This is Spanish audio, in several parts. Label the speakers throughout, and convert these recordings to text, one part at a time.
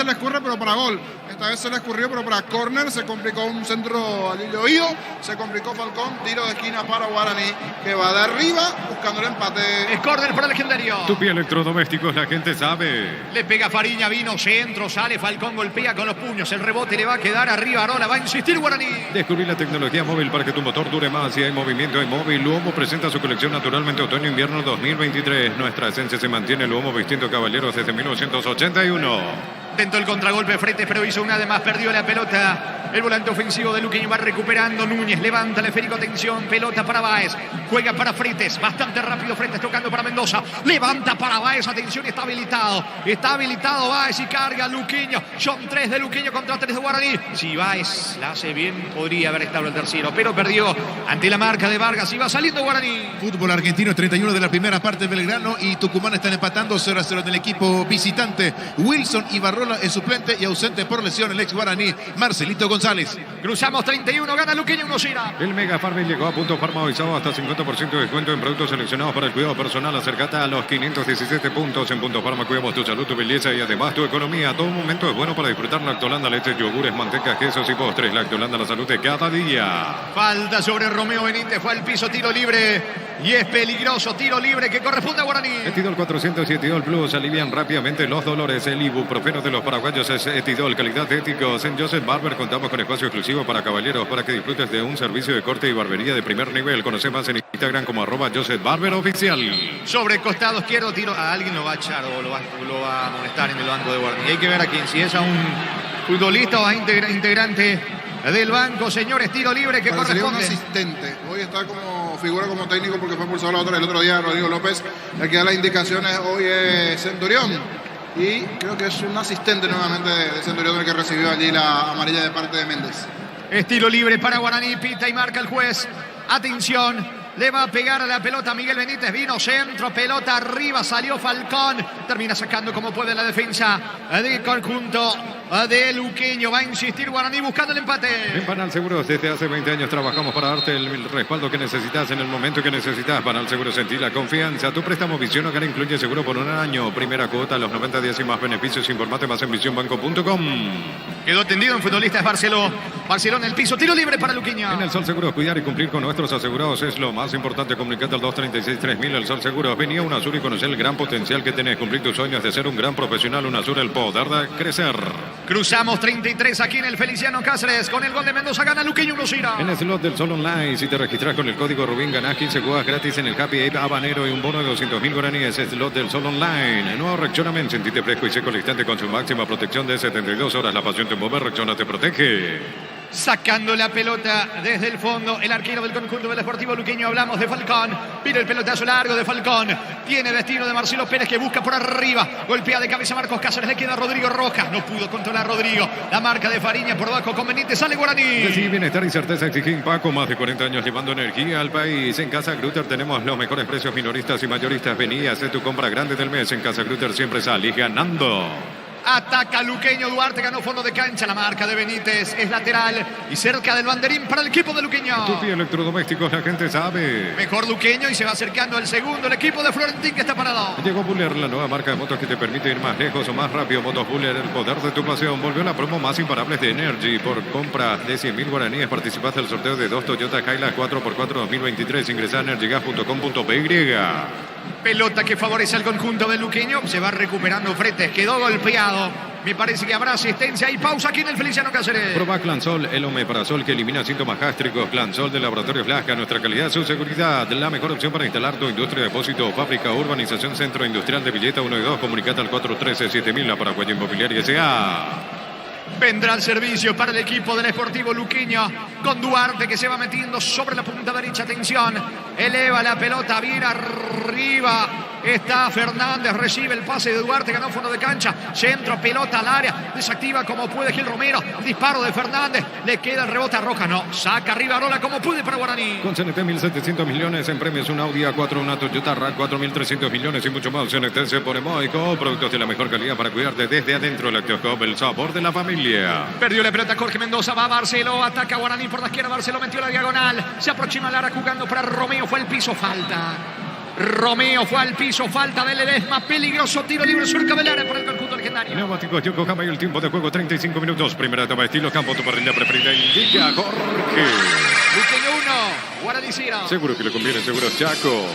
Speaker 1: le escurre, pero para gol. Esta vez se le escurrió, pero para córner. Se complicó un centro al oído. Se complicó Falcón. Tiro de esquina para Guaraní, que va de arriba buscando el empate.
Speaker 2: Es córner para el Legendario.
Speaker 3: Tupi Electrodomésticos, la gente sabe.
Speaker 2: Le pega Fariña, vino centro, sale Falcón, golpea con los puños. El rebote le va a quedar arriba. Arola, va a insistir Guaraní.
Speaker 3: Descubrí la tecnología móvil para que tu motor dure más. Y hay movimiento en móvil. Luomo presenta su colección naturalmente otoño-invierno 2023. Nuestra esencia se mantiene. Luomo Distinto Caballeros desde 1981.
Speaker 2: Intentó el contragolpe Fretes, pero hizo una de más, perdió la pelota. El volante ofensivo de Luqueño va recuperando. Núñez levanta el esférico, atención, pelota para Báez. Juega para Fretes, bastante rápido Fretes, tocando para Mendoza. Levanta para Báez, atención, está habilitado. Está habilitado Báez y carga Luqueño. Son 3 de Luqueño contra 3 de Guaraní. Si Báez la hace bien, podría haber estado el tercero, pero perdió ante la marca de Vargas y va saliendo Guaraní.
Speaker 4: Fútbol argentino, 31 de la primera parte. Belgrano y Tucumán están empatando 0-0 en el equipo visitante. Wilson Ibarrola es suplente y ausente por lesión el ex guaraní Marcelito González.
Speaker 2: Cruzamos 31, gana Luqueño 1-0.
Speaker 3: El Mega Farming llegó a Punto Farma hoy sábado hasta 50% de descuento en productos seleccionados para el cuidado personal. Acércate a los 517 puntos en Punto Farma. Cuidamos tu salud, tu belleza y además tu economía. Todo momento es bueno para disfrutar Lactolanda, leches, yogures, mantecas, quesos y postres. Lactolanda, la salud de cada día.
Speaker 2: Falta sobre Romeo Benítez, fue al piso, tiro libre y es peligroso, tiro libre que corresponde a Guaraní.
Speaker 3: Etidol 400 y Etidol Plus alivian rápidamente los dolores. El ibuprofeno de los paraguayos es Etidol, calidad de éticos. En Joseph Barber contamos con espacio exclusivo para caballeros para que disfrutes de un servicio de corte y barbería de primer nivel. Conoce más en Instagram como @JosephBarberOficial.
Speaker 2: Sobre costado izquierdo, tiro. A alguien lo va a echar o lo va a amonestar en el banco de Guaraní. Y hay que ver a quién, si es a un futbolista o a integrante del banco, señores. Tiro libre que
Speaker 1: Parecería
Speaker 2: corresponde.
Speaker 1: un asistente. Hoy está como figura como técnico porque fue pulsado el otro día Rodrigo López. El que da las indicaciones hoy es Centurión. Y creo que es un asistente nuevamente de Centurión el que recibió allí la amarilla de parte de Méndez.
Speaker 2: Estilo libre para Guaraní, pita y marca el juez. Atención, le va a pegar a la pelota Miguel Benítez. Vino centro, pelota arriba, salió Falcón. Termina sacando como puede la defensa del conjunto de Luqueño. Va a insistir Guaraní buscando el empate.
Speaker 3: En Panal Seguros, desde hace 20 años trabajamos para darte el respaldo que necesitas en el momento que necesitas. Panal Seguros, sentí la confianza. Tu préstamo Visión Hogar incluye seguro por un año. Primera cuota, los 90 días y más beneficios. Informate más en visionbanco.com.
Speaker 2: Quedó tendido en futbolistas Barceló. Barcelona en el piso, tiro libre para Luqueño.
Speaker 3: En el Sol Seguros, cuidar y cumplir con nuestros asegurados es lo más importante. Comunicate al 236-3000. El Sol Seguros. Venía a UNASUR y conocer el gran potencial que tenés. Cumplir tus sueños de ser un gran profesional. UNASUR, el poder de crecer.
Speaker 2: Cruzamos 33 aquí en el Feliciano Cáceres. Con el gol de Mendoza gana Luqueño 1-0.
Speaker 3: En el slot del Sol Online, si te registras con el código Rubín, ganás 15 jugadas gratis en el Happy Ape Habanero y un bono de 200.000 guaraníes. Slot del Sol Online. Nuevo Rexona, sentite fresco y seco al instante con su máxima protección de 72 horas. La pasión te mueve, Rexona te protege.
Speaker 2: Sacando la pelota desde el fondo, el arquero del conjunto del Deportivo Luqueño. Hablamos de Falcón. Pide el pelotazo largo de Falcón. Tiene destino de Marcelo Pérez que busca por arriba. Golpea de cabeza Marcos Cáceres. Le queda Rodrigo Rojas. No pudo controlar Rodrigo. La marca de Fariña por bajo conveniente. Sale Guaraní.
Speaker 3: Recibe bienestar y certeza exigir Paco. Más de 40 años llevando energía al país. En Casa Grutter tenemos los mejores precios minoristas y mayoristas. Vení a hacer tu compra grande del mes. En Casa Grutter siempre salís ganando.
Speaker 2: Ataca Luqueño, Duarte ganó fondo de cancha. La marca de Benítez es lateral y cerca del banderín para el equipo de Luqueño.
Speaker 3: Tupi Electrodomésticos, la gente sabe.
Speaker 2: Mejor Luqueño y se va acercando al segundo. El equipo de Florentín que está parado.
Speaker 3: Llegó Buller, la nueva marca de motos que te permite ir más lejos o más rápido. Motos Buller, el poder de tu pasión. Volvió la promo más imparable de Energy. Por compra de 100.000 guaraníes participaste del sorteo de 2 Toyota Hilux 4x4 2023. Ingresa a energygas.com.py.
Speaker 2: Pelota que favorece al conjunto de Luqueño. Se va recuperando Fretes. Quedó golpeado. Me parece que habrá asistencia y pausa aquí en el Feliciano Cáceres.
Speaker 3: Proba Clansol, el omeprazol que elimina síntomas gástricos. Clansol de Laboratorio Flasca. Nuestra calidad, su seguridad. La mejor opción para instalar tu industria, depósito, fábrica, urbanización, centro industrial de Villeta 1 y 2. Comunicate al 413-7000. La Paraguaya Inmobiliaria S.A.
Speaker 2: Vendrá el servicio para el equipo del Sportivo Luqueño con Duarte que se va metiendo sobre la punta derecha. Atención, eleva la pelota bien arriba. Está Fernández, recibe el pase de Duarte, ganó fondo de cancha. Centro, pelota al área, desactiva como puede Gil Romero. Disparo de Fernández, le queda el rebote a Roja. No, saca arriba Arola como puede para Guaraní.
Speaker 3: Con CNT 1.700 millones en premios, un Audi A4, una Toyota RAV 4.300 millones y mucho más. CNT se pone módico, productos de la mejor calidad para cuidarte desde adentro. Lactoscope, el sabor de la familia.
Speaker 2: Perdió la pelota Jorge Mendoza, va Barceló, ataca Guaraní por la izquierda. Barceló metió la diagonal, se aproxima Lara jugando para Romeo, fue al piso, falta. Romeo fue al piso, falta de Ledesma, peligroso tiro libre cerca del área por el conjunto legendario.
Speaker 3: Neumáticos Yokohama y el tiempo de juego 35 minutos. Primera etapa estilo campo, tu parrilla preferida indica Jorge.
Speaker 2: Luqueño 1, Guaraní 0.
Speaker 3: Seguro que le conviene, seguro Chaco.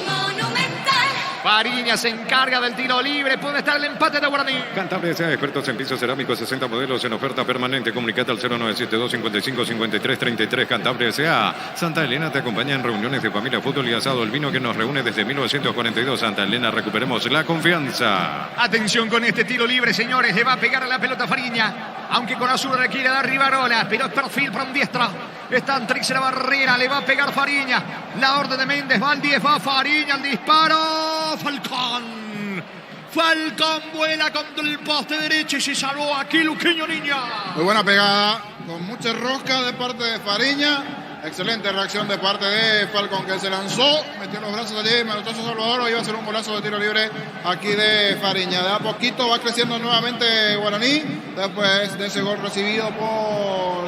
Speaker 2: Fariña se encarga del tiro libre. Puede estar el empate de Guaraní.
Speaker 3: Cantabria S.A. expertos en pisos cerámicos, 60 modelos en oferta permanente. Comunicate al 0972 55 53 33. Cantabria S.A. Santa Elena te acompaña en reuniones de familia, fútbol y asado. El vino que nos reúne desde 1942. Santa Elena, recuperemos la confianza.
Speaker 2: Atención con este tiro libre, señores. Le va a pegar a la pelota Fariña. Aunque con azul requiere dar Rivarola. Pero es perfil para un diestro. Está en la barrera. Le va a pegar Fariña. La orden de Méndez. Va al 10. Va Fariña. El disparo. Falcón vuela contra el poste derecho y se salvó aquí Luqueño Niña.
Speaker 1: Muy buena pegada, con mucha rosca de parte de Fariña. Excelente reacción de parte de Falcón, que se lanzó, metió los brazos allí, manotazo Salvador, iba a ser un golazo de tiro libre aquí de Fariña. De a poquito va creciendo nuevamente Guaraní, después de ese gol recibido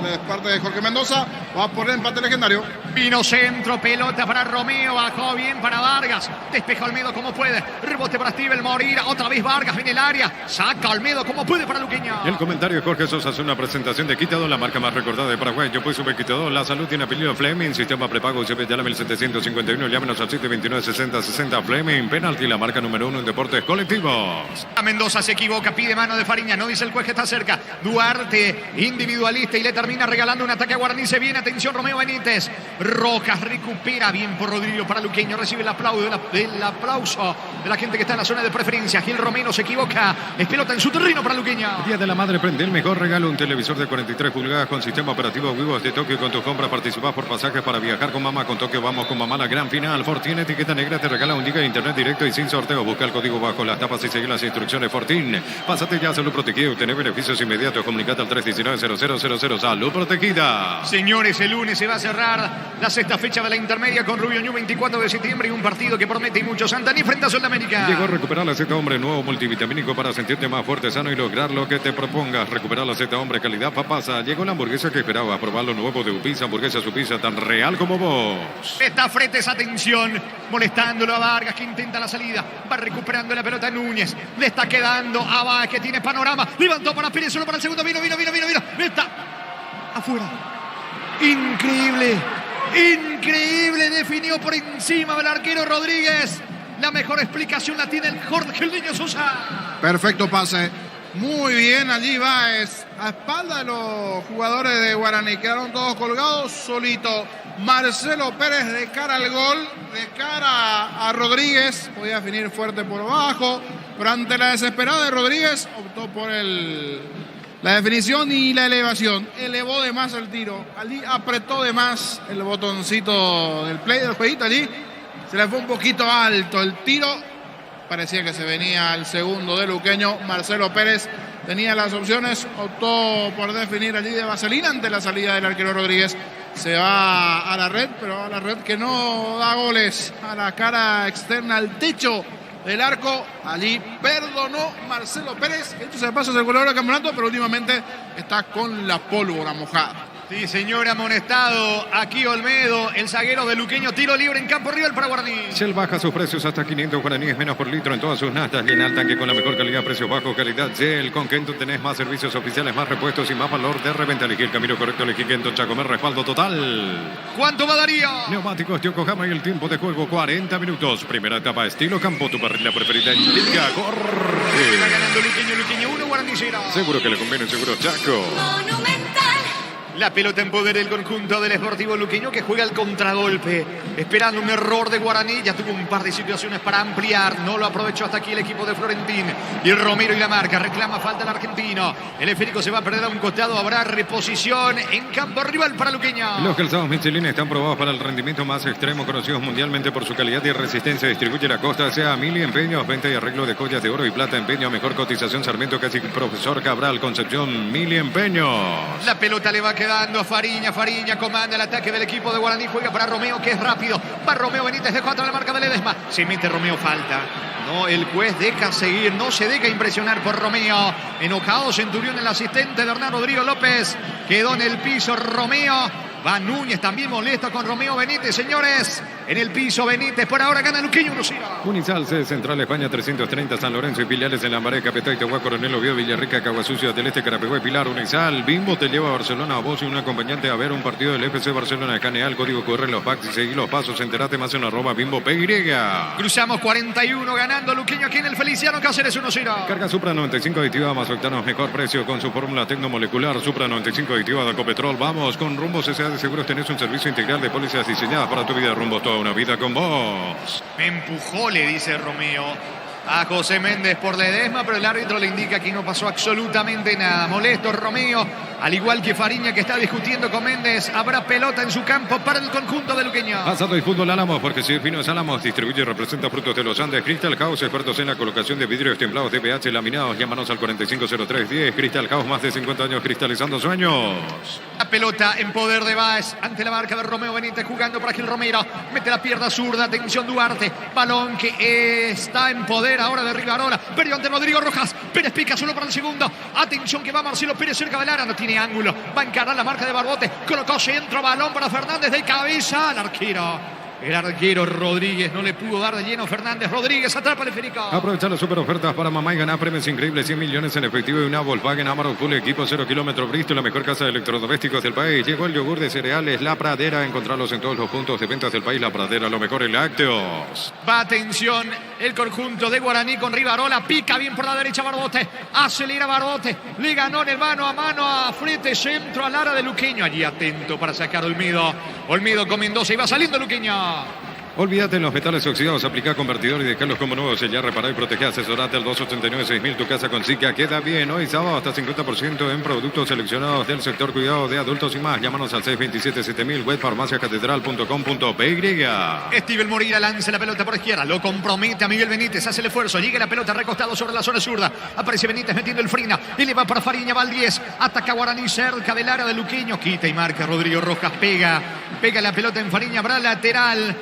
Speaker 1: de parte de Jorge Mendoza, va por el empate legendario.
Speaker 2: Vino centro, pelota para Romeo, bajó bien para Vargas, despejó Olmedo como puede, rebote para Steven Moreira, otra vez Vargas viene el área, saca Olmedo como puede para Luqueño.
Speaker 3: El comentario Jorge Sosa hace una presentación de Quitador, la marca más recordada de Paraguay. Yo pues sube Quitador, la salud tiene apellido Fleming, sistema prepago UCP ya la 1751, llámenos al 729 60 60 Fleming, penalti, la marca número 1 en deportes colectivos.
Speaker 2: A Mendoza se equivoca, pide mano de Fariña, no dice el juez que está cerca. Duarte, individualista y le termina regalando un ataque a Guaraní. Se viene, atención Romeo Benítez. Rojas recupera bien por Rodrigo para Luqueño, recibe el aplauso de la gente que está en la zona de preferencia. Gil Romero se equivoca, es pelota en su terreno para Luqueño.
Speaker 3: Día de la Madre, prende el mejor regalo, un televisor de 43 pulgadas con sistema operativo Vivos de Tokio. Con tus compras participas por pasajes para viajar con mamá. Con Tokio vamos con mamá, la gran final. Fortin, etiqueta negra, te regala un giga de internet directo y sin sorteo. Busca el código bajo las tapas y sigue las instrucciones. Fortin, pásate ya a Salud Protegida y tener beneficios inmediatos. Comunicate al 319-0000. Salud Protegida.
Speaker 2: Señores, el lunes se va a cerrar la sexta fecha de la intermedia con Rubio Ñu, 24 de septiembre, y un partido que promete y mucho. Santaní frente a Sudamérica.
Speaker 3: Llegó a recuperar la Z Hombre, nuevo multivitamínico para sentirte más fuerte, sano y lograr lo que te propongas. Recuperar la Z Hombre, calidad papasa. Llegó la hamburguesa que esperaba. Probar lo nuevo de Upisa, hamburguesa su pizza, tan real como vos.
Speaker 2: Está frente esa atención, molestándolo a Vargas, que intenta la salida. Va recuperando la pelota Núñez. Le está quedando a Vargas, que tiene panorama. Levantó para Pérez, solo para el segundo. Vino. Está afuera. Increíble, definió por encima del arquero Rodríguez. La mejor explicación la tiene el Jorge el Niño Sosa.
Speaker 1: Perfecto pase. Muy bien allí Báez, a espalda de los jugadores de Guaraní. Quedaron todos colgados, solito. Marcelo Pérez de cara al gol, de cara a Rodríguez. Podía definir fuerte por abajo, pero ante la desesperada de Rodríguez optó por la definición y la elevación. Elevó de más el tiro. Allí apretó de más el botoncito del play del jueguito. Allí se le fue un poquito alto el tiro. Parecía que se venía el segundo de Luqueño. Marcelo Pérez tenía las opciones. Optó por definir allí de vaselina ante la salida del arquero Rodríguez. Se va a la red, pero a la red que no da goles. A la cara externa, al techo del arco. Allí perdonó Marcelo Pérez. Esto se pasa el goleador del campeonato, pero últimamente está con la pólvora mojada.
Speaker 2: Sí, señor, amonestado aquí Olmedo, el zaguero de Luqueño. Tiro libre en campo rival para Guaraní.
Speaker 3: Shell baja sus precios hasta 500 guaraníes menos por litro en todas sus nastas. Llena el tanque con la mejor calidad, precios bajos, calidad Shell. Con Kento tenés más servicios oficiales, más repuestos y más valor de reventa. Elegí el camino correcto, elegí Kento Chacomer, respaldo total.
Speaker 2: ¿Cuánto va Darío?
Speaker 3: Neumáticos Yokohama y el tiempo de juego 40 minutos. Primera etapa estilo campo, tu parrilla preferida en Liga. Corre.
Speaker 2: Está ganando Luqueño 1, Guaraní 0.
Speaker 3: Seguro que le conviene, seguro Chaco.
Speaker 2: La pelota en poder del conjunto del Sportivo Luqueño, que juega el contragolpe, esperando un error de Guaraní. Ya tuvo un par de situaciones para ampliar, no lo aprovechó hasta aquí el equipo de Florentín. Y Romero y la marca, reclama falta el argentino. El esférico se va a perder a un costado, habrá reposición en campo rival para Luqueño.
Speaker 3: Los calzados Michelin están probados para el rendimiento más extremo, conocidos mundialmente por su calidad y resistencia. Distribuye la costa, sea Mili Empeños, venta y arreglo de joyas de oro y plata, empeño, mejor cotización, Sarmiento, casi Profesor Cabral, Concepción, Mili Empeños.
Speaker 2: La pelota le va a quedando a Fariña comanda el ataque del equipo de Guaraní, juega para Romeo, que es rápido. Va Romeo Benítez, dejó atrás la marca de Ledesma. Se mete Romeo, falta. No, el juez deja seguir, no se deja impresionar por Romeo. Enojado Centurión, el asistente de Hernán Rodrigo López. Quedó en el piso Romeo. Va Núñez también molesto con Romeo Benítez, señores. En el piso Benítez, por ahora gana Luqueño 1-0.
Speaker 3: Unizal, sede Central España 330, San Lorenzo y filiales en Lambaré, Capetá, Itagua, Coronel Oviedo, Villarrica, Caguasucia del Este, Carapeguá y Pilar. Unizal, Bimbo te lleva a Barcelona a vos y un acompañante a ver un partido del FC Barcelona. Caneal, código QR en los packs y seguí los pasos. Enterate más en @BimboPY.
Speaker 2: Cruzamos 41 ganando Luqueño aquí en el Feliciano Cáceres 1-0.
Speaker 3: Carga Supra 95 aditiva más octanos, mejor precio con su fórmula tecnomolecular. Supra 95 aditiva de Ecopetrol. Vamos con Rumbos S.A. de Seguros. Tenés un servicio integral de pólizas diseñadas para tu vida. Rumbos, toda una vida con vos.
Speaker 2: Me empujó, le dice Romeo a José Méndez por Ledesma, pero el árbitro le indica que no pasó absolutamente nada. Molesto Romeo, al igual que Fariña, que está discutiendo con Méndez. Habrá pelota en su campo para el conjunto de Luqueño.
Speaker 3: Asado y fútbol Álamos, porque si Fino es Álamos, distribuye y representa frutos de los Andes. Crystal House, expertos en la colocación de vidrios templados de pH laminados. Llámanos al 450310. Crystal House, más de 50 años cristalizando sueños.
Speaker 2: La pelota en poder de Báez ante la marca de Romeo Benítez, jugando para Gil Romero. Mete la pierna zurda, atención Duarte. Balón que está en poder ahora de Rivarola. Perdió ante Rodrigo Rojas. Pérez pica solo para el segundo. Atención que va Marcelo Pérez cerca del área. No tiene ángulo. Va a encarar la marca de Barbote. Colocó centro, balón para Fernández de cabeza al arquero. El arquero Rodríguez no le pudo dar de lleno. Fernández Rodríguez atrapa el esférico.
Speaker 3: Aprovecha las super ofertas para mamá y ganar premios increíbles. 100 millones en efectivo y una Volkswagen Amarok Full Equipo 0 kilómetros Bristol, la mejor casa de electrodomésticos del país. Llegó el yogur de cereales La Pradera. Encontrarlos en todos los puntos de ventas del país. La Pradera, lo mejor en lácteos.
Speaker 2: Va atención el conjunto de Guaraní con Rivarola. Pica bien por la derecha Barbote. Acelera Barbote. Le ganó en el mano a mano a Frete. Centro al área de Luqueño. Allí atento para sacar Olmedo. Olmedo con Mendoza y va saliendo Luqueño.
Speaker 3: Olvídate en los metales oxidados, aplica convertidor y dejarlos como nuevos, sellar, reparar y proteger. Asesorate al 289-6000, tu casa con Zika queda bien. Hoy sábado hasta 50% en productos seleccionados del sector cuidado de adultos y más. Llámanos al 627-7000, web farmaciacatedral.com.py.
Speaker 2: Steven Moreira lanza la pelota por izquierda, lo compromete a Miguel Benítez, hace el esfuerzo, llega la pelota recostado sobre la zona zurda. Aparece Benítez metiendo el frina y le va para Fariña, va al 10. Ataca Guaraní cerca del área de Luqueño, quita y marca Rodrigo Rojas, pega la pelota en Fariña, habrá lateral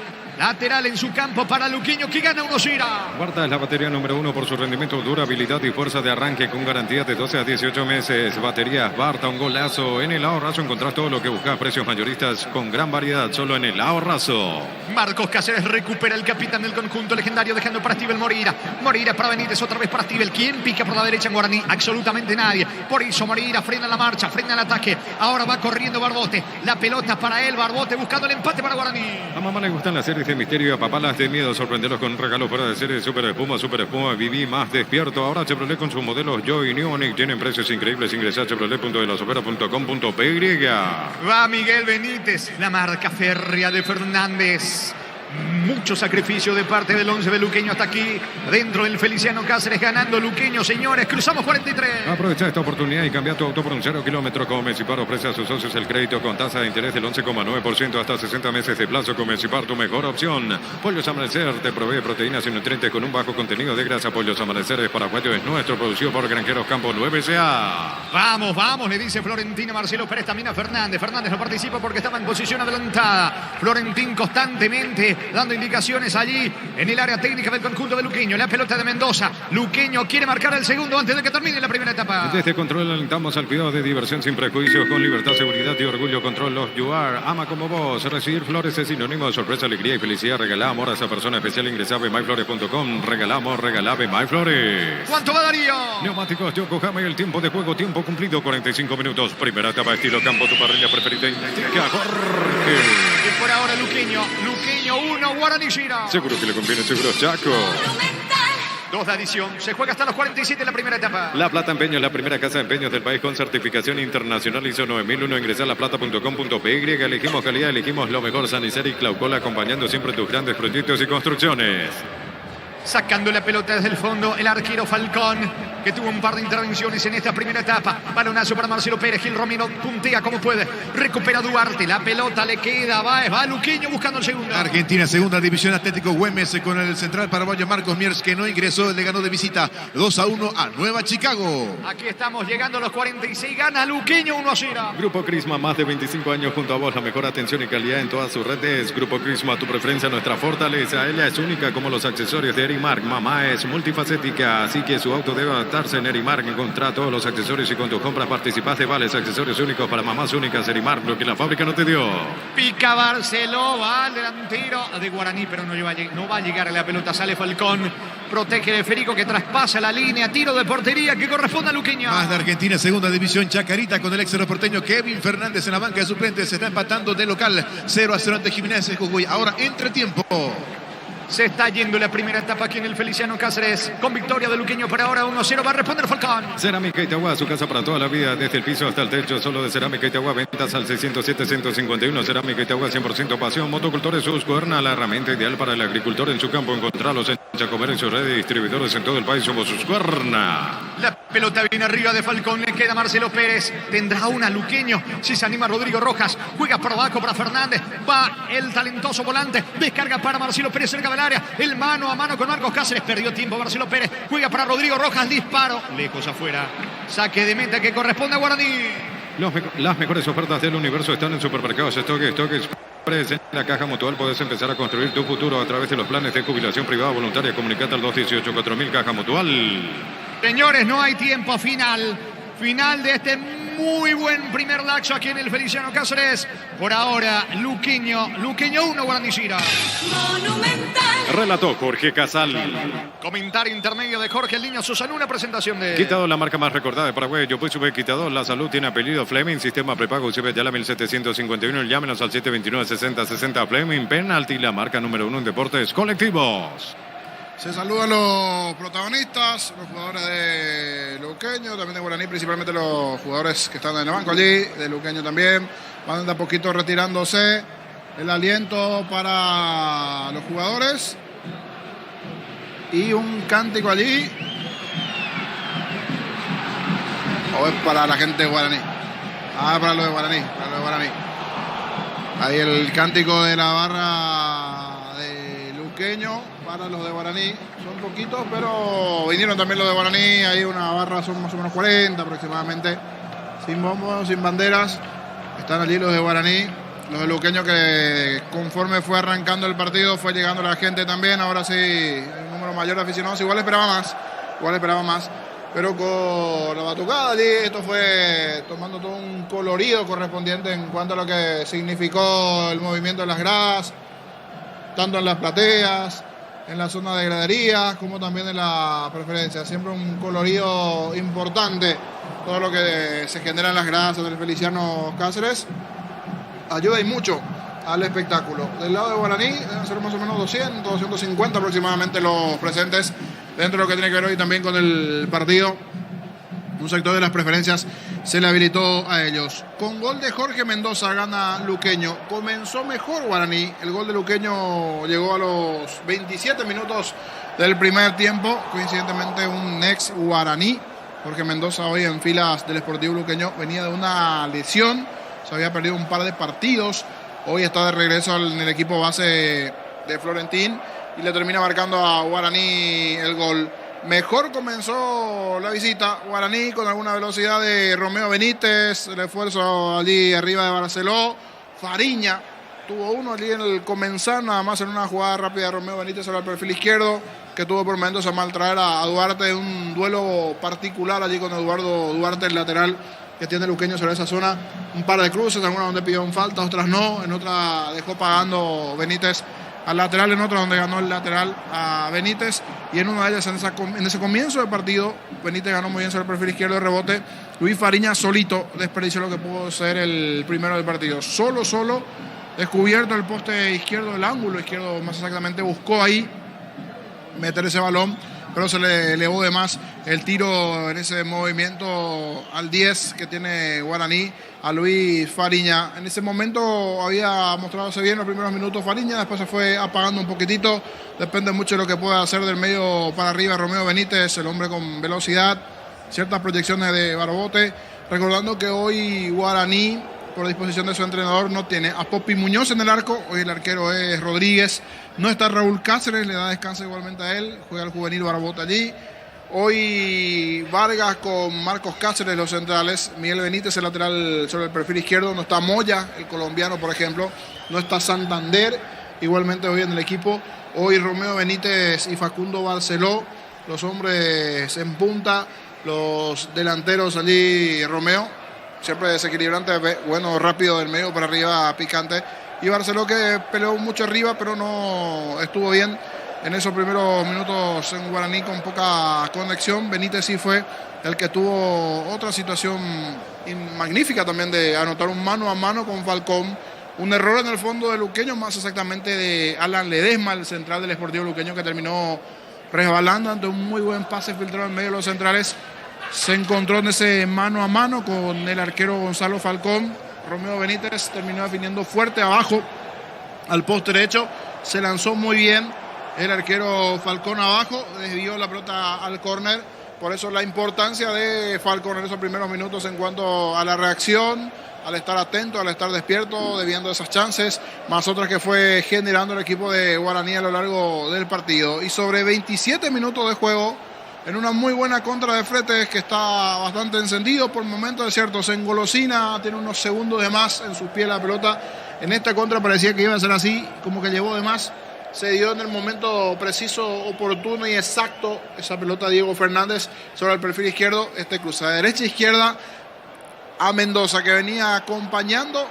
Speaker 2: en su campo para Luqueño, que gana 1-0.
Speaker 3: Barta es la batería número 1 por su rendimiento, durabilidad y fuerza de arranque con garantía de 12 a 18 meses. Baterías Barta, un golazo. En el ahorrazo encontrás todo lo que buscas, precios mayoristas con gran variedad solo en el ahorrazo.
Speaker 2: Marcos Cáceres recupera el capitán del conjunto legendario, dejando para Steven Moreira. Moreira para Benítez, otra vez para Steven. ¿Quién pica por la derecha en Guaraní? Absolutamente nadie. Por eso Moreira frena la marcha, frena el ataque. Ahora va corriendo Barbote. La pelota para él, Barbote buscando el empate para Guaraní.
Speaker 3: A mamá le gustan las series de misterio y a papá las de miedo. Sorprenderlos con un regalo fuera de serie. Super Espuma, viví más despierto. Ahora Chevrolet con sus modelos Joy y Neonic tienen precios increíbles. Ingresa a chevrolet.delasofera.com.py.
Speaker 2: Va Miguel Benítez, la marca férrea de Fernández. Mucho sacrificio de parte del 11 de Luqueño hasta aquí, dentro del Feliciano Cáceres, ganando Luqueño, señores. Cruzamos 43.
Speaker 3: Aprovecha esta oportunidad y cambia tu auto por un 0 kilómetro. Como Mecipar ofrece a sus socios el crédito con tasa de interés del 11,9% hasta 60 meses de plazo. Con Mecipar, tu mejor opción. Pollos Amanecer te provee proteínas y nutrientes con un bajo contenido de grasa. Pollos Amanecer es paraguayo, es nuestro, producido por Granjeros Campo 9SA.
Speaker 2: Vamos, le dice Florentín Marcelo Pérez también a Fernández. Fernández no participa porque estaba en posición adelantada. Florentín constantemente dando indicaciones allí en el área técnica del conjunto de Luqueño. La pelota de Mendoza. Luqueño quiere marcar el segundo antes de que termine la primera etapa.
Speaker 3: Desde Control alentamos al cuidado de diversión sin prejuicios, con libertad, seguridad y orgullo. Control Los You Are. Ama como vos. Recibir flores es sinónimo de sorpresa, alegría y felicidad. Regala amor a esa persona especial. Ingresa a bemyflores.com. Regalamos, regala Bemyflores.
Speaker 2: ¿Cuánto va Darío?
Speaker 3: Neumáticos Yokohama y el tiempo de juego. Tiempo cumplido, 45 minutos. Primera etapa estilo campo, tu parrilla preferida. Indica Jorge.
Speaker 2: Y por ahora Luqueño 1, Guaraní 0.
Speaker 3: Seguro que le conviene, seguro Chaco.
Speaker 2: 2 de adición. Se juega hasta los 47 en la primera etapa.
Speaker 3: La Plata Empeños, la primera casa de empeños del país con certificación internacional ISO 9001. Ingresa a laplata.com.py. Elegimos calidad, elegimos lo mejor. Sanicer y Claucola, acompañando siempre tus grandes proyectos y construcciones.
Speaker 2: Sacando la pelota desde el fondo, el arquero Falcón, que tuvo un par de intervenciones en esta primera etapa. Balonazo para Marcelo Pérez. Gil Romero puntea como puede. Recupera Duarte. La pelota le queda. Va Luqueño buscando el segundo.
Speaker 4: Argentina, segunda división, Atlético Güemes con el central paraguayo Marcos Miers, que no ingresó, le ganó de visita 2-1 a Nueva Chicago.
Speaker 2: Aquí estamos llegando a los 46. Gana Luqueño 1-0.
Speaker 3: Grupo Crisma, más de 25 años junto a vos. La mejor atención y calidad en todas sus redes. Grupo Crisma, tu preferencia, nuestra fortaleza. Ella es única como los accesorios de Erimark. Mamá es multifacética, así que su auto debe adaptarse en Erimar. Encontrá todos los accesorios y con tus compras participás de vales, accesorios únicos para mamás únicas. Erimar, lo que la fábrica no te dio.
Speaker 2: Pica Barceló, va al delantero de Guaraní, pero no va a llegar a la pelota. Sale Falcón, protege de Federico que traspasa la línea. Tiro de portería que corresponde a Luqueño.
Speaker 4: Más de Argentina, segunda división, Chacarita con el ex porteño Kevin Fernández en la banca de suplentes. Se está empatando de local 0-0 ante Jiménez de Jujuy. Ahora entretiempo.
Speaker 2: Se está yendo la primera etapa aquí en el Feliciano Cáceres. Con victoria de Luqueño por ahora 1-0. Va a responder Falcón.
Speaker 3: Cerámica Itagua, su casa para toda la vida. Desde el piso hasta el techo, solo de Cerámica Itagua. Ventas al 607-151. Cerámica Itagua, 100% pasión. Motocultores Husqvarna, la herramienta ideal para el agricultor en su campo. Encontrarlos en Chacomer, en su red de distribuidores en todo el país. Somos Husqvarna.
Speaker 2: La pelota viene arriba de Falcón. Le queda Marcelo Pérez. Tendrá una Luqueño. Si se anima Rodrigo Rojas. Juega por abajo para Fernández. Va el talentoso volante. Descarga para Marcelo Pérez cerca del área. El mano a mano con Marcos Cáceres. Perdió tiempo Marcelo Pérez. Juega para Rodrigo Rojas. Disparo. Lejos afuera. Saque de meta que corresponde a Guaraní.
Speaker 3: Las mejores ofertas del universo están en Supermercados Stock Express. En la Caja Mutual puedes empezar a construir tu futuro a través de los planes de jubilación privada voluntaria. Comunicate al 218-4000 Caja Mutual.
Speaker 2: Señores, no hay tiempo final. Final de este muy buen primer lapso aquí en el Feliciano Cáceres. Por ahora, Luqueño 1, Guaraní 0.
Speaker 3: Relató Jorge Casal.
Speaker 2: Comentario intermedio de Jorge el Niño Susano. Una presentación de...
Speaker 3: Quitador, la marca más recordada de Paraguay. Yo puse Quitador. La salud tiene apellido Fleming. Sistema prepago UCB Yala 1751. Llámenos al 729-6060 Fleming. Penalty, la marca número 1 en deportes colectivos.
Speaker 1: Se saludan los protagonistas, los jugadores de Luqueño, también de Guaraní, principalmente los jugadores que están en el banco allí, de Luqueño también. Van de a poquito retirándose. El aliento para los jugadores. Y un cántico allí. O es para la gente de Guaraní. Para los de Guaraní, Ahí el cántico de la barra de Luqueño para los de Guaraní. Son poquitos, pero vinieron también los de Guaraní. Ahí una barra, son más o menos 40 aproximadamente. Sin bombos, sin banderas. Están allí los de Guaraní. Los de Luqueño que conforme fue arrancando el partido fue llegando la gente también. Ahora sí, un número mayor de aficionados. Igual esperaba más. Pero con la batucada allí, esto fue tomando todo un colorido correspondiente en cuanto a lo que significó el movimiento de las gradas, tanto en las plateas, en la zona de graderías, como también en la preferencia. Siempre un colorido importante, todo lo que se genera en las gradas del Feliciano Cáceres. Ayuda y mucho al espectáculo. Del lado de Guaraní deben ser más o menos 200, 250 aproximadamente los presentes dentro de lo que tiene que ver hoy también con el partido. Un sector de las preferencias se le habilitó a ellos. Con gol de Jorge Mendoza gana Luqueño. Comenzó mejor Guaraní. El gol de Luqueño llegó a los 27 minutos del primer tiempo. Coincidentemente un ex Guaraní. Jorge Mendoza hoy en filas del Sportivo Luqueño venía de una lesión. Se había perdido un par de partidos. Hoy está de regreso en el equipo base de Florentín y le termina marcando a Guaraní el gol. Mejor comenzó la visita Guaraní con alguna velocidad de Romeo Benítez, el esfuerzo allí arriba de Barceló. Fariña tuvo uno allí en el comenzar, nada más en una jugada rápida de Romeo Benítez sobre el perfil izquierdo, que tuvo por momentos a maltraer a Duarte en un duelo particular allí con Eduardo Duarte, el lateral que tiene Luqueño sobre esa zona. Un par de cruces, algunas donde pidió falta, otras no, en otra dejó pagando Benítez al lateral, en otra donde ganó el lateral a Benítez, y en una de ellas en ese comienzo del partido Benítez ganó muy bien sobre el perfil izquierdo de rebote. Luis Fariña solito desperdició lo que pudo ser el primero del partido, solo descubierto el poste izquierdo, el ángulo izquierdo más exactamente, buscó ahí meter ese balón, pero se le elevó de más el tiro en ese movimiento al 10 que tiene Guaraní, a Luis Fariña. En ese momento había mostrado bien los primeros minutos Fariña, después se fue apagando un poquitito. Depende mucho de lo que pueda hacer del medio para arriba Romeo Benítez, el hombre con velocidad, ciertas proyecciones de Barbote. Recordando que hoy Guaraní, por disposición de su entrenador, no tiene a Popi Muñoz en el arco. Hoy el arquero es Rodríguez. No está Raúl Cáceres, le da descanso igualmente a él. Juega el juvenil Barbote allí. Hoy Vargas con Marcos Cáceres, los centrales. Miguel Benítez, el lateral sobre el perfil izquierdo. No está Moya, el colombiano, por ejemplo. No está Santander, igualmente hoy en el equipo. Hoy Romeo Benítez y Facundo Barceló, los hombres en punta los delanteros allí. Romeo, siempre desequilibrante, bueno, rápido del medio para arriba, picante. Y Barceló, que peleó mucho arriba, pero no estuvo bien en esos primeros minutos en Guaraní, con poca conexión. Benítez sí fue el que tuvo otra situación magnífica también, de anotar un mano a mano con Falcón. Un error en el fondo de Luqueño, más exactamente de Alan Ledesma, el central del Sportivo Luqueño, que terminó resbalando ante un muy buen pase filtrado en medio de los centrales. Se encontró en ese mano a mano con el arquero Gonzalo Falcón. Romeo Benítez terminó definiendo fuerte abajo al poste derecho. Se lanzó muy bien el arquero Falcón abajo, desvió la pelota al córner. Por eso la importancia de Falcón en esos primeros minutos en cuanto a la reacción, al estar atento, al estar despierto, debiendo esas chances, más otras que fue generando el equipo de Guaraní a lo largo del partido. Y sobre 27 minutos de juego, en una muy buena contra de Fretes, que está bastante encendido por momentos, es cierto, se engolosina, tiene unos segundos de más en sus pies la pelota. En esta contra parecía que iba a ser así, como que llevó de más. Se dio en el momento preciso, oportuno y exacto esa pelota a Diego Fernández sobre el perfil izquierdo. Este cruza de derecha a izquierda a Mendoza, que venía acompañando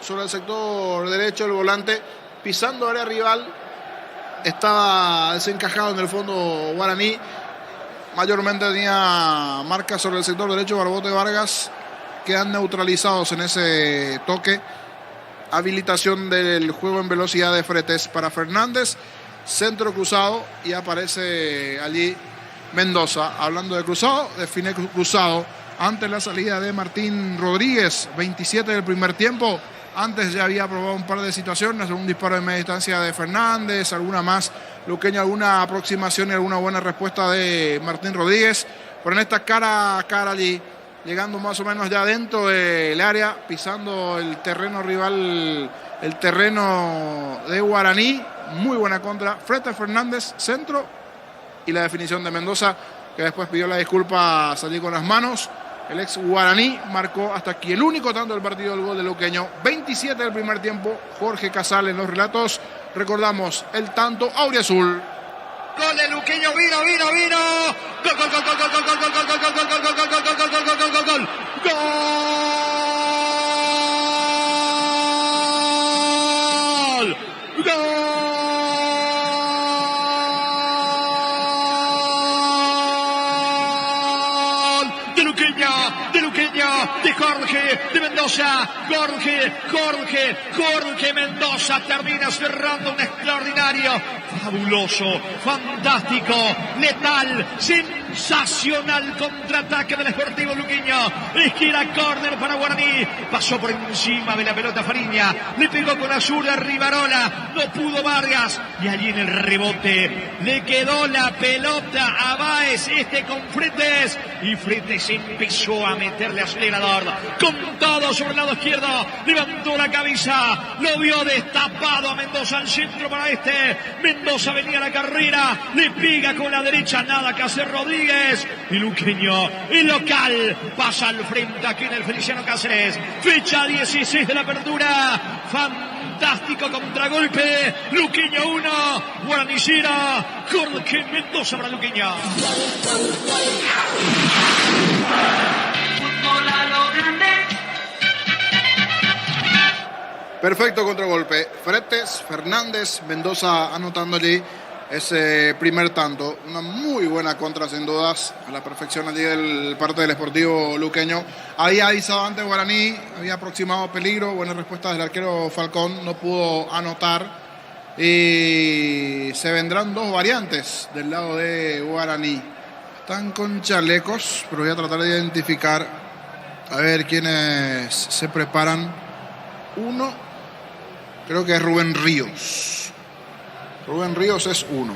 Speaker 1: sobre el sector derecho el volante, pisando área rival. Estaba desencajado en el fondo Guaraní. Mayormente tenía marcas sobre el sector derecho Barbote Vargas, quedan neutralizados en ese toque. Habilitación del juego en velocidad de Fretes para Fernández, centro cruzado, y aparece allí Mendoza. Hablando de cruzado, define cruzado ante la salida de Martín Rodríguez, 27 del primer tiempo. Antes ya había probado un par de situaciones, un disparo de media distancia de Fernández, alguna más Luqueño, alguna aproximación y alguna buena respuesta de Martín Rodríguez. Pero en esta cara a cara allí, llegando más o menos ya dentro del área, pisando el terreno rival, el terreno de Guaraní. Muy buena contra. Fretes Fernández, centro, y la definición de Mendoza, que después pidió la disculpa, salí con las manos. El ex Guaraní marcó hasta aquí el único tanto del partido, el gol de Luqueño. 27 del primer tiempo, Jorge Casal en los relatos. Recordamos el tanto auriazul.
Speaker 2: Gol de Luqueño, vino. Gol, gol, gol, gol, gol, gol, gol, gol, gol, gol, gol, gol, gol, gol, gol, gol, gol, gol, gol. De Jorge, de Mendoza, Jorge Mendoza termina cerrando un extraordinario, fabuloso, fantástico, letal, sensacional contraataque del Sportivo Luqueño. Esquina, córner para Guaraní, pasó por encima de la pelota Fariña, le pegó con azul a Rivarola, no pudo Vargas, y allí en el rebote le quedó la pelota a Báez, con Fretes, y Fretes empezó a meterle acelerador con todo sobre el lado izquierdo, levantó la cabeza, lo vio destapado a Mendoza al centro para Mendoza venía a la carrera, le pega con la derecha, nada que hacer Rodríguez, y Luqueño, el local, pasa al frente aquí en el Feliciano Cáceres, fecha 16 de la apertura. Fantástico contragolpe, Luqueño 1, Guaraní 0, Jorge Mendoza para Luqueño.
Speaker 1: Perfecto contragolpe. Fretes, Fernández, Mendoza anotando allí ese primer tanto. Una muy buena contra, sin dudas, a la perfección allí del parte del Sportivo Luqueño. Había avisado antes Guaraní, había aproximado peligro, buena respuesta del arquero Falcón, no pudo anotar. Y se vendrán dos variantes del lado de Guaraní. Están con chalecos, pero voy a tratar de identificar a ver quiénes se preparan. Uno, creo que es Rubén Ríos. Rubén Ríos es uno.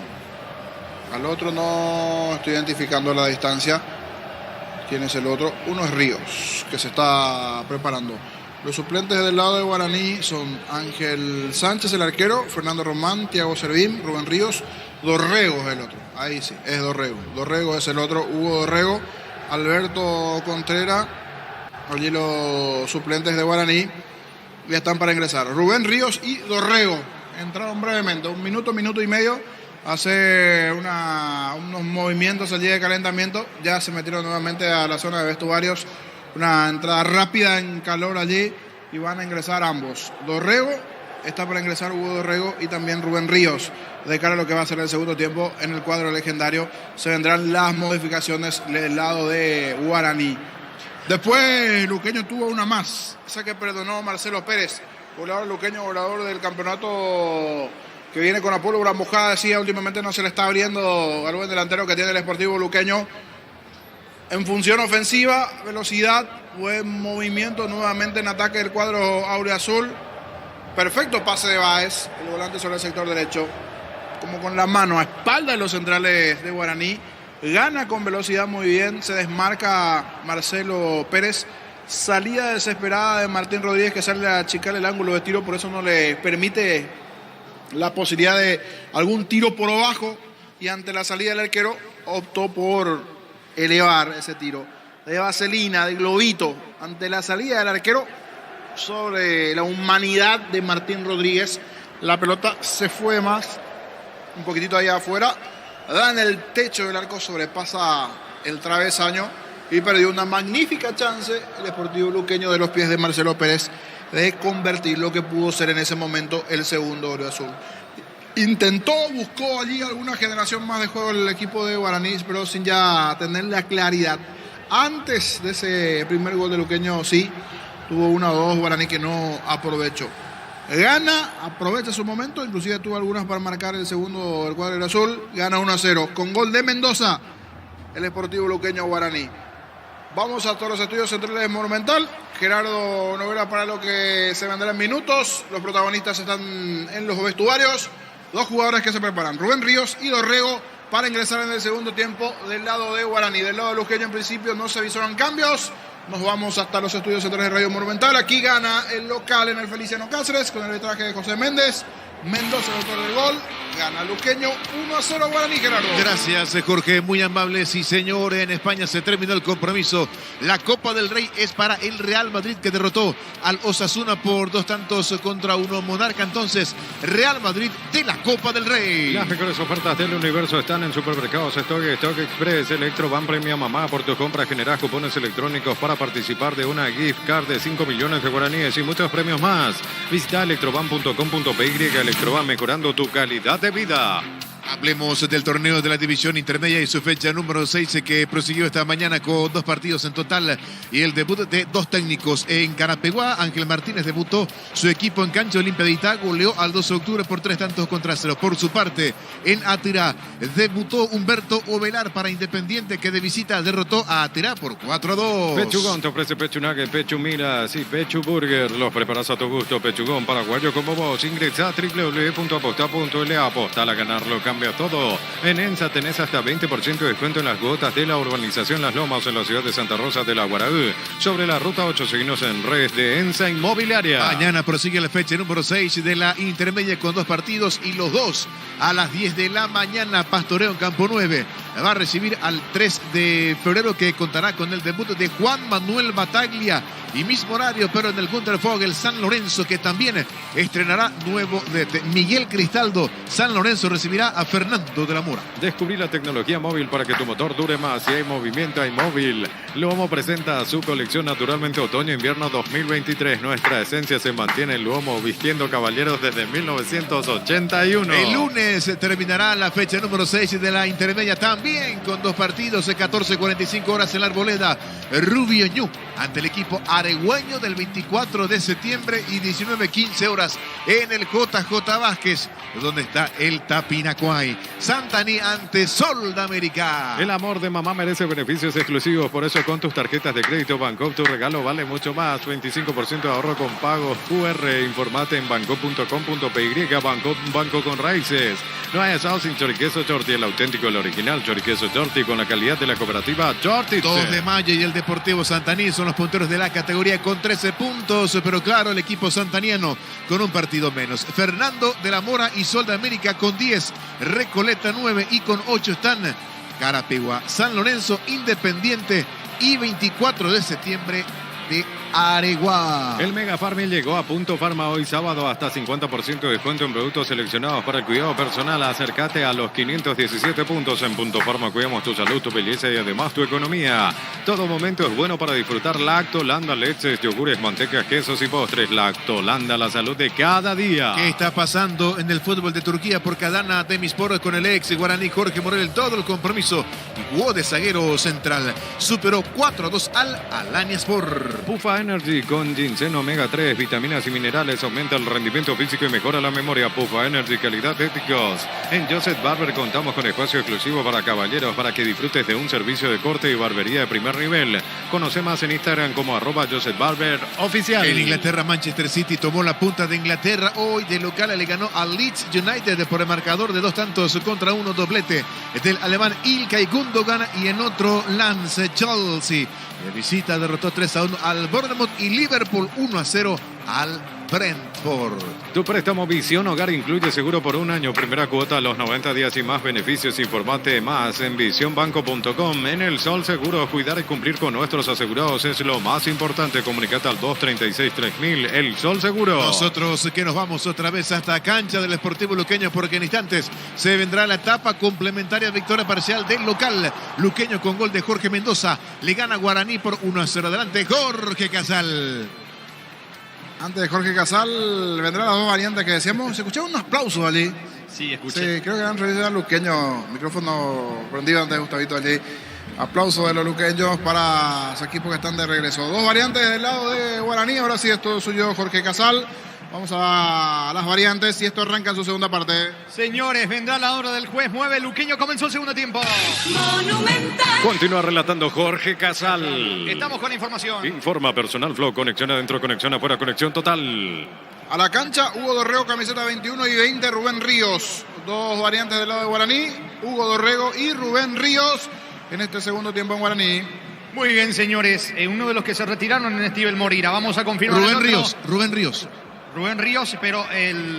Speaker 1: Al otro no estoy identificando a la distancia quién es el otro. Uno es Ríos, que se está preparando. Los suplentes del lado de Guaraní son Ángel Sánchez, el arquero, Fernando Román, Tiago Servín, Rubén Ríos, Dorrego es el otro. Ahí sí, es Dorrego. Dorrego es el otro, Hugo Dorrego, Alberto Contreras. Allí los suplentes de Guaraní ya están para ingresar. Rubén Ríos y Dorrego entraron brevemente, un minuto y medio hacer unos movimientos allí de calentamiento. Ya se metieron nuevamente a la zona de vestuarios. Una entrada rápida en calor allí y van a ingresar ambos. Dorrego, está para ingresar Hugo Dorrego y también Rubén Ríos. De cara a lo que va a ser el segundo tiempo en el cuadro legendario, se vendrán las modificaciones del lado de Guaraní. Después Luqueño tuvo una más, esa que perdonó Marcelo Pérez, goleador luqueño, goleador del campeonato que viene con la pólvora mojada. Decía, últimamente no se le está abriendo al buen delantero que tiene el Sportivo Luqueño. En función ofensiva, velocidad, buen movimiento nuevamente en ataque del cuadro auriazul. Perfecto pase de Báez, el volante sobre el sector derecho, como con la mano a espalda de los centrales de Guaraní. Gana con velocidad muy bien, se desmarca Marcelo Pérez. Salida desesperada de Martín Rodríguez, que sale a achicar el ángulo de tiro, por eso no le permite la posibilidad de algún tiro por abajo. Y ante la salida del arquero optó por elevar ese tiro de vaselina, de globito, ante la salida del arquero sobre la humanidad de Martín Rodríguez. La pelota se fue más, un poquitito allá afuera, da en el techo del arco, sobrepasa el travesaño y perdió una magnífica chance el Sportivo Luqueño de los pies de Marcelo Pérez de convertir lo que pudo ser en ese momento el segundo auriazul. Intentó, buscó allí alguna generación más de juego el equipo de Guaraní, pero sin ya tener la claridad. Antes de ese primer gol de Luqueño, sí, tuvo 1 o 2 Guaraní que no aprovechó. Gana, aprovecha su momento, inclusive tuvo algunas para marcar el segundo del cuadro azul. Gana 1-0 con gol de Mendoza, el Sportivo Luqueño Guaraní. Vamos a todos los estudios centrales de Monumental. Gerardo Novela para lo que se vendrá en minutos. Los protagonistas están en los vestuarios. 2 jugadores que se preparan, Rubén Ríos y Dorrego, para ingresar en el segundo tiempo del lado de Guaraní. Del lado de Luqueño en principio no se visoran cambios. Nos vamos hasta los estudios centrales de Radio Monumental. Aquí gana el local en el Feliciano Cáceres con el arbitraje de José Méndez. Mendoza, el autor del gol. Gana Luqueño 1-0 Guaraní, Gerardo.
Speaker 4: Gracias, Jorge. Muy amable. Sí, señor. En España se terminó el compromiso. La Copa del Rey es para el Real Madrid, que derrotó al Osasuna por 2-1. Monarca, entonces, Real Madrid de la Copa del Rey.
Speaker 3: Las mejores ofertas del universo están en Supermercados Stock Express. Electroban premia mamá. Por tu compra generás cupones electrónicos para participar de una gift card de 5 millones de guaraníes y muchos premios más. Visita electroban.com.py. Electroban, mejorando tu calidad de vida.
Speaker 4: Hablemos del torneo de la división intermedia y su fecha número 6 que prosiguió esta mañana con 2 partidos en total y el debut de 2 técnicos. En Carapeguá, Ángel Martínez debutó su equipo en cancha Olimpia de Itá, goleó al 12 de octubre por 3-0. Por su parte, en Atirá debutó Humberto Ovelar para Independiente, que de visita derrotó a Atirá por 4-2.
Speaker 3: Pechugón te ofrece Pechu Nugget, Pechu Miras y Pechu Burger. Los preparas a tu gusto. Pechugón paraguayo como vos. Ingresa a www.aposta.la. Apostar a ganarlo. Cambia todo. En ENSA tenés hasta 20% de descuento en las cuotas de la urbanización Las Lomas en la ciudad de Santa Rosa de la Guaraú. Sobre la ruta 8, seguimos en redes de ENSA Inmobiliaria.
Speaker 4: Mañana prosigue la fecha número 6 de la intermedia con 2 partidos y los 2 a las 10 de la mañana. Pastoreo en Campo 9 va a recibir al 3 de febrero, que contará con el debut de Juan Manuel Bataglia, y mismo horario pero en el Gunter Fogel San Lorenzo, que también estrenará nuevo de Miguel Cristaldo. San Lorenzo recibirá a Fernando de la Mora.
Speaker 3: Descubrí la tecnología móvil para que tu motor dure más. Si hay movimiento, hay móvil. Luomo presenta su colección Naturalmente Otoño-Invierno 2023. Nuestra esencia se mantiene en Luomo, vistiendo caballeros desde 1981.
Speaker 4: El lunes terminará la fecha número 6 de la intermedia, también con 2 partidos. 14:45 horas en la Arboleda. Rubio Ñu ante el equipo aregüeño del 24 de septiembre y 19:15 horas en el JJ Vázquez, donde está el Tapinacuay. Santaní ante Sol de América.
Speaker 3: El amor de mamá merece beneficios exclusivos, por eso con tus tarjetas de crédito Bancopp tu regalo vale mucho más. 25% de ahorro con pagos QR. Informate en bancopp.com.py. Bancopp, banco con raíces. No hay asado sin choriqueso Chorti, el auténtico, el original choriqueso Chorti con la calidad de la cooperativa Chorti.
Speaker 4: 2 de mayo y el Deportivo Santaní son los punteros de la categoría con 13 puntos, pero claro, el equipo santaniano con un partido menos. Fernando de la Mora y Sol de América con 10, Recoleta 9 y con 8 están Carapeguá, San Lorenzo, Independiente y 24 de septiembre de Areguá.
Speaker 3: El Mega Farming llegó a Punto Farma hoy sábado hasta 50% de descuento en productos seleccionados para el cuidado personal. Acércate a los 517 puntos en Punto Farma. Cuidamos tu salud, tu belleza y además tu economía. Todo momento es bueno para disfrutar Lactolanda, leches, yogures, mantecas, quesos y postres. Lactolanda, la salud de cada día.
Speaker 4: ¿Qué está pasando en el fútbol de Turquía? Por Adana Demirspor con el ex Guaraní Jorge Morel. Todo el compromiso. Jugó de zaguero central. Superó 4-2 al Alanyaspor.
Speaker 3: Pufa Energy con ginseng omega 3, vitaminas y minerales, aumenta el rendimiento físico y mejora la memoria. Pufa Energy, calidad éticos. En Joseph Barber contamos con espacio exclusivo para caballeros para que disfrutes de un servicio de corte y barbería de primer nivel. Conoce más en Instagram como @JosephBarberOficial.
Speaker 4: En Inglaterra, Manchester City tomó la punta de Inglaterra. Hoy de local le ganó al Leeds United por el marcador de 2-1, doblete del alemán Ilkay Gundogan, y en otro Lance Chelsea. De visita derrotó 3-1 al Bournemouth y Liverpool 1-0 al Brentford.
Speaker 3: Tu préstamo Visión Hogar incluye seguro por un año, primera cuota a los 90 días y más beneficios. Informate más en visionbanco.com. En El Sol Seguros, cuidar y cumplir con nuestros asegurados es lo más importante. Comunicate al 236-3000. El Sol Seguro.
Speaker 4: Nosotros que nos vamos otra vez hasta cancha del Sportivo Luqueño, porque en instantes se vendrá la etapa complementaria, victoria parcial del local. Luqueño con gol de Jorge Mendoza le gana Guaraní por 1-0. Adelante Jorge Casal.
Speaker 1: Antes de Jorge Casal vendrán las dos variantes que decíamos. Se escucharon unos aplausos allí.
Speaker 2: Sí, escuché.
Speaker 1: Sí, creo que eran realizados luqueños. Micrófono prendido antes de Gustavito allí. Aplausos de los luqueños para su equipo que están de regreso. Dos variantes del lado de Guaraní. Ahora sí es todo suyo Jorge Casal. Vamos a las variantes y esto arranca en su segunda parte.
Speaker 2: Señores, vendrá la hora del juez. Mueve Luqueño, comenzó el segundo tiempo.
Speaker 5: Monumental.
Speaker 3: Continúa relatando Jorge Casal.
Speaker 2: Estamos con información.
Speaker 3: Informa Personal Flow, conexión adentro, conexión afuera, conexión total.
Speaker 1: A la cancha, Hugo Dorrego, camiseta 21 y 20, Rubén Ríos. Dos variantes del lado de Guaraní, Hugo Dorrego y Rubén Ríos en este segundo tiempo en Guaraní.
Speaker 2: Muy bien, señores. Uno de los que se retiraron en Steven Moreira. Vamos a confirmar.
Speaker 4: Rubén Ríos.
Speaker 2: Rubén Ríos, pero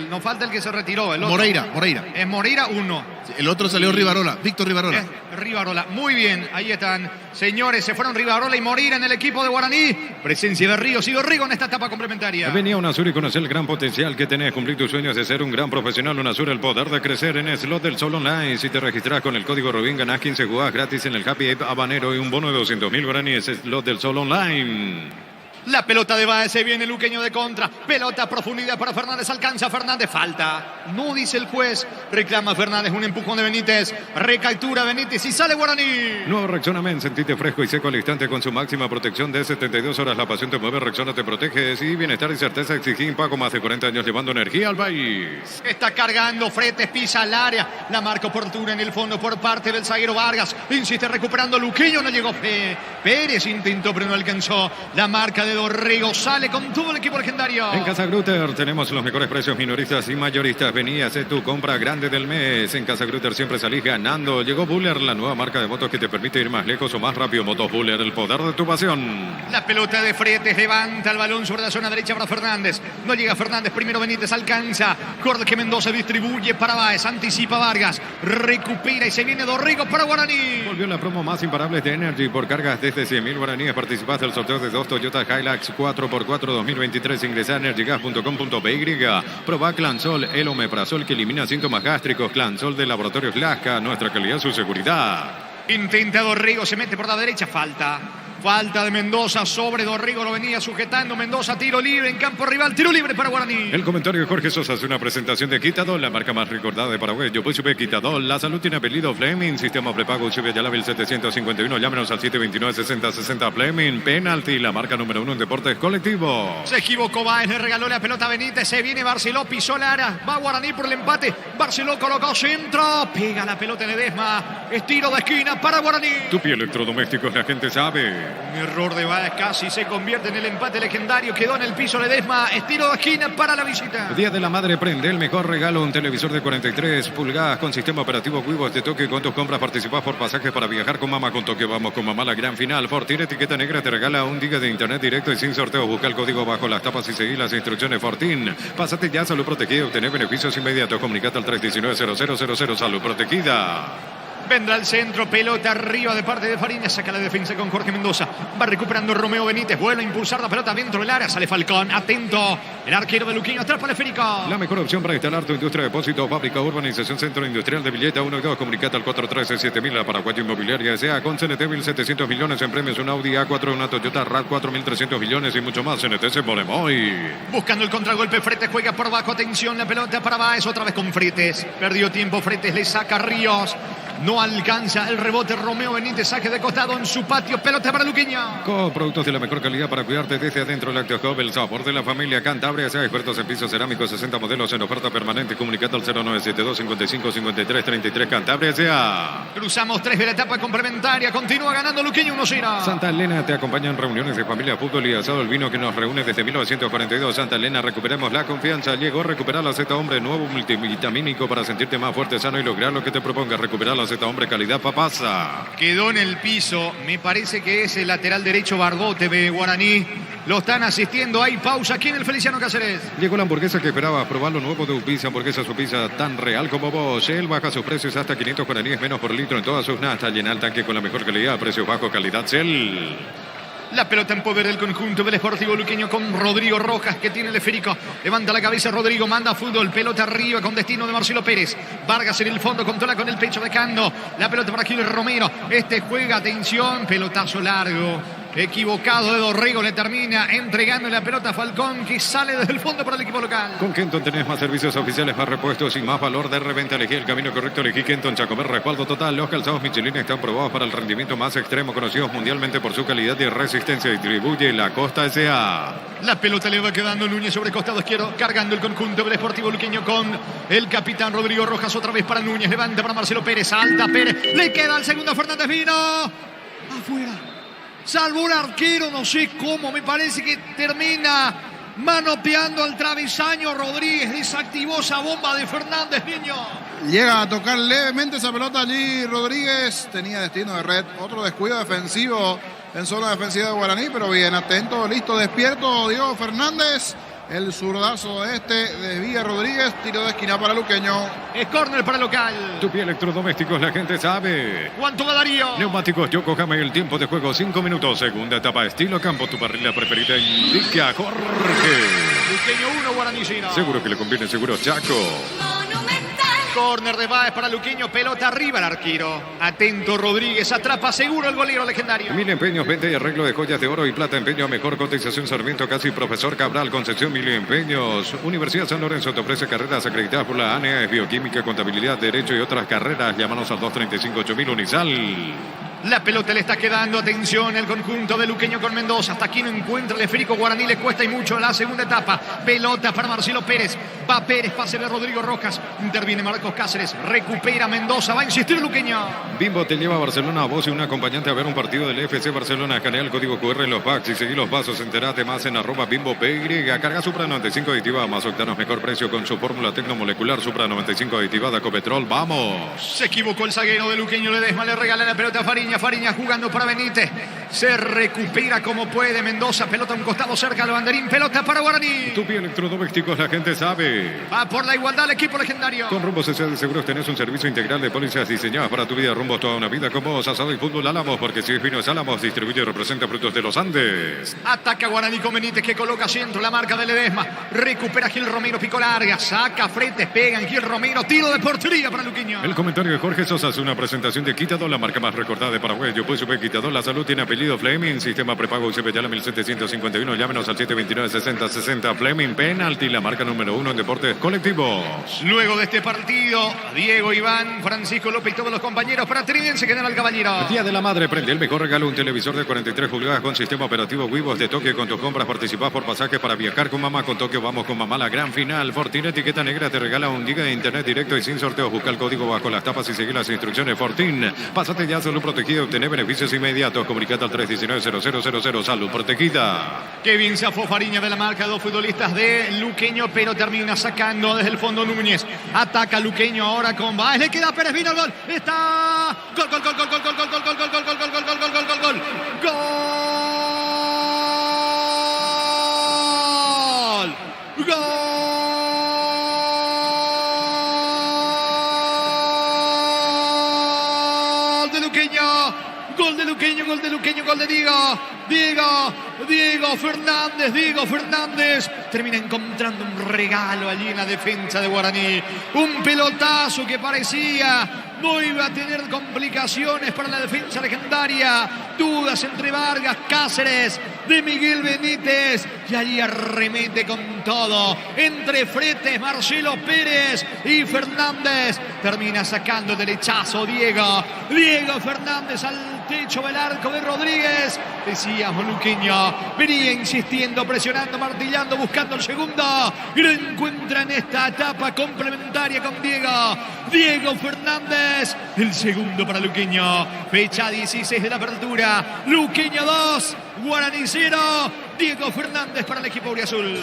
Speaker 2: nos falta el que se retiró. El otro.
Speaker 4: Moreira.
Speaker 2: Es Moreira 1.
Speaker 4: El otro salió Rivarola, Víctor Rivarola.
Speaker 2: Es Rivarola. Muy bien, ahí están. Señores, se fueron Rivarola y Moreira en el equipo de Guaraní. Presencia de Ríos y Dorrego en esta etapa complementaria.
Speaker 3: Venía UNASUR y conocer el gran potencial que tenés. Cumplir tus sueños de ser un gran profesional. UNASUR, el poder de crecer en Slot del Sol Online. Si te registras con el código Rubín, ganás 15 jugadas gratis en el Happy App Habanero y un bono de 200.000 guaraníes. Slot del Sol Online.
Speaker 2: La pelota de Baez, se viene Luqueño de contra. Pelota a profundidad para Fernández. Alcanza Fernández. Falta. No dice el juez. Reclama Fernández. Un empujón de Benítez. Recaptura Benítez y sale Guaraní.
Speaker 3: Nuevo Rexona Men. Sentite fresco y seco al instante con su máxima protección de 72 horas. La pasión te mueve. Rexona te protege. Sí, bienestar y certeza exigí Paco. Más de 40 años llevando energía al país.
Speaker 2: Está cargando Fretes. Pisa al área. La marca oportuna en el fondo por parte del zaguero Vargas. Insiste recuperando Luqueño. No llegó Pérez. Intentó pero no alcanzó. La marca de Dorrego sale con todo el equipo legendario.
Speaker 3: En Casa Grutter tenemos los mejores precios minoristas y mayoristas. Vení a hacer tu compra grande del mes. En Casa Grutter siempre salís ganando. Llegó Buller, la nueva marca de motos que te permite ir más lejos o más rápido. Motos Buller, el poder de tu pasión.
Speaker 2: La pelota de Fretes levanta el balón sobre la zona derecha para Fernández. No llega Fernández, primero Benítez alcanza. Jorge Mendoza distribuye para Baez, anticipa Vargas, recupera y se viene Dorrego para Guaraní.
Speaker 3: Volvió la promo más imparable de Energy por cargas desde 100.000 guaraníes. Participás del sorteo de 2 Toyota Hilux 4x4 2023. Ingresa a energygas.com.py. Proba Clansol, el omeprazol que elimina síntomas gástricos. Clansol de Laboratorios Lasca, nuestra calidad, su seguridad.
Speaker 2: Intenta Dorrego, se mete por la derecha, falta de Mendoza sobre Dorrego, lo venía sujetando Mendoza, tiro libre en campo rival, tiro libre para Guaraní.
Speaker 3: El comentario de Jorge Sosa es una presentación de Quitadol, la marca más recordada de Paraguay. Yo soy Quitadol, la salud tiene apellido Fleming, sistema prepago Chubia Yalabil 751, llámenos al 729-6060 Fleming, penalti, la marca número 1 en deportes colectivos.
Speaker 2: Se equivocó Baez, le regaló la pelota a Benítez, se viene Barceló, pisó la área, va Guaraní por el empate, Barceló colocó centro, pega la pelota en Ledesma, estiro de esquina para Guaraní.
Speaker 3: Tupi Electrodomésticos, la gente sabe.
Speaker 2: Un error de Baez casi se convierte en el empate legendario. Quedó en el piso Ledesma. Estiro de esquina para la visita.
Speaker 3: Día de la Madre prende el mejor regalo. Un televisor de 43 pulgadas con sistema operativo Cuivo de Toque. Con tus compras participás por pasajes para viajar con mamá. Con Toque vamos con mamá la gran final. Fortin etiqueta negra te regala 1 giga de internet directo y sin sorteo. Busca el código bajo las tapas y seguí las instrucciones Fortin. Pásate ya a Salud Protegida y obtener beneficios inmediatos. Comunicate al 319-0000 Salud Protegida.
Speaker 2: Vendrá al centro, pelota arriba de parte de Fariña, saca la defensa con Jorge Mendoza. Va recuperando Romeo Benítez, vuelve a impulsar la pelota dentro del área, sale Falcón, atento. El arquero de Luqueño, atrás para el esférico.
Speaker 3: La mejor opción para instalar tu industria de depósito, fábrica, urbanización, centro industrial de Villeta 1 y 2. Comunicate al 413-7000, la Paraguayo Inmobiliaria S.A. con CNT 1.700 millones en premios, un Audi A4, una Toyota RAV 4.300 millones y mucho más. CNT se pone muy.
Speaker 2: Buscando el contragolpe, Fretes juega por abajo, atención, la pelota para Báez, otra vez con Fretes. Perdió tiempo, Fretes le saca a Ríos. No alcanza el rebote, Romeo Benítez, saque de costado en su patio, pelota para Luqueño.
Speaker 3: Con productos de la mejor calidad para cuidarte desde adentro, Lácteos Hub, el sabor de la familia Cantabria, sea expertos en pisos cerámicos, 60 modelos en oferta permanente. Comunicate al 0972 55 53 33 Cantabria sea.
Speaker 2: Cruzamos 3 de la etapa complementaria, continúa ganando Luqueño 1-0.
Speaker 3: Santa Elena te acompaña en reuniones de familia, fútbol y asado, el vino que nos reúne desde 1942. Santa Elena, recuperemos la confianza. Llegó a recuperar la Z Hombre, nuevo multivitamínico para sentirte más fuerte, sano y lograr lo que te proponga. Recuperar la Z Hombre, calidad papasa.
Speaker 2: Quedó en el piso, me parece que es el lateral derecho Barbote de Guaraní. Lo están asistiendo, hay pausa aquí en el Feliciano Cáceres.
Speaker 3: Llegó la hamburguesa que esperaba, probar lo nuevo de Upisa, hamburguesa su pizza tan real como vos. Shell baja sus precios hasta 500 guaraníes menos por litro en todas sus nastas. Llena el tanque con la mejor calidad, precios bajos, calidad Shell.
Speaker 2: La pelota en poder del conjunto del Sportivo Luqueño con Rodrigo Rojas, que tiene el esférico. Levanta la cabeza Rodrigo, manda fútbol, pelota arriba con destino de Marcelo Pérez. Vargas en el fondo, controla con el pecho de Cando. La pelota para Gil Romero. Este juega, atención, pelotazo largo. Equivocado de Dorrego, le termina entregando la pelota a Falcón, que sale desde el fondo para el equipo local.
Speaker 3: Con Kenton tenés más servicios oficiales, más repuestos y más valor de reventa. Elegí el camino correcto, elegí Kenton Chacomer, respaldo total. Los calzados Michelin están probados para el rendimiento más extremo, conocidos mundialmente por su calidad y resistencia. Distribuye la Costa S.A.
Speaker 2: La pelota le va quedando Núñez sobre costado izquierdo, cargando el conjunto del Sportivo Luqueño con el capitán Rodrigo Rojas, otra vez para Núñez, levanta para Marcelo Pérez, alta Pérez, le queda al segundo Fernández Vino, afuera. Salvó el arquero, no sé cómo, me parece que termina manoteando al travesaño. Rodríguez desactivó esa bomba de Fernández Niño.
Speaker 1: Llega a tocar levemente esa pelota allí Rodríguez, tenía destino de red, otro descuido defensivo en zona defensiva de Guaraní, pero bien, atento, listo, despierto Diego Fernández. El zurdazo desvía Rodríguez, tiro de esquina para Luqueño.
Speaker 2: Es córner para el local.
Speaker 3: Tupi Electrodomésticos, la gente sabe.
Speaker 2: ¿Cuánto va Darío?
Speaker 3: Neumáticos Yokohama, el tiempo de juego 5 minutos. Segunda etapa, estilo campo, tu parrilla preferida indica Jorge.
Speaker 2: Luqueño 1, Guaraní 0.
Speaker 3: Seguro que le conviene, seguro Chaco.
Speaker 2: Córner de Báez para Luqueño, pelota arriba el arquero. Atento Rodríguez, atrapa seguro el golero legendario.
Speaker 3: Mil Empeños, venta y arreglo de joyas de oro y plata, empeño a mejor cotización, Sarmiento, casi Profesor Cabral, Concepción, Mil Empeños. Universidad San Lorenzo te ofrece carreras acreditadas por la ANEA, bioquímica, contabilidad, derecho y otras carreras. Llámanos al 235-8000 Unisal.
Speaker 2: La pelota le está quedando, atención, el conjunto de Luqueño con Mendoza. Hasta aquí no encuentra el esférico, Guaraní le cuesta y mucho en la segunda etapa. Pelota para Marcelo Pérez. Va Pérez, pase de Rodrigo Rojas. Interviene Marcos Cáceres. Recupera Mendoza. Va a insistir Luqueño.
Speaker 3: Bimbo te lleva a Barcelona a vos y un acompañante a ver un partido del FC Barcelona. Escanea el código QR en los packs y seguí los pasos. Enterate más en @BimboPY. Carga Supra 95 aditivada más octanos, mejor precio con su fórmula tecnomolecular. Supra 95 aditivada Copetrol. ¡Vamos!
Speaker 2: Se equivocó el zaguero de Luqueño. Ledesma le regala la pelota a Fariña. Fariña jugando para Benítez. Se recupera como puede Mendoza. Pelota a un costado cerca del banderín. Pelota para Guaraní.
Speaker 3: Tupi Electrodomésticos, la gente sabe.
Speaker 2: Va por la igualdad el equipo legendario.
Speaker 3: Con Rumbos S.A. de Seguros tenés un servicio integral de pólizas diseñadas para tu vida. Rumbos toda una vida con vos. Asado y fútbol Álamos, porque si es vino es Álamos. Distribuye y representa Frutos de los Andes.
Speaker 2: Ataca Guaraní con Benítez, que coloca centro la marca de Ledesma. Recupera Gil Romero, pico larga. Saca Fretes, pega en Gil Romero. Tiro de portería para Luqueño.
Speaker 3: El comentario de Jorge Sosa es una presentación de Quitador, la marca más recordada de Paraguay. Yo pues supe Quitador, la salud tiene apellido Fleming. Sistema prepago UCP ya la 1751. Llámenos al 729-6060. Fleming Penalty, la marca número 1 en deportes colectivos.
Speaker 2: Luego de este partido, Diego, Iván, Francisco López y todos los compañeros para Trinense que dan al caballero.
Speaker 3: Día de la Madre, prende el mejor regalo, un televisor de 43 pulgadas con sistema operativo Wivos de Tokio. Con tus compras participás por pasajes para viajar con mamá. Con Tokio vamos con mamá, la gran final. Fortín etiqueta negra te regala 1 giga de internet directo y sin sorteos. Busca el código bajo las tapas y seguir las instrucciones. Fortín, pásate ya Salud Protegida, obtener beneficios inmediatos. Comunicate al 319-0000. Salud Protegida.
Speaker 2: Qué bien se afó Fariña de la marca, dos futbolistas de Luqueño, pero termina sacando desde el fondo Núñez. Ataca Luqueño ahora con Báez, le queda Pérez, vino el gol. Está gol, gol, gol, gol, gol, gol, gol, gol, gol, gol, gol, gol, gol, gol, gol, gol, gol, gol. Gol. Gol. Gol de Luqueño, gol de Luqueño, gol de Diego. Diego Fernández termina encontrando un regalo allí en la defensa de Guaraní. Un pelotazo que parecía no iba a tener complicaciones para la defensa legendaria. Dudas entre Vargas, Cáceres, de Miguel Benítez. Y allí arremete con todo. Entre Fretes, Marcelo Pérez y Fernández. Termina sacando derechazo Diego Fernández al techo del arco de Rodríguez. Decíamos, Luqueño venía insistiendo, presionando, martillando, buscando el segundo. Y lo encuentra en esta etapa complementaria con Diego Fernández. El segundo para Luqueño. Fecha 16 de la apertura. Luqueño 2, Guaraní 0. Diego Fernández para el equipo auriazul.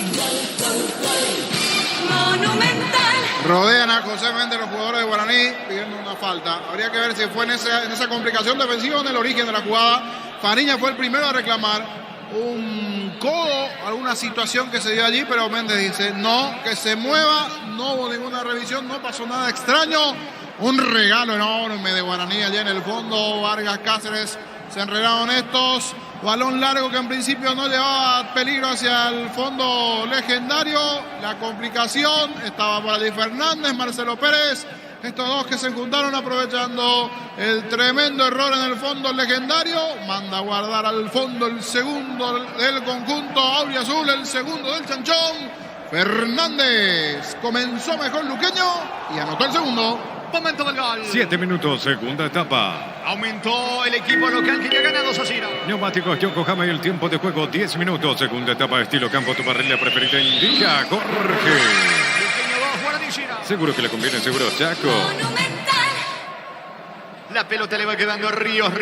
Speaker 5: Monumental.
Speaker 1: Rodean a José Méndez los jugadores de Guaraní pidiendo una falta. Habría que ver si fue en esa complicación defensiva o en el origen de la jugada. Fariña fue el primero a reclamar un codo, alguna situación que se dio allí, pero Méndez dice no, que se mueva, no hubo ninguna revisión, no pasó nada extraño. Un regalo enorme de Guaraní allá en el fondo. Vargas, Cáceres se enredaron estos. Balón largo que en principio no llevaba peligro hacia el fondo legendario. La complicación estaba por allí Fernández, Marcelo Pérez. Estos dos que se juntaron aprovechando el tremendo error en el fondo legendario. Manda a guardar al fondo el segundo del conjunto auriazul, el segundo del Chanchón. Fernández comenzó mejor Luqueño y anotó el segundo.
Speaker 2: Momento del gol.
Speaker 3: 7 minutos, segunda etapa.
Speaker 2: Aumentó el equipo local que ya gana 2-0.
Speaker 3: Neumáticos Yokohama y el tiempo de juego 10 minutos. Segunda etapa, estilo campo, tu parrilla preferida indica Jorge.
Speaker 2: Luqueño 2, Guaraní 0.
Speaker 3: Seguro que le conviene, seguro Chaco.
Speaker 5: Monumental.
Speaker 2: La pelota le va quedando a Ríos.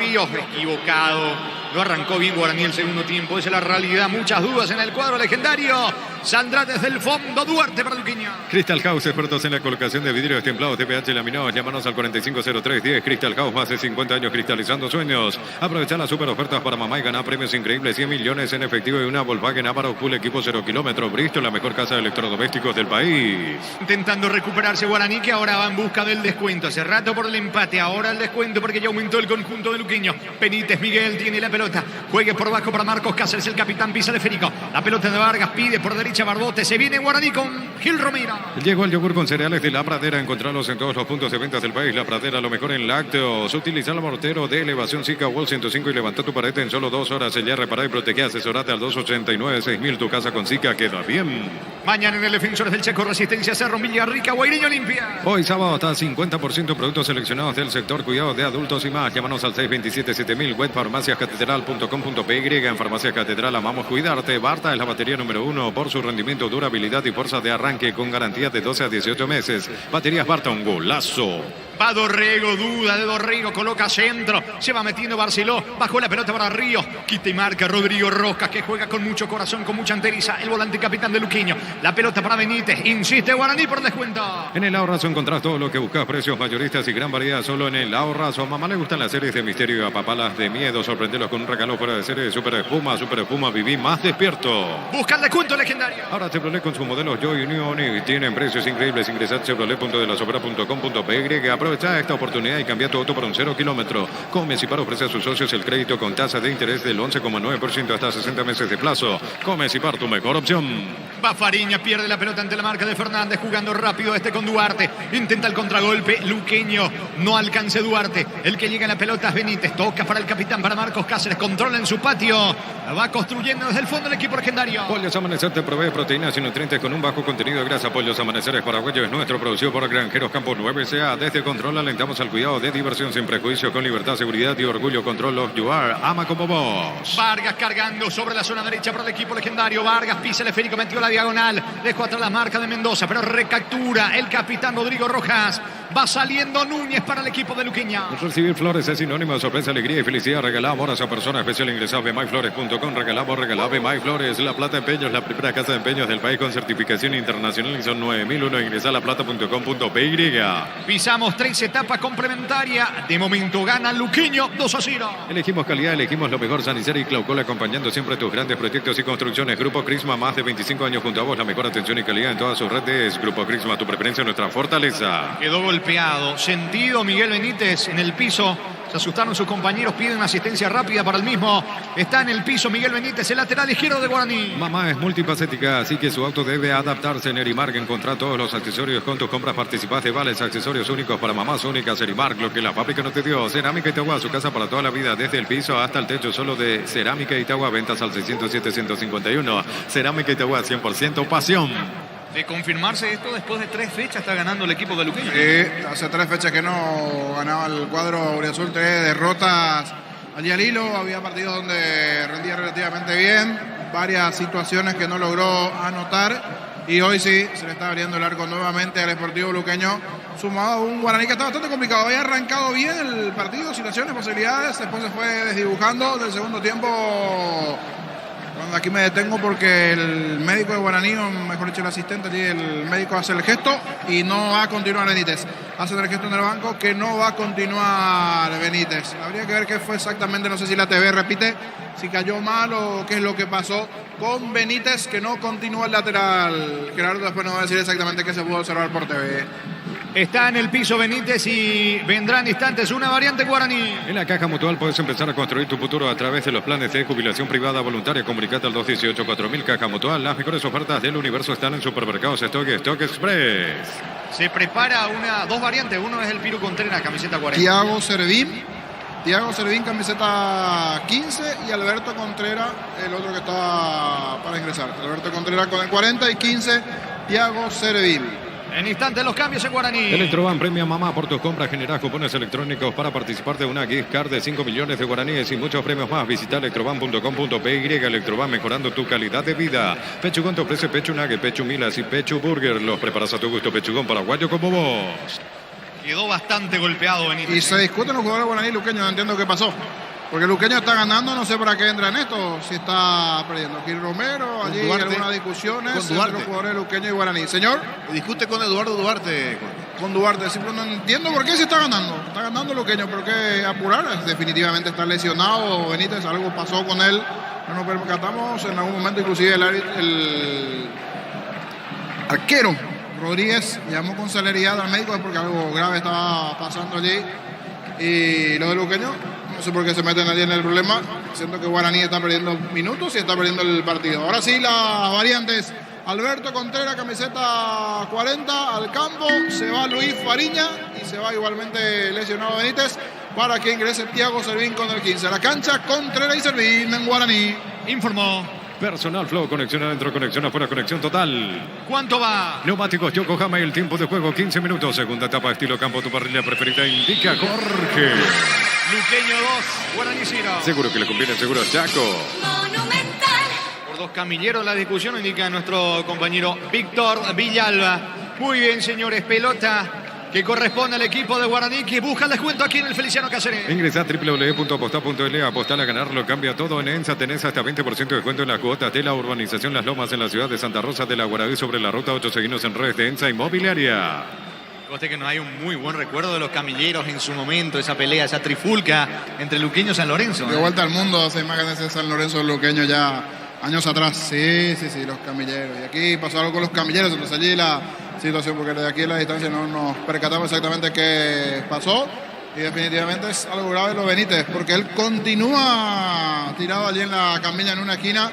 Speaker 2: Equivocado. No arrancó bien Guaraní el segundo tiempo. Esa es la realidad. Muchas dudas en el cuadro legendario. Saldrá desde el fondo Duarte para Luqueño.
Speaker 3: Crystal House, expertos en la colocación de vidrios templados de pH laminados. Llámanos al 450310. Crystal House, más de 50 años cristalizando sueños. Aprovechar las super ofertas para mamá y ganar premios increíbles. 100 millones en efectivo y una Volkswagen Amarok Full equipo 0 kilómetros. Bristol, la mejor casa de electrodomésticos del país.
Speaker 2: Intentando recuperarse Guaraní, que ahora va en busca del descuento. Hace rato por el empate, ahora el descuento porque ya aumentó el conjunto de Luqueño. Benítez Miguel tiene la pelota. Juegue por bajo para Marcos Cáceres, el capitán pisa de Férico. La pelota de Vargas, pide por derecha Barbote. Se viene Guaraní con Gil Romero.
Speaker 3: Llegó el yogur con cereales de La Pradera. Encontrarlos en todos los puntos de ventas del país. La Pradera, lo mejor en lácteos. Utiliza el mortero de elevación Zika Wall 105 y levanta tu pared en solo 2 horas. Sellar, reparar y proteger. Asesorate al 289-6000. Tu casa con Zika queda bien.
Speaker 2: Mañana en el Defensores del Chaco, Resistencia Cerro, Villarrica, Guaireño Olimpia.
Speaker 3: Hoy sábado hasta 50% productos seleccionados del sector cuidado de adultos y más. Llámanos al 627-7000. Web farmaciascatedral.com.py. En Farmacia Catedral amamos cuidarte. Barta es la batería número 1 por su rendimiento, durabilidad y fuerza de arranque con garantía de 12 a 18 meses. Baterías Barta, un golazo.
Speaker 2: Va Dorrego, duda de Dorrego, coloca centro, se va metiendo Barceló, bajó la pelota para Ríos, quita y marca Rodrigo Rojas, que juega con mucho corazón, con mucha enteriza, el volante capitán de Luqueño. La pelota para Benítez, insiste Guaraní por descuento.
Speaker 3: En el Ahorrazo encontrás todo lo que buscas, precios mayoristas y gran variedad solo en el Ahorrazo. A mamá le gustan las series de misterio y a papá las de miedo. Sorprenderlos con un regalo fuera de serie de Super Espuma, viví más despierto.
Speaker 2: Busca el descuento legendario.
Speaker 3: Ahora Chevrolet con sus modelos Joy Union y tienen precios increíbles. Ingresad chevrolet.delasobra.com.py. Aprovecha esta oportunidad y cambia tu auto por un 0 kilómetro. Comecipar ofrece a sus socios el crédito con tasa de interés del 11,9% hasta 60 meses de plazo. Comecipar, tu mejor opción.
Speaker 2: Va Fariña, pierde la pelota ante la marca de Fernández, jugando rápido con Duarte. Intenta el contragolpe, Luqueño. No alcance Duarte. El que llega a la pelota es Benítez. Toca para el capitán, para Marcos Cáceres. Controla en su patio. La va construyendo desde el fondo el equipo legendario.
Speaker 3: Pollos Amanecer te provee proteínas y nutrientes con un bajo contenido de grasa. Pollos Amaneceres paraguayos, nuestro, producido por Granjeros Campos 9SA. Desde Control alentamos al cuidado de diversión sin prejuicio, con libertad, seguridad y orgullo. Control of you are. Ama como vos.
Speaker 2: Vargas cargando sobre la zona derecha para el equipo legendario. Vargas pisa el esférico, metió la diagonal. Dejó atrás la marca de Mendoza, pero recaptura el capitán Rodrigo Rojas. Va saliendo Núñez para el equipo de Luqueña.
Speaker 3: Recibir flores es sinónimo de sorpresa, alegría y felicidad. Regala amor a esa persona especial. Ingresá a bmyflores.com. Regalamos BMyFlores. La Plata Empeños, la primera casa de empeños del país con certificación internacional y son 9001. Ingresá a laplata.com.py.
Speaker 2: Pisamos 3 etapas complementarias. De momento gana Luqueño 2-0.
Speaker 3: Elegimos calidad, elegimos lo mejor. Sanicera y Claucola, acompañando siempre tus grandes proyectos y construcciones. Grupo Crisma, más de 25 años junto a vos. La mejor atención y calidad en todas sus redes. Grupo Crisma, tu preferencia, nuestra fortaleza.
Speaker 2: Quedó golpeado, sentido Miguel Benítez en el piso. Se asustaron sus compañeros, piden asistencia rápida para el mismo. Está en el piso Miguel Benítez, el lateral izquierdo de Guaraní.
Speaker 3: Mamá es multifacética, así que su auto debe adaptarse. En Erimark encontrá todos los accesorios con tus compras. Participás de vales, accesorios únicos para mamás únicas. Erimark, lo que la fábrica no te dio. Cerámica Itagua, su casa para toda la vida, desde el piso hasta el techo. Solo de Cerámica Itagua, ventas al 607-151. Cerámica Itagua, 100% pasión.
Speaker 2: De confirmarse esto, después de 3 fechas está ganando el equipo de Luqueño.
Speaker 1: Hace 3 fechas que no ganaba el cuadro auriazul, 3 derrotas allí al hilo. Había partidos donde rendía relativamente bien, varias situaciones que no logró anotar. Y hoy sí, se le está abriendo el arco nuevamente al Sportivo Luqueño, sumado a un Guaraní que está bastante complicado. Había arrancado bien el partido, situaciones, posibilidades, después se fue desdibujando del segundo tiempo. Cuando aquí me detengo porque el médico de Guaraní, o mejor dicho el asistente allí, el médico hace el gesto y no va a continuar Benítez. Hace el gesto en el banco que no va a continuar Benítez. Habría que ver qué fue exactamente, no sé si la TV repite, si cayó mal o qué es lo que pasó con Benítez, que no continúa el lateral. Gerardo después nos va a decir exactamente qué se pudo observar por TV.
Speaker 2: Está en el piso Benítez y vendrá en instantes una variante Guaraní.
Speaker 3: En la Caja Mutual puedes empezar a construir tu futuro a través de los planes de jubilación privada voluntaria. Comunicate al 218-4000 Caja Mutual. Las mejores ofertas del universo están en Supermercados Stock y Stock Express.
Speaker 2: Se prepara dos variantes. Uno es el Piru Contreras, camiseta 40.
Speaker 1: Thiago Servín, camiseta 15, y Alberto Contreras, el otro que está para ingresar. Alberto Contreras con el 40 y 15, Thiago Servín.
Speaker 2: En instantes los cambios en Guaraní.
Speaker 3: Electroban premia mamá por tus compras. Generás cupones electrónicos para participar de una gift card de 5 millones de guaraníes y muchos premios más. Visita electroban.com.py. Electroban, mejorando tu calidad de vida. Pechugón te ofrece pechu nugget, pechu milas y pechu burger. Los preparas a tu gusto. Pechugón paraguayo como vos.
Speaker 2: Quedó bastante golpeado Benítez.
Speaker 1: Y se discuten los jugadores Guaraní y Luqueño, no entiendo qué pasó. Porque Luqueño está ganando, no sé para qué entra en esto, si está perdiendo. Gil Romero, allí algunas discusiones entre los jugadores Luqueño y Guaraní. Señor.
Speaker 4: Discute con Eduardo Duarte.
Speaker 1: Con Duarte, simplemente no entiendo por qué se está ganando. Está ganando Luqueño, pero qué apurar. Definitivamente está lesionado Benítez, algo pasó con él. No nos percatamos en algún momento, inclusive el arquero Rodríguez llamó con celeridad al médico porque algo grave estaba pasando allí. Y lo de Luqueño, no sé por qué se meten allí en el problema. Siento que Guaraní está perdiendo minutos y está perdiendo el partido. Ahora sí, las variantes. Alberto Contreras, camiseta 40, al campo. Se va Luis Fariña y se va igualmente lesionado Benítez para que ingrese Thiago Servín con el 15. A la cancha, Contreras y Servín en Guaraní.
Speaker 2: Informó.
Speaker 3: Personal Flow, conexión adentro, conexión afuera, conexión total.
Speaker 2: ¿Cuánto va?
Speaker 3: Neumáticos Yokohama y el tiempo de juego 15 minutos. Segunda etapa, estilo campo, tu parrilla preferida, indica Jorge.
Speaker 2: Luqueño 2, Guaraní 0.
Speaker 3: Seguro que le conviene, seguro Chaco.
Speaker 5: Monumental.
Speaker 2: Por 2 camilleros la discusión, indica nuestro compañero Víctor Villalba. Muy bien, señores, pelota que corresponde al equipo de Guaraní, que busca el descuento aquí en el Feliciano Cáceres.
Speaker 3: Ingresa a www.apostar.l. Apostar a ganar lo cambia todo. En ENSA tenés hasta 20% de descuento en las cuotas de la urbanización Las Lomas en la ciudad de Santa Rosa de la Guaraní sobre la ruta 8. Seguinos en redes de ENSA Inmobiliaria.
Speaker 2: Coste que nos hay un muy buen recuerdo de los camilleros en su momento, esa pelea, esa trifulca entre Luqueño y San Lorenzo.
Speaker 1: De vuelta al mundo, esas imágenes de San Lorenzo Luqueño ya años atrás. Sí, los camilleros. Y aquí pasó algo con los camilleros, entonces allí la situación, porque desde aquí en la distancia no nos percatamos exactamente qué pasó. Y definitivamente es algo grave lo Benítez, porque él continúa tirado allí en la camilla en una esquina.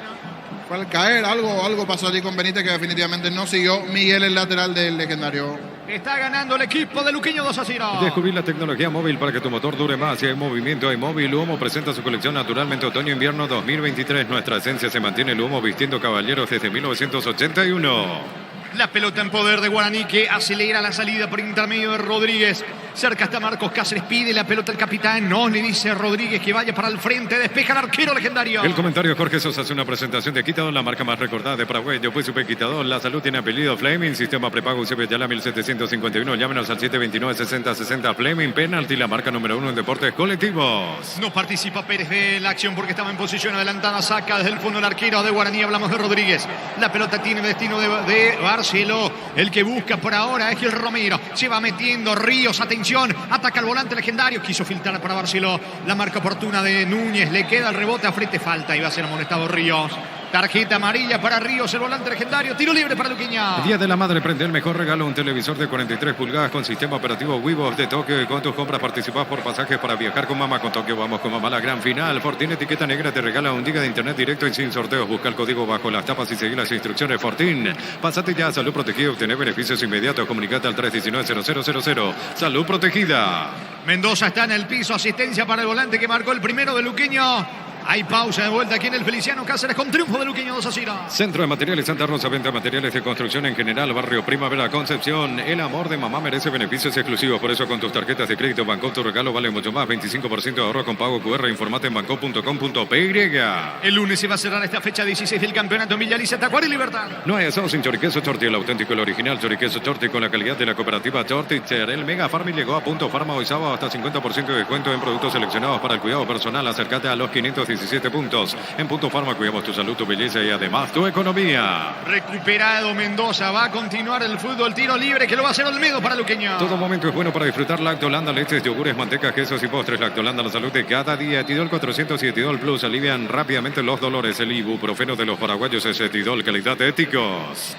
Speaker 1: Fue al caer, algo pasó allí con Benítez que definitivamente no siguió Miguel, el lateral del legendario.
Speaker 2: Está ganando el equipo de Luqueño 2-0.
Speaker 3: Descubrir la tecnología móvil para que tu motor dure más. Si hay movimiento, hay móvil. Humo presenta su colección naturalmente otoño-invierno 2023. Nuestra esencia se mantiene. El Humo vistiendo caballeros desde 1981.
Speaker 2: La pelota en poder de Guaraní, que acelera la salida por intermedio de Rodríguez. Cerca está Marcos Cáceres, pide la pelota al capitán. No, le dice Rodríguez que vaya para el frente. Despeja el arquero legendario.
Speaker 3: El comentario Jorge Sosa hace una presentación de Quitador, la marca más recordada de Paraguay. Yo fui Super Quitador. La salud tiene apellido Fleming. Sistema prepago UCP Yala 1751. Llámenos al 729-6060. Fleming Penalty, la marca número 1 en deportes colectivos.
Speaker 2: No participa Pérez de la acción porque estaba en posición adelantada. Saca desde el fondo el arquero de Guaraní. Hablamos de Rodríguez. La pelota tiene destino de Barceló. El que busca por ahora es Gil Romero. Se va metiendo Ríos. Atención. Ataca el volante legendario. Quiso filtrar para Barceló. La marca oportuna de Núñez. Le queda el rebote a frente. Falta y va a ser amonestado Ríos. Tarjeta amarilla para Ríos, el volante legendario. Tiro libre para Luquiño.
Speaker 3: Día de la Madre, prende el mejor regalo, un televisor de 43 pulgadas con sistema operativo Wivos de Tokio. Y con tus compras participás por pasajes para viajar con mamá. Con Tokio vamos con mamá, la gran final. Fortín etiqueta negra te regala 1 giga de internet directo y sin sorteos. Busca el código bajo las tapas y seguí las instrucciones. Fortín. Pásate ya a Salud Protegida y obtener beneficios inmediatos. Comunicate al 319-0000. Salud Protegida.
Speaker 2: Mendoza está en el piso. Asistencia para el volante que marcó el primero de Luquiño. Hay pausa de vuelta aquí en el Feliciano Cáceres con triunfo de Luquiño 2-0.
Speaker 3: Centro de Materiales Santa Rosa, venta de materiales de construcción en general, barrio Primavera Concepción. El amor de mamá merece beneficios exclusivos, por eso con tus tarjetas de crédito Banco tu regalo vale mucho más. 25% de ahorro con pago QR. Informate en banco.com.py.
Speaker 2: El lunes se va a cerrar esta fecha 16 del campeonato en Villa Alicia, Tacuara y Libertad.
Speaker 3: No hay asado sin choriqueso Torti, el auténtico, el original choriqueso Torti con la calidad de la cooperativa Torticher. El Mega Farm llegó a Punto Farma hoy sábado hasta 50% de descuento en productos seleccionados para el cuidado personal. Acércate a los 517 puntos. En Punto Farma cuidamos tu salud, tu belleza y además tu economía.
Speaker 2: Recuperado Mendoza, va a continuar el fútbol tiro libre que lo va a hacer Olmedo para Luquiño.
Speaker 3: Todo momento es bueno para disfrutar Lactolanda, leches, yogures, mantecas, quesos y postres. Lactolanda, la salud de cada día. Etidol 400 y Etidol Plus alivian rápidamente los dolores. El ibuprofeno de los paraguayos es Etidol, calidad de éticos.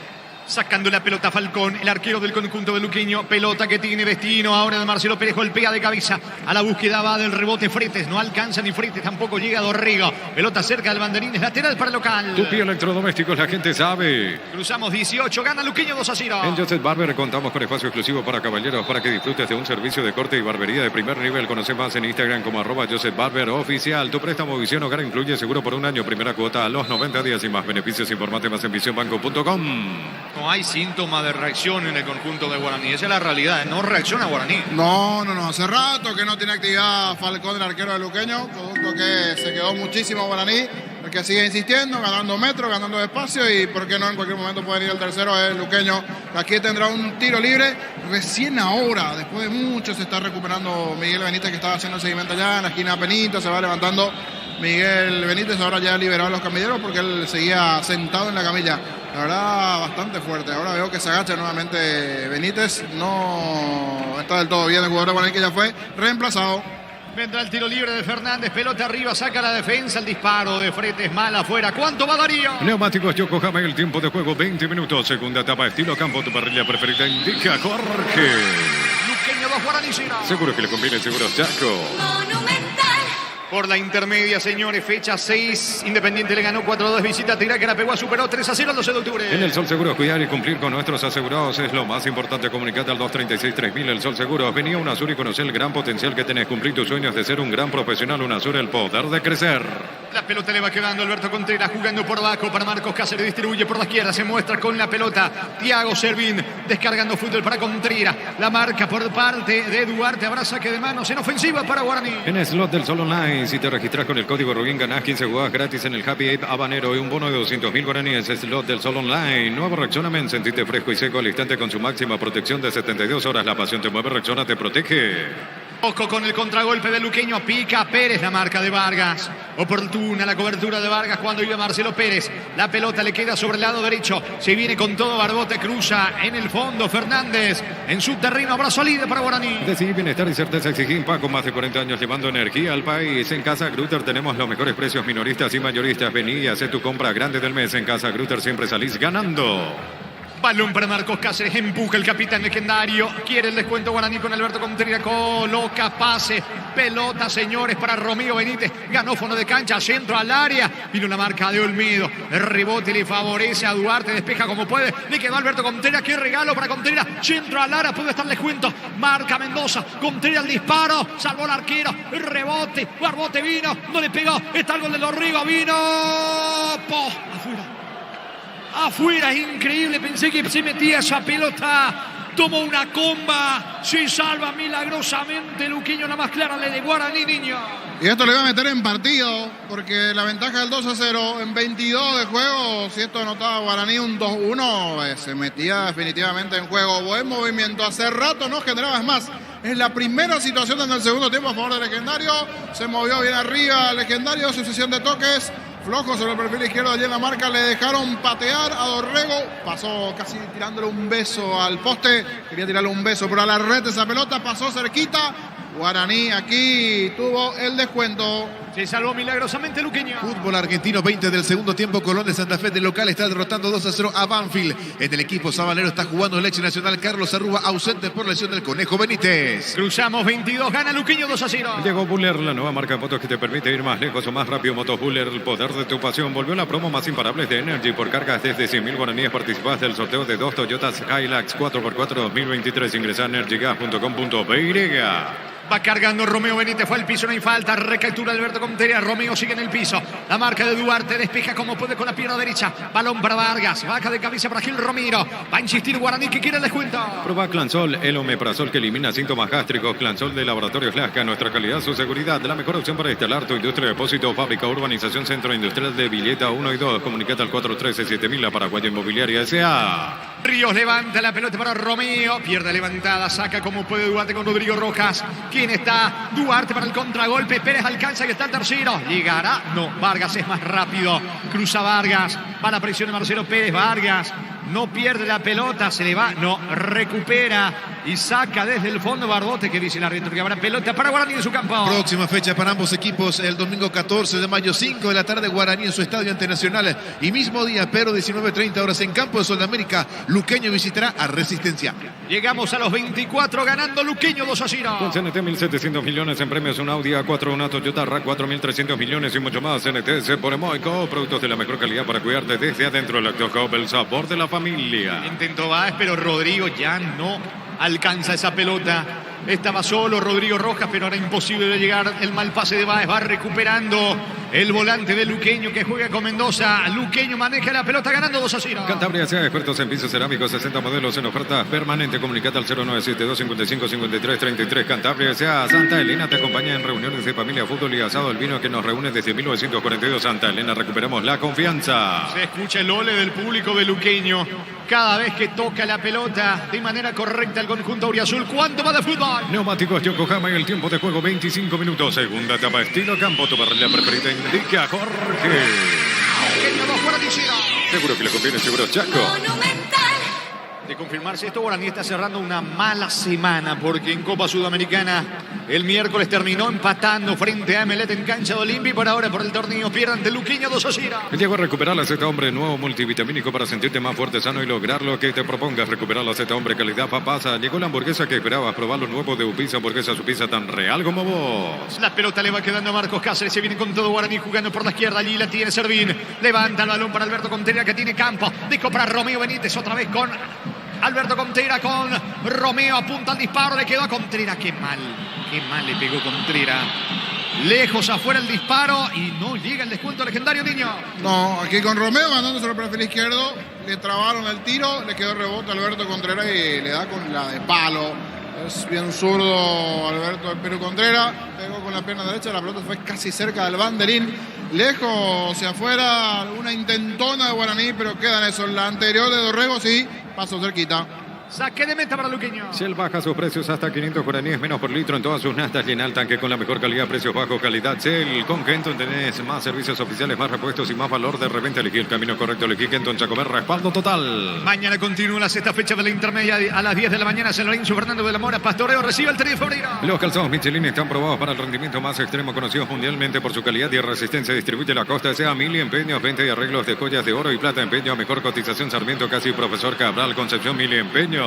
Speaker 2: Sacando la pelota Falcón, el arquero del conjunto de Luquiño. Pelota que tiene destino ahora de Marcelo Pérez. Golpea de cabeza. A la búsqueda va del rebote Fretes. No alcanza ni Fretes, tampoco llega Dorrego. Pelota cerca del banderín, es lateral para el local.
Speaker 3: Tupi Electrodomésticos, la gente sabe.
Speaker 2: Cruzamos 18, gana Luquiño 2-0.
Speaker 3: En Joseph Barber contamos con espacio exclusivo para caballeros para que disfrutes de un servicio de corte y barbería de primer nivel. Conoce más en Instagram como @JosephBarberOficial. Tu préstamo Visión Hogar incluye seguro por 1 año, primera cuota a los 90 días y más beneficios. Informate más en visionbanco.com.
Speaker 2: No hay síntoma de reacción en el conjunto de Guaraní. Esa es la realidad. No reacciona Guaraní.
Speaker 1: No. Hace rato que no tiene actividad Falcón, el arquero de Luqueño. Producto que se quedó muchísimo Guaraní. El que sigue insistiendo, ganando metros, ganando espacio. Y por qué no, en cualquier momento puede ir el tercero, es Luqueño. Aquí tendrá un tiro libre. Recién ahora, después de mucho, se está recuperando Miguel Benítez, que estaba haciendo el seguimiento allá en la esquina Penito. Se va levantando Miguel Benítez. Ahora ya ha liberado a los camilleros porque él seguía sentado en la camilla. La verdad, bastante fuerte. Ahora veo que se agacha nuevamente Benítez. No está del todo bien el jugador de Guaraní, que ya fue reemplazado.
Speaker 2: Vendrá el tiro libre de Fernández. Pelota arriba, saca la defensa. El disparo de Fretes mal afuera. ¿Cuánto va Darío?
Speaker 3: Neumáticos Yokohama, el tiempo de juego 20 minutos. Segunda etapa, estilo campo. Tu parrilla preferida indica Jorge.
Speaker 2: Luqueño 2, Guaraní 0.
Speaker 3: Seguro que le conviene, seguro Chaco.
Speaker 5: Monumental.
Speaker 2: Por la intermedia, señores, fecha 6. Independiente le ganó 4-2. Visita Tirá, Carapeguá superó 3-0 el 12 de octubre.
Speaker 3: En el Sol Seguros, cuidar y cumplir con nuestros asegurados es lo más importante. Comunicate al 236-3000. El Sol Seguros. Venía a UNASUR y conocer el gran potencial que tenés. Cumplir tus sueños de ser un gran profesional. UNASUR, el poder de crecer.
Speaker 2: La pelota le va quedando Alberto Contreras jugando por abajo para Marcos Cáceres. Distribuye por la izquierda. Se muestra con la pelota Thiago Servín descargando fútbol para Contreras. La marca por parte de Duarte. Habrá saque de manos en ofensiva para Guaraní.
Speaker 3: En Slot del Sol Online, si te registras con el código Rubín, ganás 15 jugadas gratis en el Happy Ape Habanero y un bono de 200.000 guaraníes. Slot del Sol Online. Nuevo Rexona, sentite fresco y seco al instante con su máxima protección de 72 horas. La pasión te mueve, Rexona te protege.
Speaker 2: Ojo con el contragolpe de Luqueño. Pica Pérez, la marca de Vargas. Oportuna la cobertura de Vargas cuando iba Marcelo Pérez. La pelota le queda sobre el lado derecho. Se viene con todo Barbote, cruza en el fondo Fernández. En su terreno habrá salida para Guaraní.
Speaker 3: Decidí bienestar y certeza exigir con más de 40 años llevando energía al país. En Casa Grutter tenemos los mejores precios minoristas y mayoristas. Vení y haz tu compra grande del mes. En Casa Grutter siempre salís ganando.
Speaker 2: Balón para Marcos Cáceres, empuja el capitán legendario, quiere el descuento Guaraní con Alberto Contreras, coloca pase, pelota señores para Romeo Benítez, ganó fondo de cancha, centro al área, vino la marca de Olmedo, el rebote le favorece a Duarte, despeja como puede, le quedó Alberto Contreras, qué regalo para Contreras, centro al área, puede estar descuento, marca Mendoza, Contreras el disparo, salvó el arquero, el rebote, Barbote vino, no le pegó, está el gol de Dorrego, vino, afuera, es increíble, pensé que se metía esa pelota, tomó una comba, se salva milagrosamente Luqueño, la más clara le de Guaraní, niño.
Speaker 1: Y esto le iba a meter en partido, porque la ventaja del 2-0 en 22 de juego, si esto anotaba Guaraní un 2-1, se metía definitivamente en juego. Buen movimiento, hace rato no generaba, es más, es la primera situación en el segundo tiempo a favor del Legendario, se movió bien arriba Legendario, sucesión de toques, flojo sobre el perfil izquierdo, allí en la marca le dejaron patear a Dorrego, pasó casi tirándole un beso al poste, quería tirarle un beso pero a la red esa pelota, pasó cerquita, Guaraní aquí tuvo el descuento.
Speaker 2: Se salvó milagrosamente Luqueño.
Speaker 4: Fútbol argentino, 20 del segundo tiempo. Colón de Santa Fe de local está derrotando 2-0 a Banfield. En el equipo sabanero está jugando el ex nacional Carlos Arrúa, ausente por lesión del Conejo Benítez.
Speaker 2: Cruzamos 22, gana Luqueño 2-0.
Speaker 3: Llegó Buller, la nueva marca de motos que te permite ir más lejos o más rápido. Motos Buller, el poder de tu pasión. Volvió la promo más imparables de Energy. Por cargas desde 100.000 guaraníes participás del sorteo de 2 Toyotas Hilux 4x4 2023. Ingresa a energygas.com.py.
Speaker 2: Va cargando Romeo Benítez, fue al piso, no hay falta, recaptura Alberto Contreras, Romeo sigue en el piso, la marca de Duarte, despeja como puede con la pierna derecha, balón para Vargas, baja de cabeza para Gil Romero, va a insistir Guaraní que quiere el descuento.
Speaker 3: Proba Clansol, el omeprazol que elimina síntomas gástricos. Clansol de Laboratorios Lasca, nuestra calidad, su seguridad, la mejor opción para instalar tu industria, depósito, fábrica, urbanización, centro industrial de Villeta 1 y 2, comunicate al 413-7000, la Paraguaya Inmobiliaria S.A.
Speaker 2: Ríos levanta la pelota para Romeo, pierde levantada, saca como puede Duarte con Rodrigo Rojas. ¿Quién está? Duarte para el contragolpe, Pérez alcanza que está el tercero. ¿Llegará? No, Vargas es más rápido. Cruza Vargas, va la presión de Marcelo Pérez, Vargas. No pierde la pelota, se le va, no, recupera y saca desde el fondo Barbote, que dice el árbitro que habrá pelota para Guaraní en su campo.
Speaker 4: Próxima fecha para ambos equipos el domingo 14 de mayo, 5 de la tarde, Guaraní en su estadio ante Nacional. Y mismo día, pero 19:30 horas en campo de Sudamérica, Luqueño visitará a Resistencia.
Speaker 2: Llegamos a los 24 ganando Luqueño 2-0.
Speaker 3: Con CNT 1.700 millones en premios, un Audi A4, una Toyota RAV 4.300 millones y mucho más. CNT se pone Moico, productos de la mejor calidad para cuidarte desde adentro. El Lactocop, el sabor de la familia.
Speaker 2: Intentó Báez, pero Rodrigo ya no alcanza esa pelota. Estaba solo Rodrigo Rojas, pero era imposible de llegar. El mal pase de Báez va recuperando el volante de Luqueño que juega con Mendoza. Luqueño maneja la pelota ganando 2-0.
Speaker 3: Cantabria sea expertos en pisos cerámicos, 60 modelos en oferta permanente. Comunicate al 0972-55-53-33. Cantabria sea Santa Elena te acompaña en reuniones de familia, fútbol y asado. El vino que nos reúne desde 1942. Santa Elena, recuperamos la confianza.
Speaker 2: Se escucha el ole del público de Luqueño cada vez que toca la pelota de manera correcta el conjunto auriazul. ¿Cuánto va de fútbol?
Speaker 3: Neumáticos Yokohama y el tiempo de juego 25 minutos. Segunda etapa estilo campo. Tu parrilla preferida indica Jorge.
Speaker 2: Luqueño 2, Guaraní 0.
Speaker 3: Seguro que le conviene, seguro Chaco.
Speaker 5: Monumental.
Speaker 2: De confirmarse esto, Guaraní está cerrando una mala semana porque en Copa Sudamericana el miércoles terminó empatando frente a Emelec en cancha de Olimpi. Por ahora, por el torneo, pierden de Luqueño 2-0.
Speaker 3: Llegó a recuperar la Z Hombre, nuevo multivitamínico para sentirte más fuerte, sano y lograr lo que te propongas. Recuperar la Z Hombre, calidad papasa. Llegó la hamburguesa que esperabas. Probar lo nuevo de Upisa, hamburguesa su pizza tan real como vos.
Speaker 2: La pelota le va quedando a Marcos Cáceres. Se viene con todo Guaraní jugando por la izquierda. Allí la tiene Servín. Levanta el balón para Alberto Contreras que tiene campo. Disco para Romeo Benítez. Otra vez con Alberto Contreras con Romeo. Apunta al disparo. Le quedó a Contreras. Qué mal le pegó Contreras. Lejos afuera el disparo y no llega el descuento legendario, niño.
Speaker 1: No, aquí con Romeo mandándose el perfil izquierdo, le trabaron el tiro, le quedó rebote a Alberto Contreras y le da con la de palo. Es bien zurdo Alberto del Perú Contreras, pegó con la pierna derecha, la pelota fue casi cerca del banderín, lejos hacia afuera, una intentona de Guaraní, pero queda en eso. La anterior de Dorrego sí, pasó cerquita.
Speaker 2: Saque de meta para Luqueño.
Speaker 3: Shell baja sus precios hasta 500 guaraníes menos por litro en todas sus naftas. Llena el tanque con la mejor calidad, precios bajos, calidad. Shell con Kenton tenés más servicios oficiales, más repuestos y más valor de reventa. Elegí el camino correcto, elegí Kenton Chacomer, respaldo total.
Speaker 2: Mañana continúa la sexta fecha de la intermedia a las 10 de la mañana. San Lorenzo Fernando de la Mora Pastoreo recibe el 3 de febrero.
Speaker 3: Los calzados Michelin están probados para el rendimiento más extremo, conocidos mundialmente por su calidad y resistencia. Distribuye la costa sea Mili, empeños, venta y arreglos de joyas de oro y plata. Empeño, mejor cotización, Sarmiento, casi Profesor Cabral, Concepción, Mili, empeños.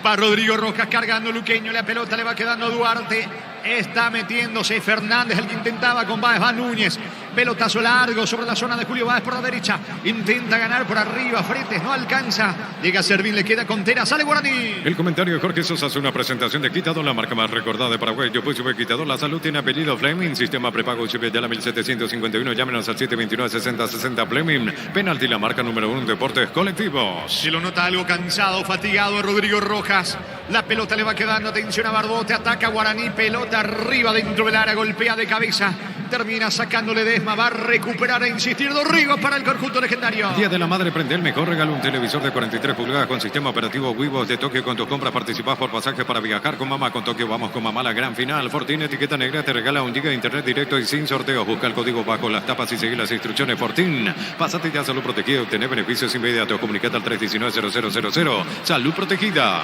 Speaker 2: Va Rodrigo Rojas cargando Luqueño, la pelota le va quedando a Duarte, está metiéndose Fernández, el que intentaba con Báez, va Núñez, pelotazo largo sobre la zona de Julio Báez por la derecha, intenta ganar por arriba, Fretes no alcanza, llega Servín, le queda Contreras, sale Guaraní.
Speaker 3: El comentario de Jorge Sosa hace una presentación de Quitador, la marca más recordada de Paraguay. Yo puse Quitador, la salud tiene apellido Fleming, sistema prepago ya la 1751, llámenos al 729-6060 Fleming, penalti la marca número 1 en deportes colectivos.
Speaker 2: Se lo nota algo cansado, fatigado Rodrigo Rojas, la pelota le va quedando, atención a Barbote, ataca Guaraní, pelota arriba dentro del área, golpea de cabeza, termina sacándole Desma, va a recuperar e insistir Dorrigo para el conjunto legendario.
Speaker 3: Día de la Madre, prende el mejor regalo, un televisor de 43 pulgadas con sistema operativo Wivos de Tokio. Con tus compras participás por pasajes para viajar con mamá. Con Tokio vamos con mamá, la gran final. Fortín, etiqueta negra, te regala 1 GB de internet directo y sin sorteos. Busca el código bajo las tapas y seguí las instrucciones. Fortín, pásate ya Salud Protegida, obtener beneficios inmediatos. Comunicate al 319-0000. Salud Protegida.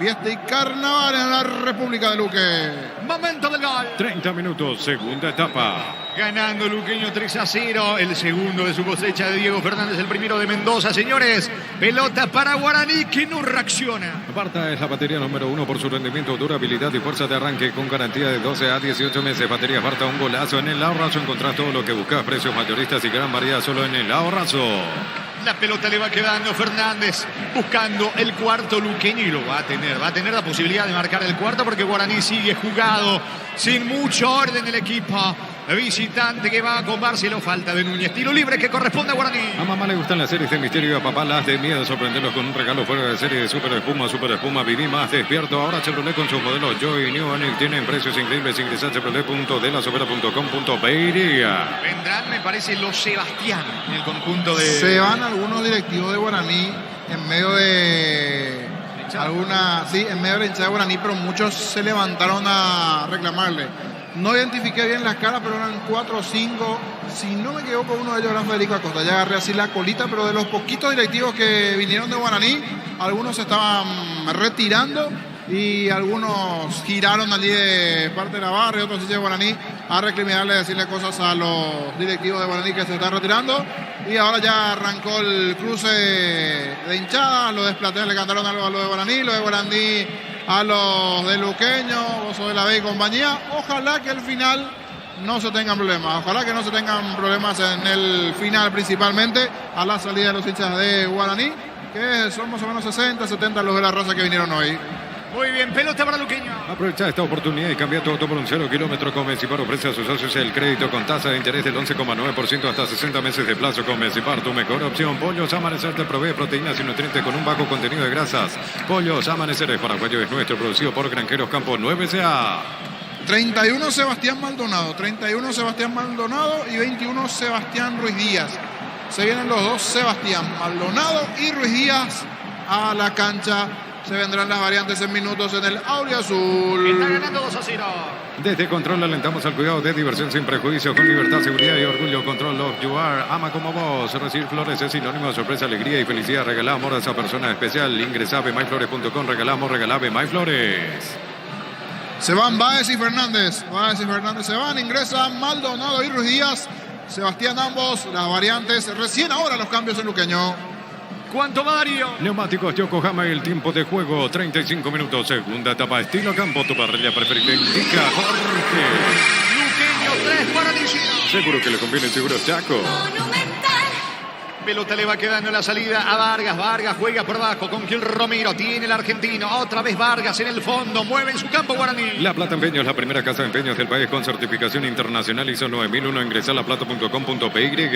Speaker 1: fiesta y carnaval en la República de Luque.
Speaker 2: Momento del gol.
Speaker 3: 30 minutos, segunda etapa.
Speaker 2: Ganando Luqueño 3-0. El segundo de su cosecha de Diego Fernández, el primero de Mendoza, señores. Pelota para Guaraní que no reacciona.
Speaker 3: Barta es la batería número 1 por su rendimiento, durabilidad y fuerza de arranque con garantía de 12 a 18 meses. Batería Barta, un golazo en el ahorrazo. Encontrás todo lo que buscas, precios mayoristas y gran variedad solo en el ahorrazo.
Speaker 2: La pelota le va quedando Fernández buscando el cuarto luqueño y lo va a tener la posibilidad de marcar el cuarto porque Guaraní sigue jugado sin mucho orden el equipo visitante que va con Barceló. Falta de Núñez, tiro libre que corresponde a Guaraní.
Speaker 3: A mamá le gustan las series de misterio y a papá las de miedo. Sorprenderlos con un regalo fuera de serie de Super Espuma. Viví más despierto. Ahora Chevrolet con sus modelos Joy y New Onic tienen precios increíbles. Ingresa a chevrolet.delasovera.com.peiria.
Speaker 2: Vendrán, me parece, los Sebastián en el conjunto de...
Speaker 1: Se van algunos directivos de Guaraní en medio de en medio de la hinchada de Guaraní, pero muchos se levantaron a reclamarle. No identifiqué bien las caras, pero eran 4 o 5. Si no me equivoco, uno de ellos era Federico Acosta. Ya agarré así la colita, pero de los poquitos directivos que vinieron de Guaraní, algunos se estaban retirando y algunos giraron allí de parte de la barra y otros de Guaraní a recriminarle, decirle cosas a los directivos de Guaraní que se están retirando. Y ahora ya arrancó el cruce de hinchada. Los desplateos le cantaron algo a los de Guaraní, los de Guaraní a los de Luqueño, Oso de la B y compañía. Ojalá que al final no se tengan problemas. Ojalá que no se tengan problemas en el final, principalmente a la salida de los hinchas de Guaraní, que son más o menos 60, 70 los de la raza que vinieron hoy.
Speaker 2: Muy bien, pelota para Luqueño.
Speaker 3: Aprovecha esta oportunidad y cambia tu auto por un 0 kilómetro con Mecipar. Ofrece a sus socios el crédito con tasa de interés del 11,9% hasta 60 meses de plazo con Mecipar. Tu mejor opción. Pollos Amanecer te provee proteínas y nutrientes con un bajo contenido de grasas. Pollos Amanecer es paraguayo, es nuestro, producido por Granjeros Campo 9CA.
Speaker 1: 31 Sebastián Maldonado y 21 Sebastián Ruiz Díaz. Se vienen los dos Sebastián Maldonado y Ruiz Díaz a la cancha. Se vendrán las variantes en minutos en el Auriazul.
Speaker 2: Está ganando 2-0.
Speaker 3: Desde Control alentamos al cuidado de diversión sin prejuicio, con libertad, seguridad y orgullo. Control Love You Are, ama como vos. Recibir flores es sinónimo de sorpresa, alegría y felicidad. Regalá amor a esa persona especial. Ingresa a bemyflores.com. Regalamos, regala Bemyflores.
Speaker 1: Se van Báez y Fernández. Se van, ingresan Maldonado y Ruiz Díaz. Sebastián ambos, las variantes. Recién ahora los cambios en Luqueño.
Speaker 2: ¿Cuánto va Darío?
Speaker 3: Neumáticos Yokohama y el tiempo de juego, 35 minutos, segunda etapa, estilo campo, tu parrilla preferida, indica Jorge.
Speaker 2: Luqueño 3, Guaraní 0.
Speaker 3: Seguro que le conviene el seguro Chaco.
Speaker 5: Monumental.
Speaker 2: Pelota le va quedando la salida a Vargas. Vargas juega por abajo con Gil Romero. Tiene el argentino. Otra vez Vargas en el fondo. Mueve en su campo Guaraní.
Speaker 3: La Plata Empeños, la primera casa de empeños del país con certificación internacional ISO 9001. Ingresa a laplata.com.py.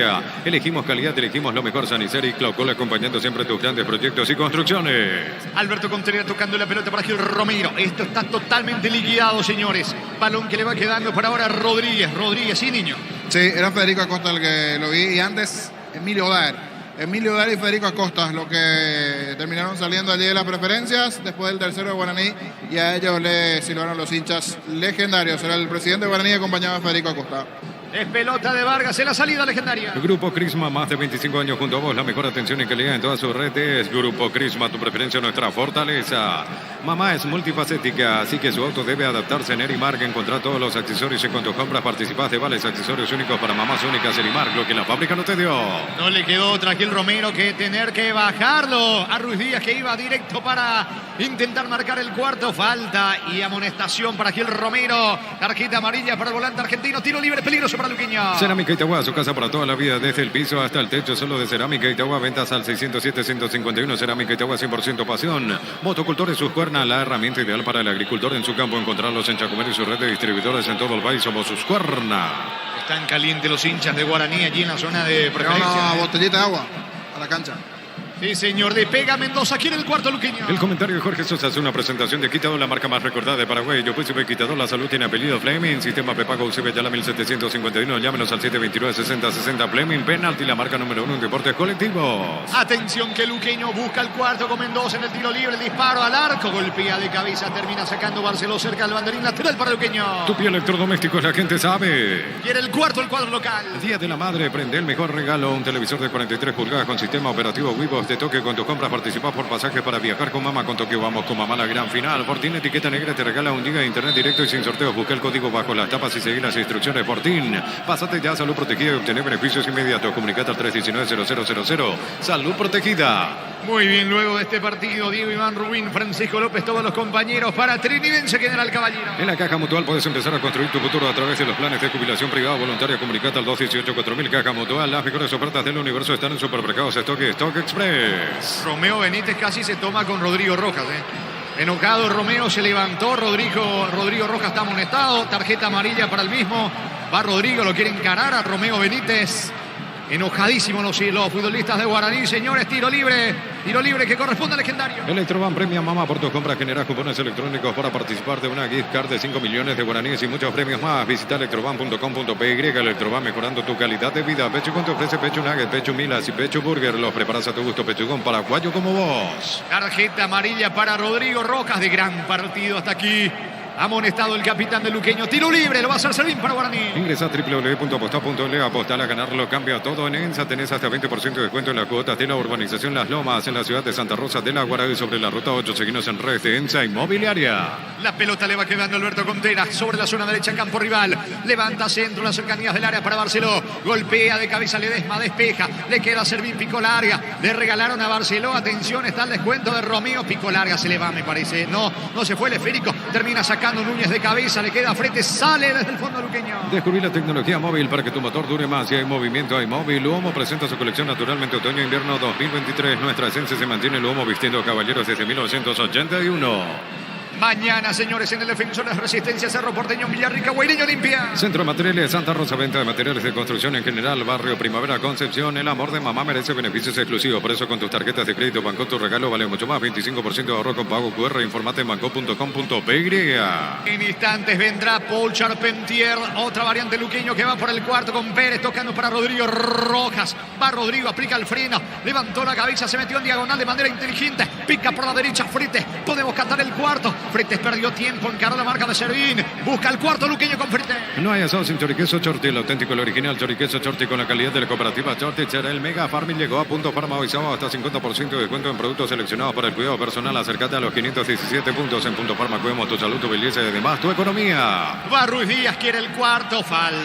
Speaker 3: Elegimos calidad, elegimos lo mejor. Saniceri y Claucol acompañando siempre tus grandes proyectos y construcciones.
Speaker 2: Alberto Contreras tocando la pelota para Gil Romero. Esto está totalmente liquidado, señores. Balón que le va quedando por ahora a Rodríguez. Rodríguez, sí, niño.
Speaker 1: Sí, era Federico Acosta el que lo vi y antes Emilio Daer y Federico Acosta lo que terminaron saliendo allí de las preferencias después del tercero de Guaraní y a ellos le silbaron los hinchas legendarios. Era el presidente de Guaraní acompañado de Federico Acosta.
Speaker 2: Es pelota de Vargas en la salida legendaria.
Speaker 3: El Grupo Crisma, más de 25 años junto a vos. La mejor atención y calidad en todas sus redes. Grupo Crisma, tu preferencia, nuestra fortaleza. Mamá es multifacética, así que su auto debe adaptarse en Erimark. Encontrar todos los accesorios y con tus compras participás de vales accesorios únicos para mamás únicas. Erimark, lo que la fábrica no te dio.
Speaker 2: No le quedó otra a Gil Romero que tener que bajarlo a Ruiz Díaz, que iba directo para intentar marcar el cuarto. Falta y amonestación para Gil Romero. Tarjeta amarilla para el volante argentino. Tiro libre peligroso para Luqueño.
Speaker 3: Cerámica Itagua, su casa para toda la vida, desde el piso hasta el techo, solo de Cerámica Itagua. Ventas al 607-151. Cerámica Itagua, 100% pasión. Motocultores Suscuerna, la herramienta ideal para el agricultor en su campo. Encontrarlos en Chacumero y su red de distribuidores en todo el país. Somos Suscuerna.
Speaker 2: Están calientes los hinchas de Guaraní allí en la zona de preferencia.
Speaker 1: Una botellita de agua a la cancha.
Speaker 2: Sí, señor, de Pega Mendoza, aquí en el cuarto Luqueño.
Speaker 3: El comentario de Jorge Sosa hace una presentación de Quitador, la marca más recordada de Paraguay. Yo pues Quitador, la salud tiene apellido Fleming. Sistema prepago UCB Yala 1751. Llámenos al 729-6060 Fleming. Penalti, la marca número 1 en deportes colectivos.
Speaker 2: Atención que Luqueño busca el cuarto con Mendoza en el tiro libre. El disparo al arco. Golpea de cabeza. Termina sacando Barceló cerca del banderín lateral para Luqueño.
Speaker 3: Tupi Electrodomésticos, la gente sabe.
Speaker 2: Quiere el cuarto el cuadro local.
Speaker 3: Día de la Madre, prende el mejor regalo. Un televisor de 43 pulgadas con sistema operativo Vivo puntos de Tokio. Con tus compras participás por pasajes para viajar con mamá. Con Tokio vamos con mamá, la gran final. Fortín etiqueta negra te regala 1 GB de internet directo y sin sorteos. Busca el código bajo las tapas y seguir las instrucciones. Fortín, pásate ya a Salud Protegida y obtener beneficios inmediatos. Comunicate al 319-0000. Salud Protegida.
Speaker 2: Muy bien, luego de este partido, Diego Iván Rubín, Francisco López, todos los compañeros para Trinidense General Caballero.
Speaker 3: En la Caja Mutual puedes empezar a construir tu futuro a través de los planes de jubilación privada voluntaria. Comunicate al 218-4000. Caja Mutual, las mejores ofertas del universo están en Supermercados Stock y Stock Express.
Speaker 2: Romeo Benítez casi se toma con Rodrigo Rojas. Enojado Romeo, se levantó. Rodrigo Rojas está amonestado. Tarjeta amarilla para el mismo. Va Rodrigo, lo quiere encarar a Romeo Benítez. Enojadísimos los futbolistas de Guaraní, señores. Tiro libre que corresponde al legendario.
Speaker 3: Electroban premia mamá por tus compras. Generas cupones electrónicos para participar de una gift card de 5 millones de guaraníes y muchos premios más. Visita electroban.com.py. Electroban, mejorando tu calidad de vida. Pechugón te ofrece pecho nugget, pecho milas y pecho burger. Los preparas a tu gusto. Pechugón paraguayo como vos.
Speaker 2: Tarjeta amarilla para Rodrigo Rojas, de gran partido hasta aquí. Amonestado el capitán de Luqueño. Tiro libre, lo va a hacer Servín para Guaraní.
Speaker 3: Ingresa a www.apostar.le. Apostar a ganarlo, cambia todo. En ENSA tenés hasta 20% de descuento en las cuotas de la urbanización Las Lomas, en la ciudad de Santa Rosa de la Guaraní, sobre la ruta 8. Seguinos en redes de ENSA Inmobiliaria.
Speaker 2: La pelota le va quedando Alberto Contreras sobre la zona derecha, campo rival. Levanta centro, las cercanías del área para Barceló. Golpea de cabeza Ledesma, despeja. Le queda Servín, picó larga. Le regalaron a Barceló. Atención, está el descuento de Romeo. Picó larga, se le va, me parece. No se fue el esférico. Termina sacando Núñez de cabeza, le queda frente, sale desde el fondo luqueño.
Speaker 3: Descubrí la tecnología móvil para que tu motor dure más. Si hay movimiento, hay móvil. Luomo presenta su colección naturalmente otoño-invierno 2023. Nuestra esencia se mantiene. Luomo vistiendo caballeros desde 1981.
Speaker 2: Mañana, señores, en el Defensor de Resistencia, Cerro Porteño, Villarrica, Guaireño Olimpia.
Speaker 3: Centro de Materiales Santa Rosa, venta de materiales de construcción en general, barrio Primavera, Concepción. El amor de mamá merece beneficios exclusivos. Por eso con tus tarjetas de crédito Banco tu regalo vale mucho más. 25% de ahorro con pago QR. Informate en banco.com.py.
Speaker 2: En instantes vendrá Paul Charpentier, otra variante luqueño que va por el cuarto con Pérez, tocando para Rodrigo Rojas. Va Rodrigo, aplica el freno, levantó la cabeza, se metió en diagonal de manera inteligente, pica por la derecha Frites. Podemos cantar el cuarto. Frites perdió tiempo, encaró la marca de Servín. Busca el cuarto luqueño con Frites.
Speaker 3: No hay asado sin choriqueso Chorti, el auténtico, el original choriqueso Chorti con la calidad de la cooperativa Chorti. Será el Mega Farming, llegó a punto Farma hoy sábado hasta 50% de descuento en productos seleccionados para el cuidado personal. Acércate a los 517 puntos en Punto Farma. Cuidamos tu salud, tu belleza y además tu economía.
Speaker 2: Va Ruiz Díaz, quiere el cuarto, falta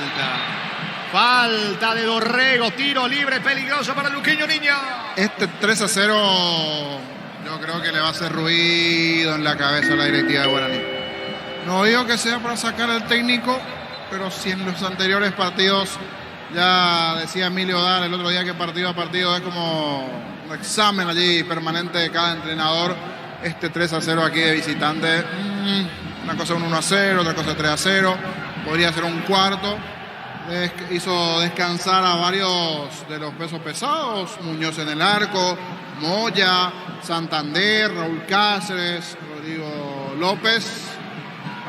Speaker 2: de Dorrego, tiro libre peligroso para el luqueño niño.
Speaker 1: Este 3-0 yo creo que le va a hacer ruido en la cabeza a la directiva de Guaraní. No digo que sea para sacar al técnico, pero si en los anteriores partidos, ya decía Emilio Dar el otro día que partido a partido es como un examen allí permanente de cada entrenador. Este 3-0 aquí de visitante, una cosa un 1-0, otra cosa 3-0, podría ser un cuarto. Hizo descansar a varios de los pesos pesados, Muñoz en el arco, Moya, Santander, Raúl Cáceres, Rodrigo López.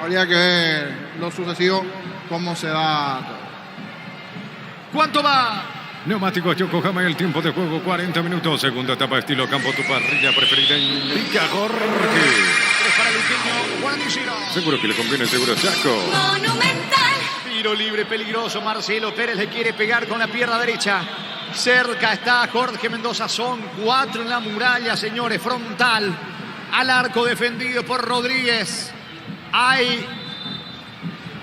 Speaker 1: Habría que ver lo sucesivo, cómo se da todo.
Speaker 2: ¿Cuánto va?
Speaker 3: Neumáticos Yokohama, el tiempo de juego 40 minutos. Segunda etapa estilo campo, tu parrilla preferida indica Jorge.
Speaker 2: 3 para el luqueño, Guaraní 0.
Speaker 3: Seguro que le conviene, seguro Chaco.
Speaker 5: Monumental.
Speaker 2: Tiro libre peligroso, Marcelo Pérez le quiere pegar con la pierna derecha. Cerca está Jorge Mendoza, son 4 en la muralla, señores, frontal al arco defendido por Rodríguez. Hay,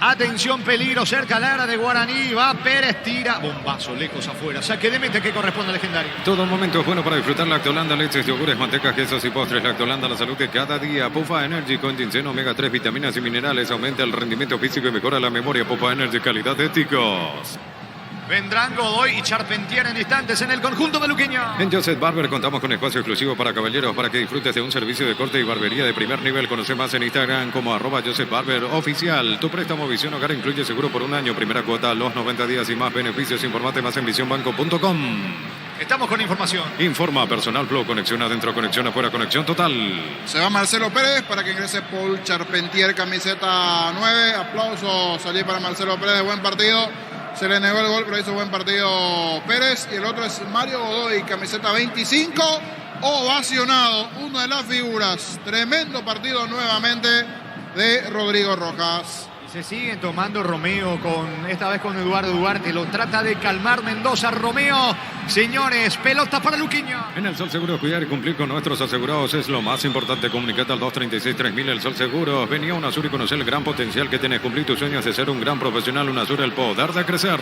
Speaker 2: atención, peligro cerca al área de Guaraní, va Pérez, tira, bombazo lejos afuera, saque de meta que corresponde al legendario.
Speaker 3: Todo momento es bueno para disfrutar Lactolanda, leches, yogures, mantecas, quesos y postres. Lactolanda, la salud de cada día. Pufa Energy con ginseng, omega 3, vitaminas y minerales, aumenta el rendimiento físico y mejora la memoria. Pufa Energy, calidad de ticos.
Speaker 2: Vendrán Godoy y Charpentier en instantes en el conjunto de luqueño.
Speaker 3: En Joseph Barber contamos con espacio exclusivo para caballeros para que disfrutes de un servicio de corte y barbería de primer nivel. Conoce más en Instagram como @JosephBarberOficial. Tu préstamo Visión Hogar incluye seguro por un año, primera cuota a los 90 días y más beneficios. Informate más en visionbanco.com.
Speaker 2: Estamos con información.
Speaker 3: Informa Personal Flow, conexión adentro, conexión afuera, conexión total.
Speaker 1: Se va Marcelo Pérez para que ingrese Paul Charpentier, camiseta 9. Aplausos allí para Marcelo Pérez, de buen partido. Se le negó el gol, pero hizo buen partido Pérez. Y el otro es Mario Godoy, camiseta 25. Ovacionado, una de las figuras. Tremendo partido nuevamente de Rodrigo Rojas.
Speaker 2: Se sigue tomando Romeo, esta vez con Eduardo Duarte. Lo trata de calmar Mendoza. Romeo, señores, pelota para Luquiño.
Speaker 3: En el Sol Seguros, cuidar y cumplir con nuestros asegurados es lo más importante. Comunicate al 236-3000. El Sol Seguros. Venía a UNASUR y conocer el gran potencial que tiene. Cumplir tus sueños de ser un gran profesional. UNASUR, el poder de crecer.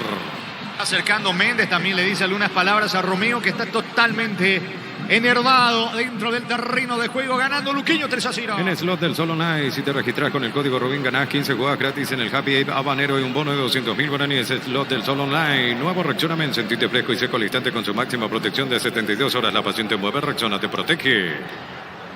Speaker 2: Acercando Méndez, también le dice algunas palabras a Romeo, que está totalmente enervado dentro del terreno de juego, ganando Luquiño 3-0.
Speaker 3: En el slot del Sol Online, si te registras con el código Rubín, ganás 15 jugadas gratis en el Happy Ape Habanero y un bono de 200.000 guaraníes. Slot del Sol Online. Nuevo Rexona, sentite fresco y seco al instante con su máxima protección de 72 horas. La pasión te mueve, Rexona te protege.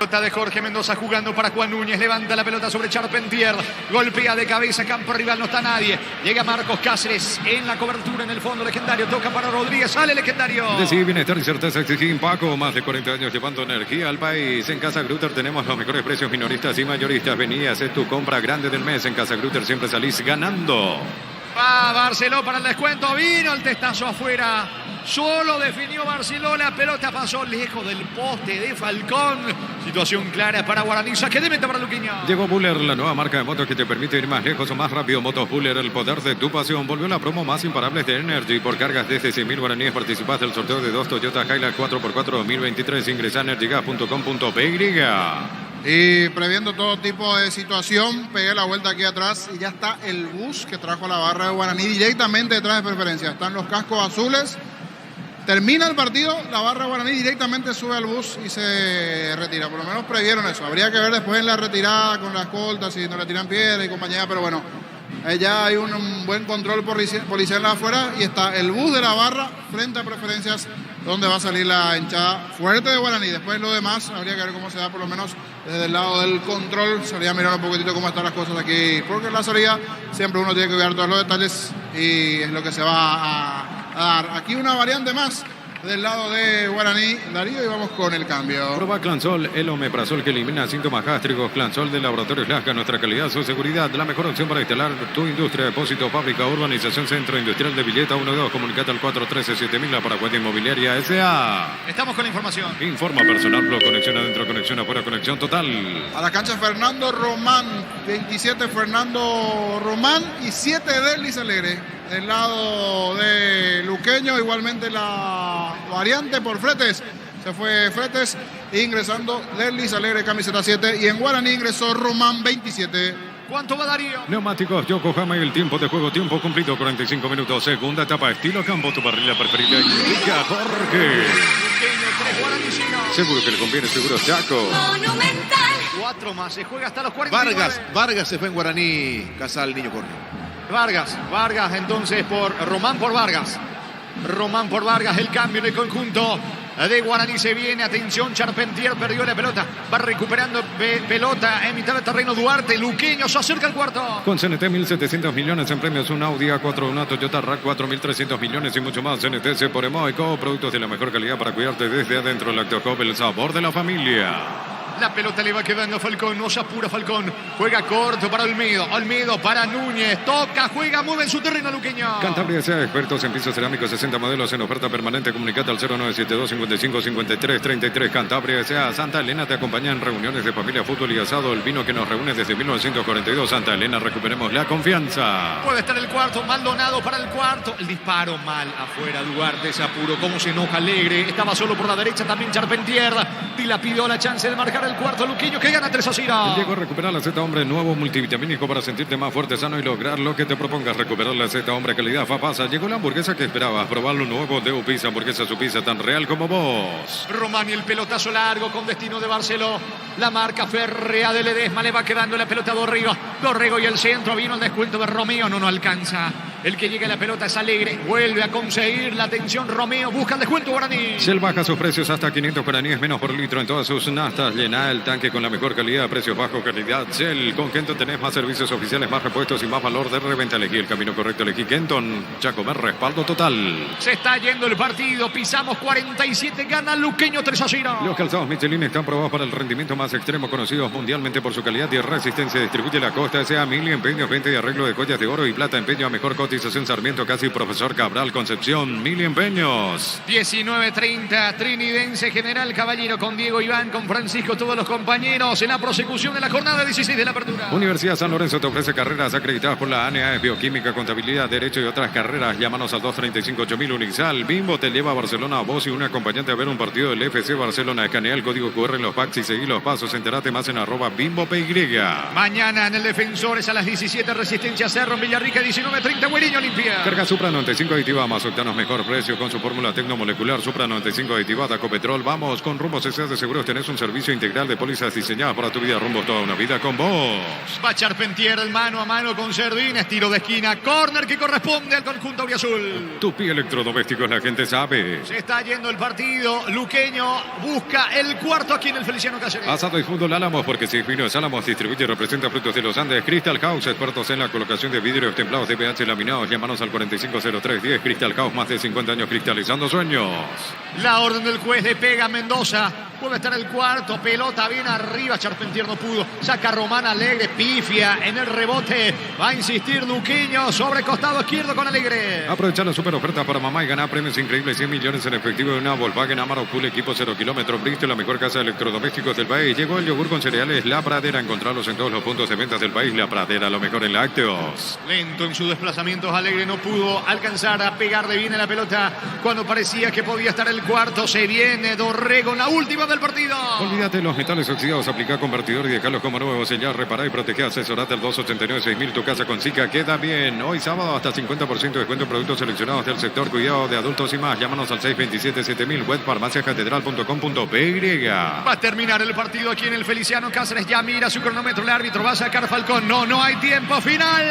Speaker 2: Pelota de Jorge Mendoza jugando para Juan Núñez. Levanta la pelota sobre Charpentier. Golpea de cabeza. Campo rival. No está nadie. Llega Marcos Cáceres en la cobertura en el fondo. Legendario. Toca para Rodríguez. Sale Legendario.
Speaker 3: Decidí bienestar y certeza. Exigí Paco. Más de 40 años llevando energía al país. En Casa Grutter tenemos los mejores precios minoristas y mayoristas. Vení a hacer tu compra grande del mes. En Casa Grutter siempre salís ganando.
Speaker 2: Va Barceló para el descuento. Vino el testazo afuera. Solo definió Barceló. La pelota pasó lejos del poste de Falcón. Situación clara para Guaraní. Saque de meta para Luquiño.
Speaker 3: Llegó Buller, la nueva marca de motos que te permite ir más lejos o más rápido. Motos Buller, el poder de tu pasión. Volvió la promo más imparable de Energy. Por cargas desde 100.000 guaraníes participás del sorteo de 2 Toyota Hilux 4x4 2023. Ingresa a energygas.com.py.
Speaker 1: Y previendo todo tipo de situación, pegué la vuelta aquí atrás y ya está el bus que trajo la barra de Guaraní directamente detrás de preferencia. Están los cascos azules. Termina el partido, la barra de Guaraní directamente sube al bus y se retira. Por lo menos previeron eso. Habría que ver después en la retirada con las escoltas, si no le tiran piedra y compañía, pero bueno, ya hay un buen control policial afuera y está el bus de la barra frente a preferencias donde va a salir la hinchada fuerte de Guaraní. Después lo demás habría que ver cómo se da, por lo menos desde el lado del control. Sería mirar un poquitito cómo están las cosas aquí, porque en la salida siempre uno tiene que cuidar todos los detalles y es lo que se va a dar. Aquí una variante más del lado de Guaraní, Darío, y vamos con el cambio.
Speaker 3: Proba Clansol, el omeprazol que elimina síntomas gástricos. Clansol de Laboratorios Lasca, nuestra calidad, su seguridad, la mejor opción para instalar tu industria, depósito, fábrica, urbanización, centro industrial de Villeta 1-2. Comunicate al 413-7000, la Paraguay Inmobiliaria S.A.
Speaker 2: Estamos con la información.
Speaker 3: Informa personal, Flow, conexión adentro, conexión afuera, conexión total.
Speaker 1: A la cancha Fernando Román, 27 Fernando Román y 7 Delis Alegre. Del lado de Luqueño, igualmente la variante por Fretes. Se fue Fretes ingresando Delis Alegre, camiseta 7. Y en Guaraní ingresó Román, 27.
Speaker 2: ¿Cuánto va Darío?
Speaker 3: Neumáticos Yokohama y el tiempo de juego, tiempo cumplido, 45 minutos. Segunda etapa, estilo campo, tu parrilla preferida. Indica Jorge.
Speaker 2: Luqueño, 3 guaranícinos.
Speaker 3: Seguro que le conviene, seguro Chaco.
Speaker 5: Monumental.
Speaker 2: 4 más, se juega hasta los 49.
Speaker 4: Vargas se fue en Guaraní. Casal Niño Corre.
Speaker 2: Vargas entonces por Román por Vargas. Román por Vargas, el cambio en el conjunto de Guaraní se viene. Atención, Charpentier perdió la pelota. Va recuperando pelota en mitad del terreno Duarte. Luqueño se acerca al cuarto.
Speaker 3: Con CNT 1.700 millones en premios, un Audi A4, una Toyota RAV 4.300 millones y mucho más. CNT se por Emoico, productos de la mejor calidad para cuidarte desde adentro. Lactocop, el sabor de la familia.
Speaker 2: La pelota le va quedando a Falcón, no se apura Falcón. Juega corto para Olmedo, Olmedo para Núñez. Toca, juega, mueve en su terreno Luqueño.
Speaker 3: Cantabria sea expertos en pisos cerámicos, 60 modelos en oferta permanente. Comunicate al 0972-55-53-33. Cantabria sea Santa Elena te acompaña en reuniones de familia, fútbol y asado. El vino que nos reúne desde 1942. Santa Elena, recuperemos la confianza.
Speaker 2: Puede estar el cuarto, Maldonado para el cuarto. El disparo mal afuera, Duarte se apuró. Cómo se enoja Alegre. Estaba solo por la derecha también Charpentier. Dilapidió la chance de marcar el cuarto Luqueño que gana 3-0.
Speaker 3: Llegó a recuperar la Z Hombre, nuevo multivitamínico para sentirte más fuerte, sano y lograr lo que te propongas. Recuperar la Z Hombre, calidad Fapasa. Llegó la hamburguesa que esperabas. Probar lo nuevo de Upisa, hamburguesa su pizza tan real como vos.
Speaker 2: Román y el pelotazo largo con destino de Barceló. La marca férrea de Ledesma, le va quedando la pelota a Dorrego. Dorrego y el centro, vino el descuento de Romeo, no alcanza. El que llega a la pelota es Alegre, vuelve a conseguir la atención Romeo, busca el descuento Guaraní.
Speaker 3: Shell baja sus precios hasta 500 guaraníes menos por litro en todas sus naftas. Llena el tanque con la mejor calidad, precios bajos, calidad. Shell, con Kenton tenés más servicios oficiales, más repuestos y más valor de reventa. Elegí el camino correcto, elegí Kenton. Chacomer, respaldo total.
Speaker 2: Se está yendo el partido, pisamos 47, gana Luqueño 3-0.
Speaker 3: Los calzados Michelin están probados para el rendimiento más extremo, conocidos mundialmente por su calidad y resistencia. Distribuye la Costa S.A. Mili, empeños, venta y arreglo de joyas de oro y plata, empeño a mejor costo. Urbanización Sarmiento, casi Profesor Cabral, Concepción, Mil Empeños.
Speaker 2: 19:30, Trinidense General Caballero con Diego Iván, con Francisco, todos los compañeros en la prosecución de la jornada 16 de la apertura.
Speaker 3: Universidad San Lorenzo te ofrece carreras acreditadas por la ANEA, Bioquímica, Contabilidad, Derecho y otras carreras. Llámanos al 235-8000 Unixal. Bimbo te lleva a Barcelona a vos y un acompañante a ver un partido del FC Barcelona. Escanea el código QR en los packs y seguí los pasos. Entérate más en @BimboPY.
Speaker 2: Mañana en el Defensores a las 17, Resistencia Cerro, en Villarrica, 19:30, Hueriño Olimpia.
Speaker 3: Carga Supra 95 aditiva más octanos, mejor precio con su fórmula tecnomolecular. Supra 95 aditiva de Ecopetrol. Vamos con Rumbos S.A. de Seguros. Tenés un servicio integral de pólizas diseñadas para tu vida. Rumbos, toda una vida con vos.
Speaker 2: Va Charpentier el mano a mano con Serdín. Tiro de esquina, córner que corresponde al conjunto auriazul.
Speaker 3: Tupi Electrodomésticos, la gente sabe.
Speaker 2: Se está yendo el partido. Luqueño busca el cuarto aquí en el Feliciano Cáceres.
Speaker 3: Asado y fútbol Álamos, porque si vino es Álamos, distribuye y representa frutos de los Andes. Crystal House, expertos en la colocación de vidrios templados de pH laminados. Llámanos al 450310. Crystal House, más de 50 años cristalizando sueños.
Speaker 2: La orden del juez de pega Mendoza. Puede estar el cuarto, pelota bien arriba, Charpentier no pudo. Saca Román Alegre, pifia en el rebote. Va a insistir Luqueño sobre costado izquierdo con Alegre.
Speaker 3: Aprovechar las super ofertas para mamá y ganar premios increíbles. 100 millones en efectivo de una Volkswagen Amarok Full equipo 0 kilómetros. Bristol, la mejor casa de electrodomésticos del país. Llegó el yogur con cereales La Pradera. Encontrarlos en todos los puntos de ventas del país. La Pradera, lo mejor en lácteos.
Speaker 2: Lento en su desplazamiento, Alegre no pudo alcanzar a pegarle bien a la pelota cuando parecía que podía estar el cuarto. Se viene Dorrego en la última del partido.
Speaker 3: Olvídate de los metales oxidados, aplica convertidor y dejarlos como nuevos. Sellar, reparar y proteger. Asesorate al 289-6000. Tu casa con Sica queda bien. Hoy sábado hasta 50% de descuento en productos seleccionados del sector cuidado de adultos y más. Llámanos al 627-7000. Web farmaciacatedral.com.py.
Speaker 2: Va a terminar el partido aquí en el Feliciano Cáceres. Ya mira su cronómetro el árbitro. Va a sacar Falcón. No hay tiempo. Final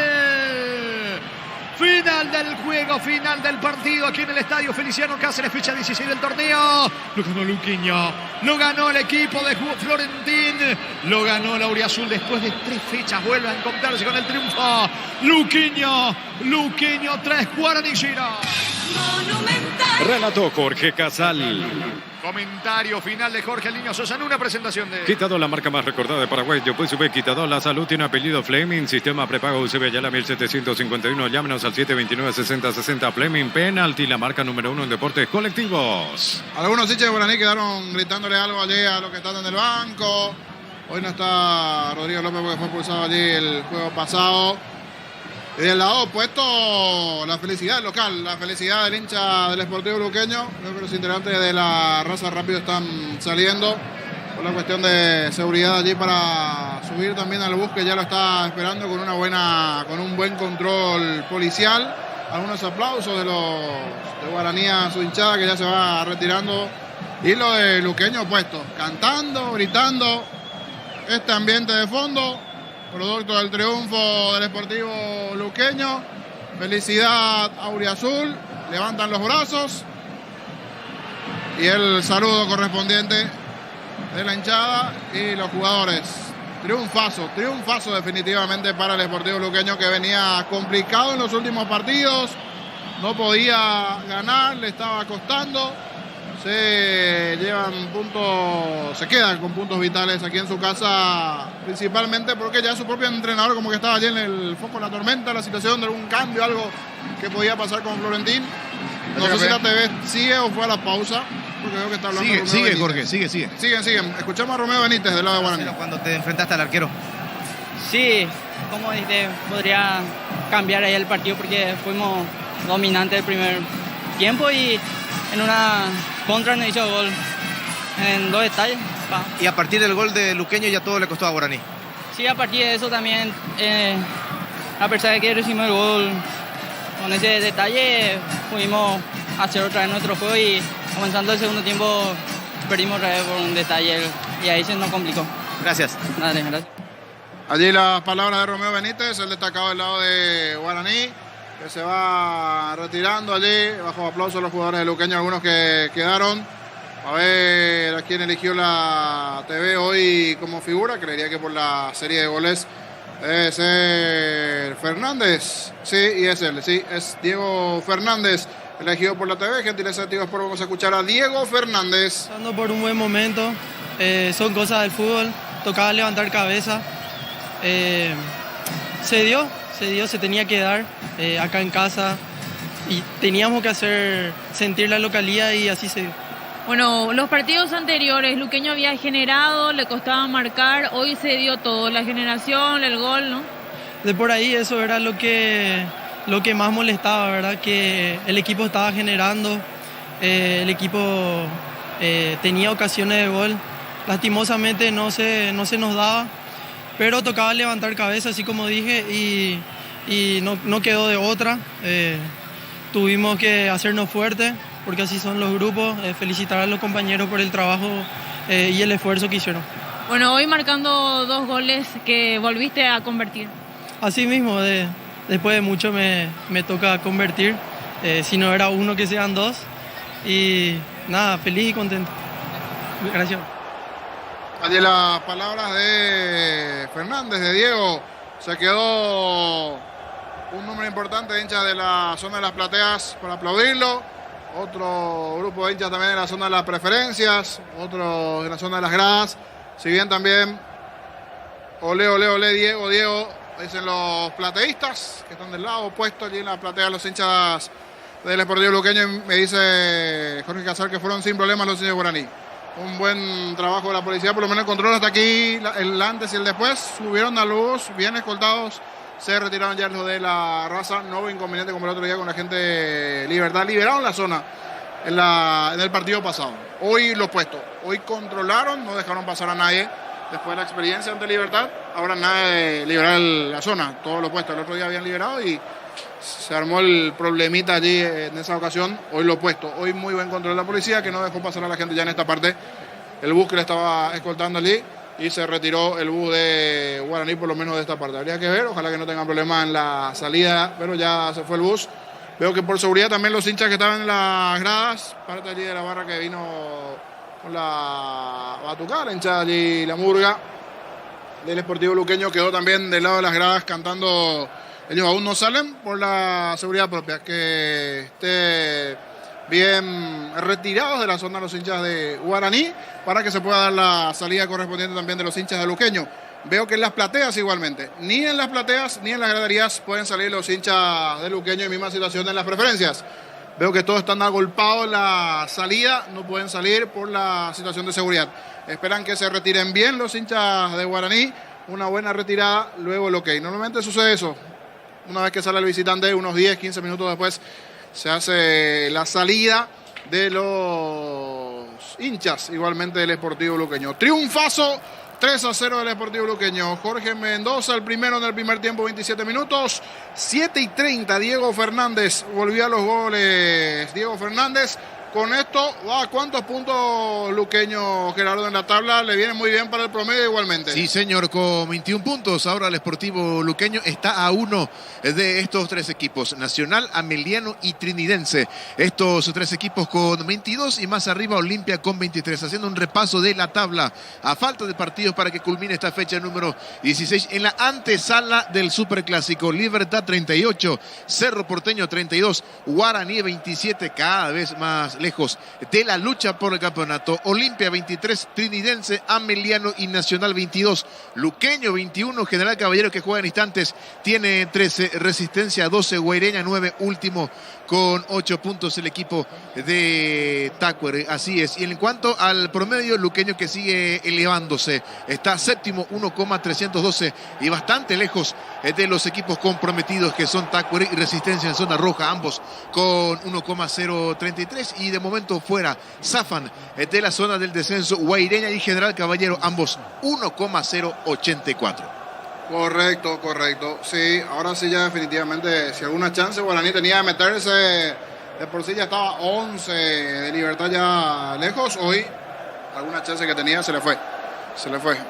Speaker 2: del juego, final del partido aquí en el Estadio Feliciano Cáceres, fecha 16 del torneo. Lo ganó Luqueño, lo ganó el equipo de Florentín, lo ganó el Auriazul después de 3 fechas. Vuelve a encontrarse con el triunfo. Luqueño 3, Guaraní 0.
Speaker 5: Monumental.
Speaker 3: Relató Jorge Casal.
Speaker 2: Comentario final de Jorge Niño Sosa en una presentación de...
Speaker 3: Quitador, la marca más recordada de Paraguay. Yo pues sube Quitador, la salud tiene apellido Fleming. Sistema prepago UCB Ayala 1751. Llámenos al 729-6060. Fleming, penalti, la marca número 1 en deportes colectivos.
Speaker 1: Algunos hinchas de Guaraní quedaron gritándole algo allí a los que están en el banco. Hoy no está Rodrigo López porque fue expulsado allí el juego pasado. Y del lado opuesto, la felicidad local, la felicidad del hincha del Sportivo Luqueño. Creo que los integrantes de la raza rápido están saliendo por la cuestión de seguridad allí para subir también al bus que ya lo está esperando con un buen control policial. Algunos aplausos de Guaraní a su hinchada que ya se va retirando. Y lo de Luqueño opuesto, cantando, gritando. Este ambiente de fondo, producto del triunfo del Sportivo Luqueño. Felicidad Auriazul, levantan los brazos y el saludo correspondiente de la hinchada y los jugadores. Triunfazo definitivamente para el Sportivo Luqueño, que venía complicado en los últimos partidos, no podía ganar, le estaba costando. Se quedan con puntos vitales aquí en su casa, principalmente porque ya su propio entrenador como que estaba allí en el foco de la tormenta, la situación de algún cambio, algo que podía pasar con Florentín. No sé si la TV sigue o fue a la pausa, porque veo que está hablando Romeo
Speaker 4: Sigue,
Speaker 1: Benítez.
Speaker 4: Jorge, sigue.
Speaker 1: Siguen. Escuchamos a Romeo Benítez del lado de Guaraní.
Speaker 6: Cuando te enfrentaste al arquero.
Speaker 7: Sí, como dijiste, podría cambiar ahí el partido porque fuimos dominantes el primer tiempo y en una contra nos hizo gol en 2 detalles.
Speaker 6: Y a partir del gol de Luqueño ya todo le costó a Guaraní.
Speaker 7: Sí, a partir de eso también, a pesar de que recibimos el gol con ese detalle, pudimos hacer otra vez nuestro juego y avanzando el segundo tiempo perdimos otra vez por un detalle y ahí se nos complicó.
Speaker 6: Gracias.
Speaker 7: Dale, gracias.
Speaker 1: Allí las palabras de Romeo Benítez, el destacado del lado de Guaraní, que se va retirando allí, bajo aplauso a los jugadores de Luqueño, algunos que quedaron. A ver a quién eligió la TV hoy como figura, creería que por la serie de goles debe ser Fernández. Sí, y es él, sí, es Diego Fernández, elegido por la TV. Gentileza de Tigo Sport, vamos a escuchar a Diego Fernández.
Speaker 8: Pasando por un buen momento, son cosas del fútbol, tocaba levantar cabeza. Se se tenía que dar acá en casa y teníamos que hacer sentir la localía y así se dio.
Speaker 9: Bueno, los partidos anteriores, Luqueño había generado, le costaba marcar, hoy se dio todo, la generación, el gol, ¿no?
Speaker 8: De por ahí eso era lo que más molestaba, ¿verdad? Que el equipo estaba generando, el equipo tenía ocasiones de gol, lastimosamente no se nos daba, pero tocaba levantar cabeza, así como dije, y no quedó de otra. Tuvimos que hacernos fuertes, porque así son los grupos. Felicitar a los compañeros por el trabajo y el esfuerzo que hicieron.
Speaker 9: Bueno, hoy marcando 2 goles que volviste a convertir.
Speaker 8: Así mismo, después de mucho me toca convertir. Si no era uno, que sean 2. Y nada, feliz y contento. Gracias.
Speaker 1: Allí las palabras de Fernández, de Diego. Se quedó un número importante de hinchas de la zona de las plateas para aplaudirlo. Otro grupo de hinchas también en la zona de las preferencias. Otro en la zona de las gradas. Si bien también ole, ole, ole, Diego, Diego, dicen los plateístas que están del lado opuesto allí en la platea, los hinchas del Sportivo Luqueño. Y me dice Jorge Casal que fueron sin problemas los hinchas de Guaraní. Un buen trabajo de la policía, por lo menos el control hasta aquí, el antes y el después. Subieron a luz, bien escoltados. Se retiraron ya los de la raza. No hubo inconveniente como el otro día con la gente de Libertad. Liberaron la zona en el partido pasado. Hoy lo opuesto. Hoy controlaron, no dejaron pasar a nadie. Después de la experiencia ante Libertad, ahora nada de liberar la zona. Todo lo opuesto. El otro día habían liberado y se armó el problemita allí en esa ocasión. Hoy lo opuesto. Hoy muy buen control de la policía que no dejó pasar a la gente ya en esta parte. El bus que le estaba escoltando allí. Y se retiró el bus de Guaraní, por lo menos de esta parte. Habría que ver, ojalá que no tengan problemas en la salida, pero ya se fue el bus. Veo que por seguridad también los hinchas que estaban en las gradas, parte allí de la barra que vino con la batucada, la hinchada allí, la murga del Sportivo Luqueño, quedó también del lado de las gradas cantando. Ellos aún no salen por la seguridad propia, que esté bien retirados de la zona los hinchas de Guaraní para que se pueda dar la salida correspondiente también de los hinchas de Luqueño. Veo que en las plateas igualmente, ni en las plateas ni en las graderías pueden salir los hinchas de Luqueño en misma situación en las preferencias. Veo que todos están agolpados en la salida, no pueden salir por la situación de seguridad. Esperan que se retiren bien los hinchas de Guaraní, una buena retirada, luego el ok. Normalmente sucede eso, una vez que sale el visitante, unos 10, 15 minutos después se hace la salida de los hinchas, igualmente del Sportivo Luqueño. Triunfazo 3-0 del Sportivo Luqueño. Jorge Mendoza, el primero en el primer tiempo, 27 minutos. 7:30, Diego Fernández volvió a los goles. Diego Fernández. Con esto, ¿cuántos puntos Luqueño, Gerardo, en la tabla? Le viene muy bien para el promedio igualmente.
Speaker 4: Sí, señor, con 21 puntos. Ahora el Sportivo Luqueño está a 1 de estos 3 equipos, Nacional, Ameliano y Trinidense. Estos 3 equipos con 22 y más arriba Olimpia con 23. Haciendo un repaso de la tabla a falta de partidos para que culmine esta fecha número 16 en la antesala del Superclásico. Libertad 38, Cerro Porteño 32, Guaraní 27, cada vez más lejos de la lucha por el campeonato. Olimpia 23, Trinidense, Ameliano y Nacional 22, Luqueño 21, General Caballero que juega en instantes tiene 13, Resistencia 12, Guaireña 9, último con 8 puntos el equipo de Tacuere. Así es. Y en cuanto al promedio, Luqueño que sigue elevándose, está séptimo 1,312 y bastante lejos de los equipos comprometidos que son Tacuere y Resistencia en zona roja, ambos con 1,033 y de momento fuera zafan de la zona del descenso Guaireña y General Caballero, ambos 1,084.
Speaker 1: Correcto. Sí, ahora sí ya definitivamente, si alguna chance Guaraní tenía de meterse, de por sí ya estaba 11 de Libertad ya lejos. Hoy alguna chance que tenía se le fue.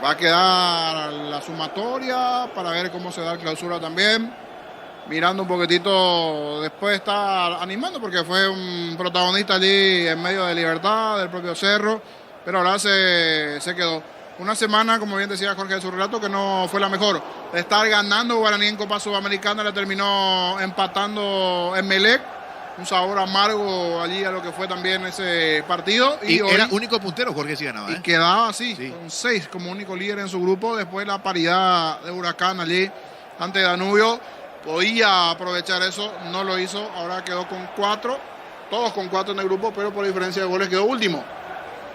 Speaker 1: Va a quedar la sumatoria para ver cómo se da la clausura también. Mirando un poquitito, después está animando porque fue un protagonista allí en medio de Libertad, del propio Cerro, pero ahora se quedó. Una semana, como bien decía Jorge en su relato, que no fue la mejor. De estar ganando Guaraní en Copa Sudamericana, le terminó empatando en Melec. Un sabor amargo allí a lo que fue también ese partido.
Speaker 4: Y hoy, era único puntero, Jorge, si ganaba.
Speaker 1: Y quedaba así, con 6 como único líder en su grupo. Después la paridad de Huracán allí ante Danubio. podía aprovechar eso, no lo hizo. Ahora quedó con 4, todos con 4 en el grupo, pero por diferencia de goles quedó último.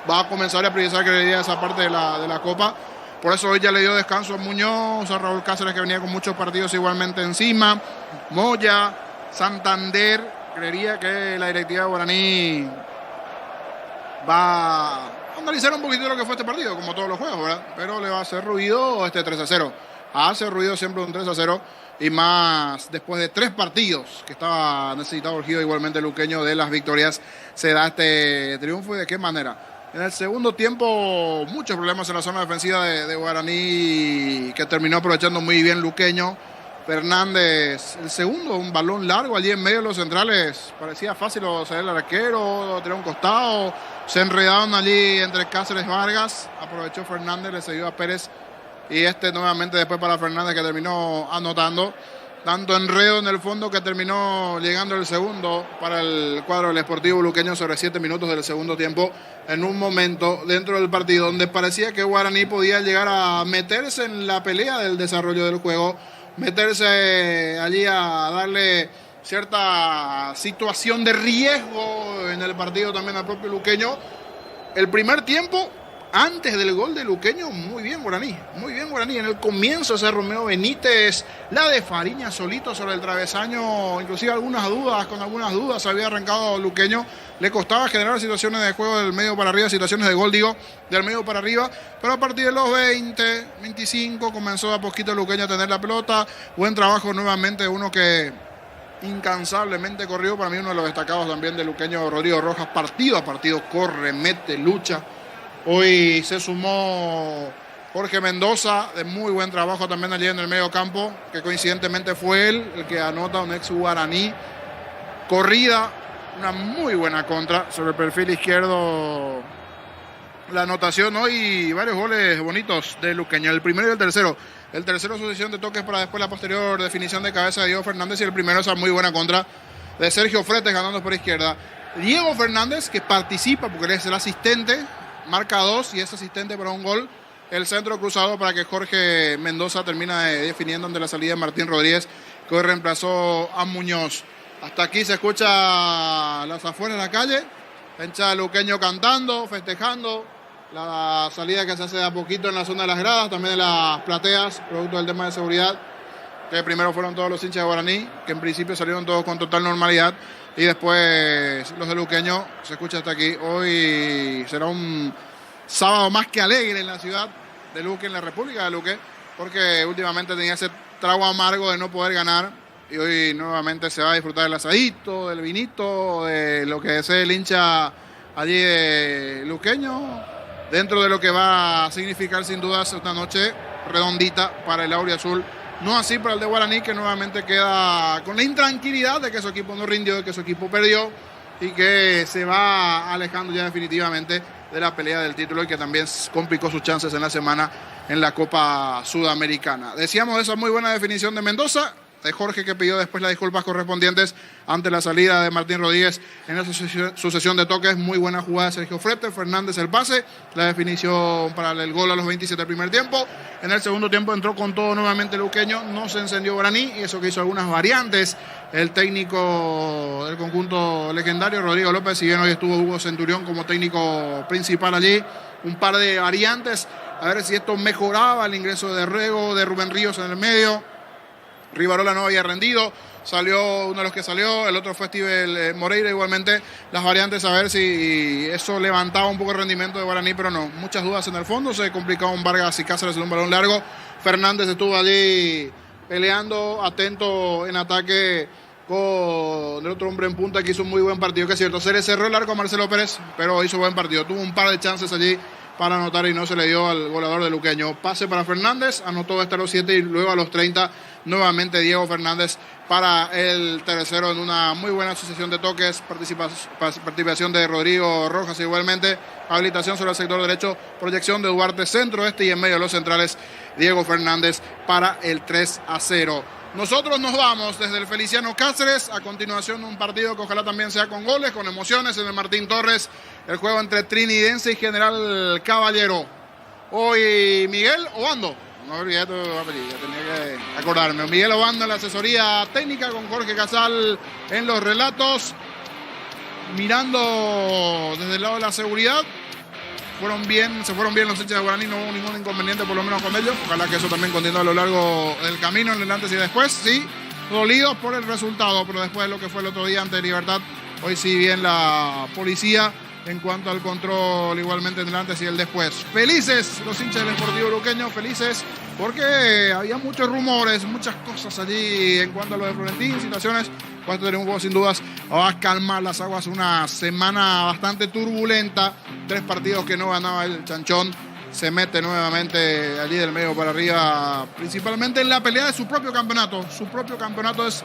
Speaker 1: Va a comenzar a priorizar, creería, esa parte de la Copa. Por eso hoy ya le dio descanso a Muñoz, a Raúl Cáceres, que venía con muchos partidos igualmente encima, Moya, Santander. Creería que la directiva de Guaraní va a analizar un poquito lo que fue este partido, como todos los juegos, ¿verdad? Pero le va a hacer ruido este 3-0. Hace ruido siempre un 3-0, y más después de 3 partidos que estaba necesitado el Gio, igualmente luqueño, de las victorias, se da este triunfo. ¿Y de qué manera? En el segundo tiempo, muchos problemas en la zona defensiva de Guaraní, que terminó aprovechando muy bien luqueño. Fernández, el segundo, un balón largo allí en medio de los centrales, parecía fácil salir el arquero, tirar un costado, se enredaron allí entre Cáceres y Vargas, aprovechó Fernández, le cedió a Pérez, y nuevamente después para Fernández, que terminó anotando. Tanto enredo en el fondo que terminó llegando el segundo para el cuadro del Sportivo luqueño sobre 7 minutos del segundo tiempo, en un momento dentro del partido donde parecía que Guaraní podía llegar a meterse en la pelea del desarrollo del juego, meterse allí a darle cierta situación de riesgo en el partido también al propio luqueño. El primer tiempo, antes del gol de luqueño, muy bien Guaraní, muy bien Guaraní. En el comienzo ese Romeo Benítez, la de Fariña solito sobre el travesaño, inclusive con algunas dudas había arrancado luqueño. Le costaba generar situaciones de juego del medio para arriba, situaciones de gol, del medio para arriba, pero a partir de los 20, 25 comenzó a poquito luqueño a tener la pelota. Buen trabajo nuevamente, uno que incansablemente corrió, para mí uno de los destacados también de luqueño, Rodrigo Rojas, partido a partido, corre, mete, lucha. Hoy se sumó Jorge Mendoza, de muy buen trabajo también allí en el medio campo, que coincidentemente fue él el que anota, un ex Guaraní. Corrida, una muy buena contra sobre el perfil izquierdo. La anotación hoy, varios goles bonitos de luqueño, el primero y el tercero. El tercero, sucesión de toques para después la posterior definición de cabeza de Diego Fernández, y el primero, esa muy buena contra de Sergio Fretes ganando por izquierda. Diego Fernández, que participa porque él es el asistente, marca 2 y es asistente para un gol. El centro cruzado para que Jorge Mendoza termina definiendo ante la salida de Martín Rodríguez, que hoy reemplazó a Muñoz. Hasta aquí se escucha las afueras de la calle, la hinchada de luqueño cantando, festejando la salida que se hace de a poquito en la zona de las gradas, también en las plateas, producto del tema de seguridad, que primero fueron todos los hinchas de Guaraní, que en principio salieron todos con total normalidad, y después los de luqueño. Se escucha hasta aquí. Hoy será un sábado más que alegre en la ciudad de Luque, en la República de Luque, porque últimamente tenía ese trago amargo de no poder ganar, y hoy nuevamente se va a disfrutar del asadito, del vinito, de lo que desee el hincha allí de luqueño, dentro de lo que va a significar sin dudas una noche redondita para el auriazul. No así para el de Guaraní, que nuevamente queda con la intranquilidad de que su equipo no rindió, de que su equipo perdió, y que se va alejando ya definitivamente de la pelea del título, y que también complicó sus chances en la semana en la Copa Sudamericana. Decíamos de esa muy buena definición de Mendoza, de Jorge, que pidió después las disculpas correspondientes ante la salida de Martín Rodríguez en esa sucesión de toques. Muy buena jugada de Sergio Fretes, Fernández el pase, la definición para el gol a los 27 del primer tiempo. En el segundo tiempo entró con todo nuevamente luqueño, no se encendió Guaraní, y eso que hizo algunas variantes el técnico del conjunto legendario, Rodrigo López. Si bien hoy estuvo Hugo Centurión como técnico principal allí, un par de variantes, a ver si esto mejoraba el ingreso de Rego, de Rubén Ríos en el medio. Rivarola no había rendido, salió uno de los que salió, el otro fue Steve Moreira igualmente. Las variantes, a ver si eso levantaba un poco el rendimiento de Guaraní, pero no, muchas dudas en el fondo. Se complicaba un Vargas y Cáceres en un balón largo. Fernández estuvo allí peleando, atento en ataque con el otro hombre en punta, que hizo un muy buen partido, que es cierto, se le cerró el arco a Marcelo Pérez, pero hizo buen partido, tuvo un par de chances allí para anotar y no se le dio al goleador de luqueño. Pase para Fernández, anotó hasta los 7 y luego a los 30 nuevamente Diego Fernández para el tercero en una muy buena sucesión de toques, participación de Rodrigo Rojas igualmente, habilitación sobre el sector derecho, proyección de Duarte centro y en medio de los centrales Diego Fernández para el 3-0. Nosotros nos vamos desde el Feliciano Cáceres. A continuación, un partido que ojalá también sea con goles, con emociones en el Martín Torres. El juego entre Trinidense y General Caballero. Hoy Miguel Obando. No olvidé tu apellido, tenía que acordarme. Miguel Obando en la asesoría técnica con Jorge Casal en los relatos. Mirando desde el lado de la seguridad. Se fueron bien los hinchas de Guaraní, no hubo ningún inconveniente por lo menos con ellos. Ojalá que eso también continúe a lo largo del camino, en el antes y después. Sí, dolidos por el resultado, pero después de lo que fue el otro día ante Libertad, hoy sí bien la policía en cuanto al control, igualmente en el antes y el después. Felices los hinchas del Sportivo Luqueño, felices porque había muchos rumores, muchas cosas allí en cuanto a lo de Florentín, situaciones. Cuando tenemos un juego sin dudas va a calmar las aguas, una semana bastante turbulenta, 3 partidos que no ganaba el Chanchón, se mete nuevamente allí del medio para arriba, principalmente en la pelea de su propio campeonato. Su propio campeonato es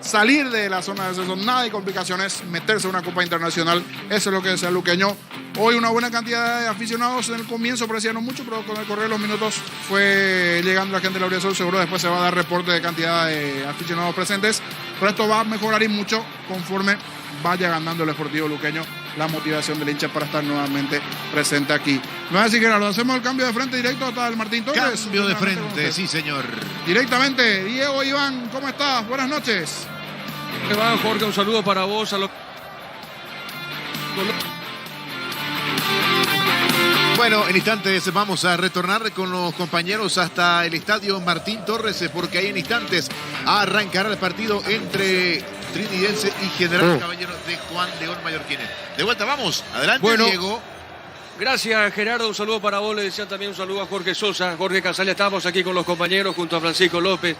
Speaker 1: salir de la zona de descenso, nada de complicaciones, meterse a una Copa Internacional, eso es lo que desea el luqueño. Hoy una buena cantidad de aficionados, en el comienzo parecía no mucho, pero con el correr de los minutos fue llegando la gente de la Auriazul, seguro después se va a dar reporte de cantidad de aficionados presentes, pero esto va a mejorar y mucho conforme vaya ganando el Sportivo Luqueño la motivación del hincha para estar nuevamente presente aquí. Me va a decir, Gerardo, hacemos el cambio de frente directo hasta el Martín Torres.
Speaker 4: Cambio de frente, sí señor.
Speaker 1: Directamente, Diego Iván, ¿cómo estás? Buenas noches.
Speaker 10: ¿Qué va, Jorge? Un saludo para vos.
Speaker 4: Bueno, en instantes vamos a retornar con los compañeros hasta el estadio Martín Torres, porque ahí en instantes arrancará el partido entre Trinidense y General Caballero de Juan León Mallorquines. De vuelta, vamos. Adelante,
Speaker 10: bueno,
Speaker 4: Diego.
Speaker 10: Gracias, Gerardo. Un saludo para vos. Le decían también un saludo a Jorge Sosa, Jorge Casal. Estamos aquí con los compañeros junto a Francisco López.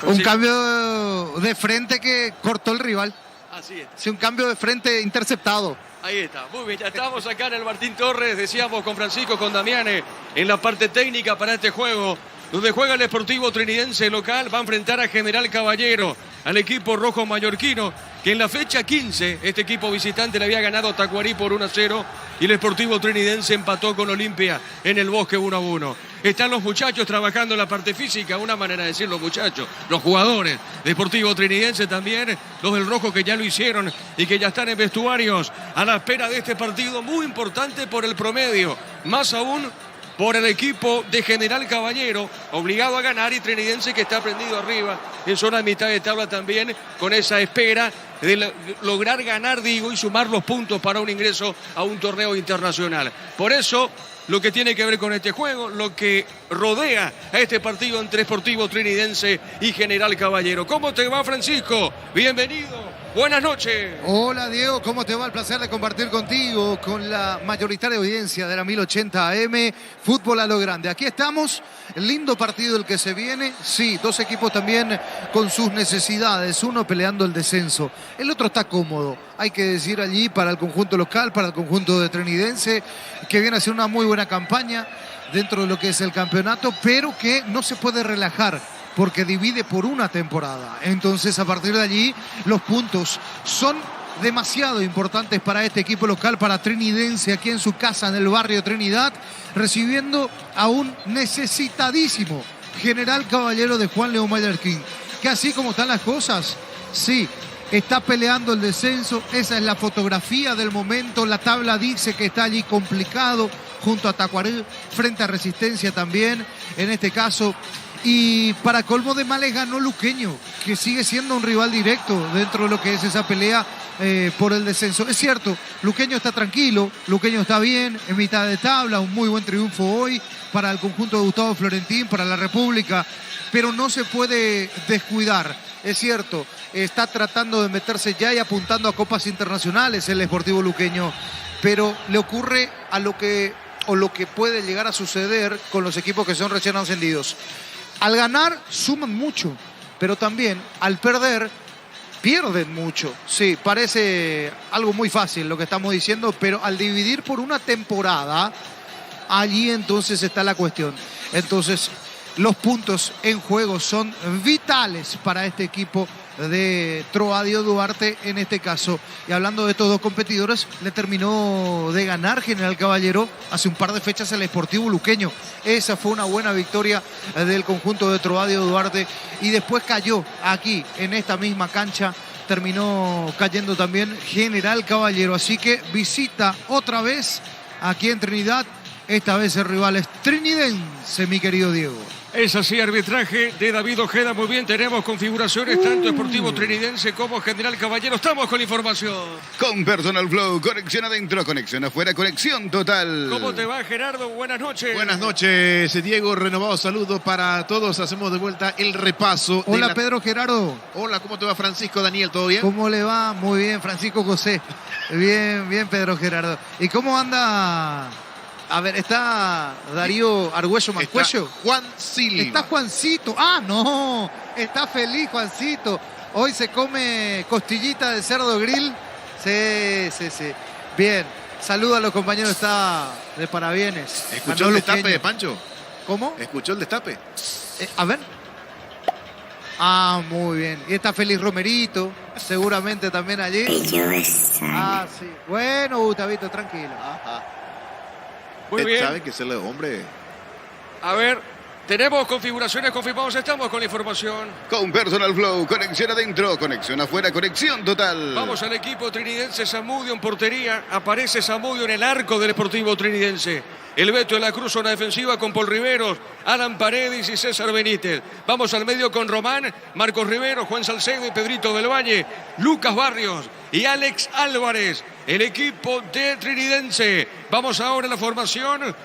Speaker 11: Un cambio de frente que cortó el rival.
Speaker 10: Así es.
Speaker 11: Sí, un cambio de frente interceptado.
Speaker 10: Ahí está, muy bien, ya estamos acá en el Martín Torres, decíamos con Francisco, con Damiane, en la parte técnica para este juego, donde juega el Sportivo Trinidense local, va a enfrentar a General Caballero, al equipo rojo mallorquino, que en la fecha 15, este equipo visitante le había ganado a Tacuarí por 1-0, y el Sportivo Trinidense empató con Olimpia en el Bosque 1-1. Están los muchachos trabajando en la parte física, una manera de decir los muchachos, los jugadores de Sportivo Trinidense también, los del rojo que ya lo hicieron y que ya están en vestuarios a la espera de este partido muy importante por el promedio, más aún por el equipo de General Caballero, obligado a ganar, y Trinidense que está prendido arriba en zona de mitad de tabla también, con esa espera de lograr ganar, digo, y sumar los puntos para un ingreso a un torneo internacional. Por eso, lo que tiene que ver con este juego, lo que rodea a este partido entre Sportivo Trinidense y General Caballero. ¿Cómo te va, Francisco? Bienvenido. Buenas noches.
Speaker 11: Hola, Diego. ¿Cómo te va? El placer de compartir contigo con la mayoritaria audiencia de la 1080 AM. Fútbol a lo grande. Aquí estamos. Lindo partido el que se viene. Sí, dos equipos también con sus necesidades. Uno peleando el descenso. El otro está cómodo. Hay que decir allí para el conjunto local, para el conjunto de Trinidense, que viene a hacer una muy buena campaña dentro de lo que es el campeonato, pero que no se puede relajar porque divide por una temporada. Entonces, a partir de allí, los puntos son demasiado importantes para este equipo local, para Trinidense, aquí en su casa, en el barrio Trinidad, recibiendo a un necesitadísimo General Caballero de Juan León Mallorquín, que así como están las cosas, sí, está peleando el descenso. Esa es la fotografía del momento. La tabla dice que está allí complicado, junto a Tacuarí, frente a Resistencia también, en este caso. Y para colmo de males ganó Luqueño, que sigue siendo un rival directo dentro de lo que es esa pelea por el descenso. Es cierto, Luqueño está tranquilo, Luqueño está bien, en mitad de tabla, un muy buen triunfo hoy para el conjunto de Gustavo Florentín, para la República, pero no se puede descuidar. Es cierto, está tratando de meterse ya y apuntando a copas internacionales el Sportivo Luqueño, pero le ocurre a lo que puede llegar a suceder con los equipos que son recién ascendidos. Al ganar suman mucho, pero también al perder pierden mucho. Sí, parece algo muy fácil lo que estamos diciendo, pero al dividir por una temporada, allí entonces está la cuestión. Entonces, los puntos en juego son vitales para este equipo de Troadio Duarte en este caso. Y hablando de estos dos competidores, le terminó de ganar General Caballero hace un par de fechas el Sportivo Luqueño. Esa fue una buena victoria del conjunto de Troadio Duarte, y después cayó aquí en esta misma cancha, terminó cayendo también General Caballero. Así que visita otra vez aquí en Trinidad Esta vez el rival es trinidense, mi querido Diego.
Speaker 10: Es así, arbitraje de David Ojeda. Muy bien, tenemos configuraciones tanto Sportivo Trinidense como General Caballero. Estamos con la información.
Speaker 12: Con Personal Flow, conexión adentro, conexión afuera, conexión total.
Speaker 10: ¿Cómo te va, Gerardo? Buenas noches.
Speaker 4: Buenas noches, Diego. Renovado saludo para todos. Hacemos de vuelta el repaso.
Speaker 11: Hola, Pedro Gerardo.
Speaker 4: Hola, ¿cómo te va, Francisco Daniel? ¿Todo bien?
Speaker 11: ¿Cómo le va? Muy bien, Francisco José. Bien, bien, Pedro Gerardo. ¿Y cómo anda? A ver, ¿está Darío Argüello Mancuello?
Speaker 4: Juan Silva.
Speaker 11: Está Juancito. Ah, no. Está feliz Juancito. Hoy se come costillita de cerdo grill. Sí. Bien. Saludo a los compañeros. Está de parabienes.
Speaker 4: ¿Escuchó el destape, Pancho?
Speaker 11: ¿Cómo?
Speaker 4: ¿Escuchó el destape?
Speaker 11: A ver. Ah, muy bien. Y está feliz Romerito. Seguramente también allí. Ah, sí. Bueno, Gustavito, tranquilo. Ajá.
Speaker 10: Muy bien.
Speaker 4: Sabe que es el hombre.
Speaker 10: A ver, tenemos configuraciones confirmadas. Estamos con la información.
Speaker 12: Con Personal Flow, conexión adentro, conexión afuera, conexión total.
Speaker 10: Vamos al equipo trinidense. Zamudio en portería. Aparece Zamudio en el arco del Sportivo Trinidense. El Beto de la Cruz, zona defensiva con Paul Riveros, Alan Paredes y César Benítez. Vamos al medio con Román, Marcos Rivero, Juan Salcedo y Pedrito del Valle, Lucas Barrios y Alex Álvarez. El equipo de Trinidense. Vamos ahora a la formación.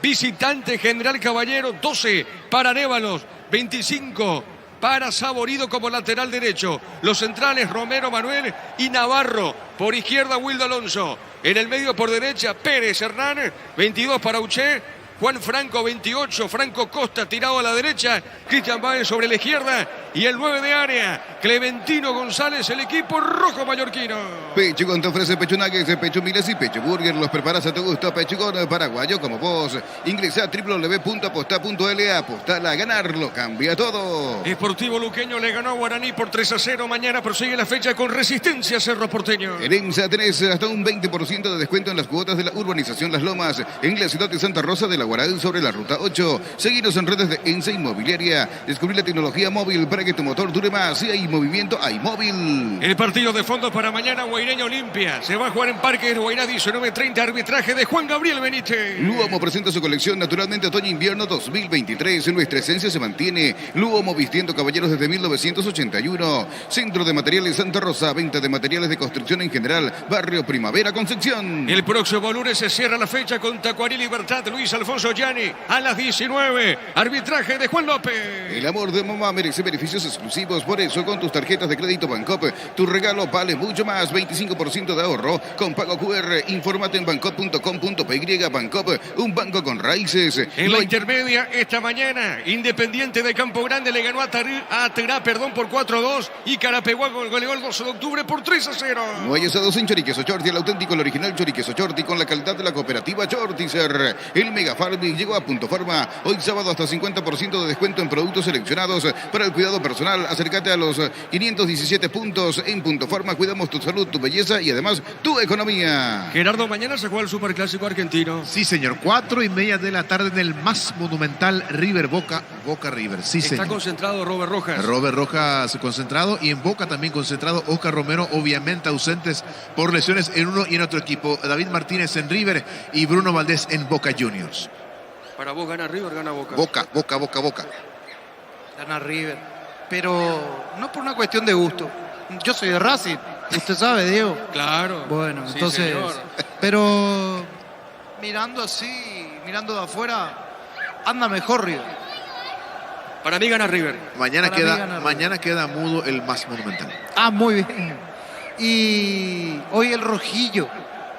Speaker 10: Visitante General Caballero, 12 para Arévalos, 25 para Saborido como lateral derecho. Los centrales Romero Manuel y Navarro. Por izquierda Wildo Alonso. En el medio por derecha Pérez Hernán, 22 para Uché. Juan Franco, 28. Franco Costa tirado a la derecha. Cristian Báez sobre la izquierda. Y el 9 de área, Clementino González, el equipo rojo mallorquino.
Speaker 12: Pechugón te ofrece pecho nuggets, pecho miles y pecho burger. Los preparas a tu gusto. Pechugón paraguayo como vos. Ingresa a www.aposta.la. Apostala a ganarlo. Cambia todo.
Speaker 10: Sportivo Luqueño le ganó a Guaraní por 3-0. Mañana prosigue la fecha con Resistencia Cerro Porteño.
Speaker 12: En EMSA tenés hasta un 20% de descuento en las cuotas de la urbanización Las Lomas. En la ciudad de Santa Rosa de la Guaraní sobre la ruta 8. Seguinos en redes de EMSA Inmobiliaria. Descubrí la tecnología móvil para que tu motor dure más. Si hay movimiento, hay móvil.
Speaker 10: El partido de fondo para mañana, Guaireña Olimpia. Se va a jugar en Parque de Guainá, 19:30, arbitraje de Juan Gabriel Benítez.
Speaker 12: Luomo presenta su colección Naturalmente Otoño-Invierno 2023. Nuestra esencia se mantiene. Luomo vistiendo caballeros desde 1981. Centro de Materiales Santa Rosa. Venta de materiales de construcción en general. Barrio Primavera, Concepción.
Speaker 10: El próximo lunes se cierra la fecha con Tacuarí Libertad, Luis Alfonso Gianni, a las 19. Arbitraje de Juan López.
Speaker 12: El amor de mamá merece beneficios exclusivos. Por eso, con tus tarjetas de crédito Bancop, tu regalo vale mucho más. 25% de ahorro con pago QR. Infórmate en bancop.com.py. Bancop, un banco con raíces.
Speaker 10: En la intermedia, esta mañana, Independiente de Campo Grande le ganó a Terá por 4-2 y Carapeguá goleó el 12 de octubre por 3-0.
Speaker 12: No hay asados en Choriqueso Chorti, el auténtico, el original Choriqueso Chorti con la calidad de la cooperativa Chortizer. El Mega Farming llegó a Punto Farma. Hoy sábado hasta 50% de descuento en productos seleccionados para el cuidado personal. Acércate a los 517 puntos en Punto Farma. Cuidamos tu salud, tu belleza y además tu economía.
Speaker 10: Gerardo, mañana se juega el Superclásico argentino.
Speaker 4: Sí, señor. 4:30 de la tarde en el más monumental River Boca River. Sí, señor.
Speaker 10: Está concentrado Robert Rojas.
Speaker 4: Robert Rojas concentrado y en Boca también concentrado. Oscar Romero, obviamente ausentes por lesiones en uno y en otro equipo. David Martínez en River y Bruno Valdés en Boca Juniors.
Speaker 10: Para vos gana River, gana Boca.
Speaker 4: Boca.
Speaker 11: Gana River. Pero no por una cuestión de gusto. Yo soy de Racing. Usted sabe, Diego.
Speaker 10: Claro.
Speaker 11: Bueno,
Speaker 10: sí,
Speaker 11: entonces.
Speaker 10: señor.
Speaker 11: Pero mirando así, mirando de afuera, anda mejor River.
Speaker 10: Para mí gana River.
Speaker 4: Mañana queda mudo el más monumental.
Speaker 11: Ah, muy bien. Y hoy el rojillo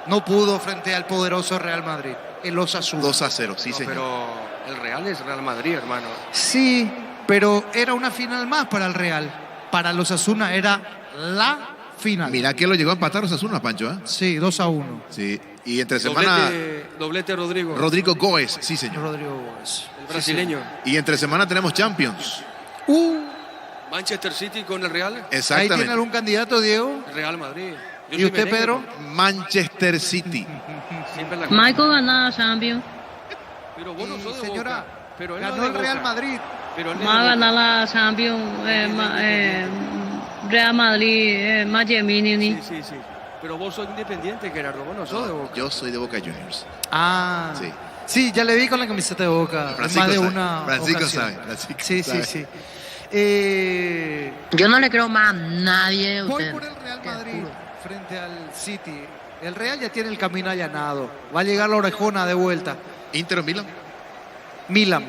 Speaker 11: no pudo frente al poderoso Real Madrid. El Osasuna.
Speaker 4: 2-0, sí, señor.
Speaker 10: Pero el Real es Real Madrid, hermano.
Speaker 11: Sí, pero era una final más para el Real. Para los Osasuna era la final.
Speaker 4: Mira que lo llegó a empatar Osasuna, Pancho, ¿eh?
Speaker 11: Sí, 2-1.
Speaker 4: Sí, y entre semana...
Speaker 10: Doblete Rodrigo.
Speaker 4: Rodrigo Góez, sí, señor.
Speaker 11: Rodrigo Góez.
Speaker 10: El brasileño.
Speaker 4: Y entre semana tenemos Champions.
Speaker 10: Manchester City con el Real.
Speaker 4: Exactamente.
Speaker 11: ¿Ahí tiene algún candidato, Diego?
Speaker 10: Real Madrid.
Speaker 11: ¿Y usted, Pedro?
Speaker 4: Manchester City.
Speaker 9: Michael gana Champions.
Speaker 10: Pero vos no sos de
Speaker 11: señora,
Speaker 10: Boca. Pero él
Speaker 11: ganó
Speaker 10: no es
Speaker 11: el
Speaker 10: de
Speaker 11: Real
Speaker 10: Boca.
Speaker 11: Madrid.
Speaker 10: Pero él
Speaker 9: Va a ganar la Champions. Real Madrid, Miami.
Speaker 10: Sí. Pero vos sos independiente, Gerardo. Vos no sos de Boca.
Speaker 4: Yo soy de Boca Juniors.
Speaker 11: Ah.
Speaker 4: Sí.
Speaker 11: Sí, ya le vi con la camiseta de Boca.
Speaker 4: Francisco
Speaker 11: más de
Speaker 4: sabe.
Speaker 11: una
Speaker 4: Francisco
Speaker 11: ocasión.
Speaker 4: sabe. Francisco
Speaker 11: Sí,
Speaker 4: sabe.
Speaker 11: sí.
Speaker 13: Yo no le creo más a nadie de
Speaker 11: Voy
Speaker 13: ustedes.
Speaker 11: por el Real Madrid frente al City. El Real ya tiene el camino allanado. Va a llegar la orejona de vuelta.
Speaker 4: ¿Inter o Milan?
Speaker 11: Milan.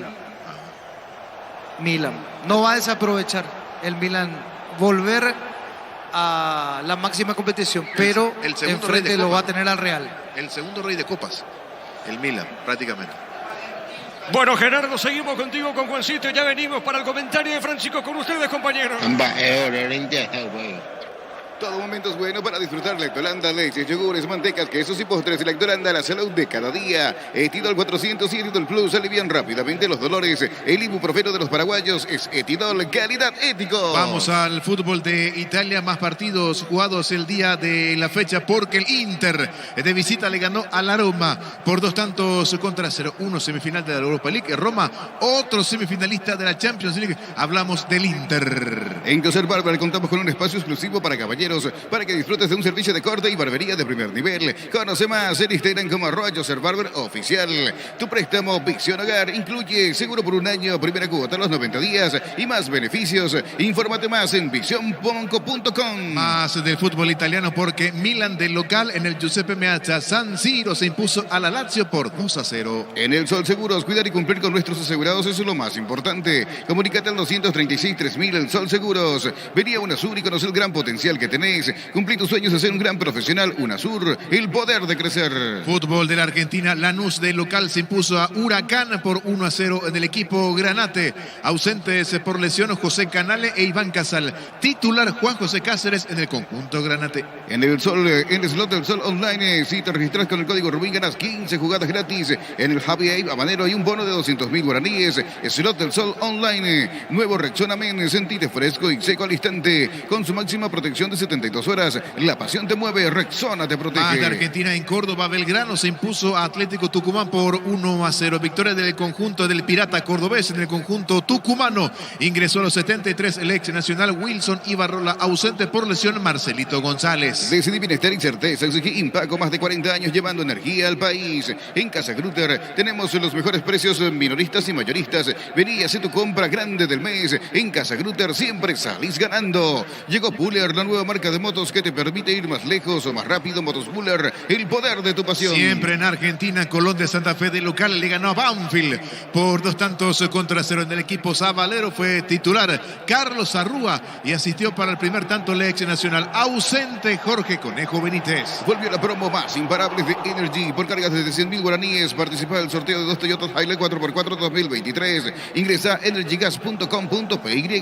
Speaker 11: No va a desaprovechar el Milan volver a la máxima competición, pero
Speaker 4: el segundo rey de
Speaker 11: enfrente lo
Speaker 4: Copa.
Speaker 11: va a tener al Real.
Speaker 4: El segundo rey de copas. El Milan, prácticamente.
Speaker 10: Bueno, Gerardo, seguimos contigo con Juancito. Ya venimos para el comentario de Francisco con ustedes, compañeros.
Speaker 12: Todo momento es bueno para disfrutar Lactolanda, leches, yogures, mantecas, quesos y postres. Lactolanda, la salud de cada día. Etidol 400 y Etidol Plus alivian rápidamente los dolores. El ibuprofeno de los paraguayos es Etidol, calidad ético.
Speaker 4: Vamos al fútbol de Italia, más partidos jugados el día de la fecha porque el Inter de visita le ganó a la Roma por 2-0 1 semifinal de la Europa League. Roma, otro semifinalista de la Champions League. Hablamos del Inter.
Speaker 12: En Coser Barber contamos con un espacio exclusivo para caballeros para que disfrutes de un servicio de corte y barbería de primer nivel. Conoce más en Instagram como @CoserBarber oficial. Tu préstamo Visión Hogar incluye seguro por un año, primera cuota a los 90 días y más beneficios. Infórmate más en visionponco.com.
Speaker 4: Más del fútbol italiano porque Milan del local en el Giuseppe Meazza San Siro se impuso a la Lazio por 2-0.
Speaker 12: En el Sol Seguros, cuidar y cumplir con nuestros asegurados es lo más importante. Comunícate al 236-3000 El Sol Seguros. Vení a UNASUR y conoce el gran potencial que tenés. Cumplí tus sueños de ser un gran profesional. UNASUR, el poder de crecer.
Speaker 4: Fútbol de la Argentina, Lanús del local se impuso a Huracán por 1-0 en el equipo Granate. Ausentes por lesión José Canale e Iván Casal. Titular Juan José Cáceres en el conjunto Granate.
Speaker 12: En el Sol, en el slot del Sol Online, si te registras con el código Rubín ganas 15 jugadas gratis. En el Javi Habanero hay un bono de 200.000 guaraníes. Slot del Sol Online, nuevo Rexona Men, sentite fresco y seco al instante. Con su máxima protección de 72 horas. La pasión te mueve, Rexona te protege.
Speaker 4: Más de Argentina en Córdoba, Belgrano se impuso a Atlético Tucumán por 1-0. Victoria del conjunto del Pirata Cordobés en el conjunto tucumano. Ingresó a los 73 el ex nacional Wilson Ibarrola, ausente por lesión Marcelito González.
Speaker 12: Decidí bienestar y certeza. Exigí Impaco, más de 40 años llevando energía al país. En Casa Grutter tenemos los mejores precios minoristas y mayoristas. Vení a hacer tu compra grande del mes. En Casa Grutter siempre salís ganando. Llegó Puller, la nueva marca de motos que te permite ir más lejos o más rápido. Motos Puller, el poder de tu pasión.
Speaker 4: Siempre en Argentina, Colón de Santa Fe de local le ganó a Banfield por 2-0 en el equipo Zabalero. Fue titular Carlos Arrúa y asistió para el primer tanto el ex nacional. Ausente Jorge Conejo Benítez.
Speaker 12: Volvió la promo más imparable de Energy. Por cargas desde 100.000 guaraníes. Participa del sorteo de 2 Toyota Hilux 4x4 2023. Ingresa a energygas.com.py.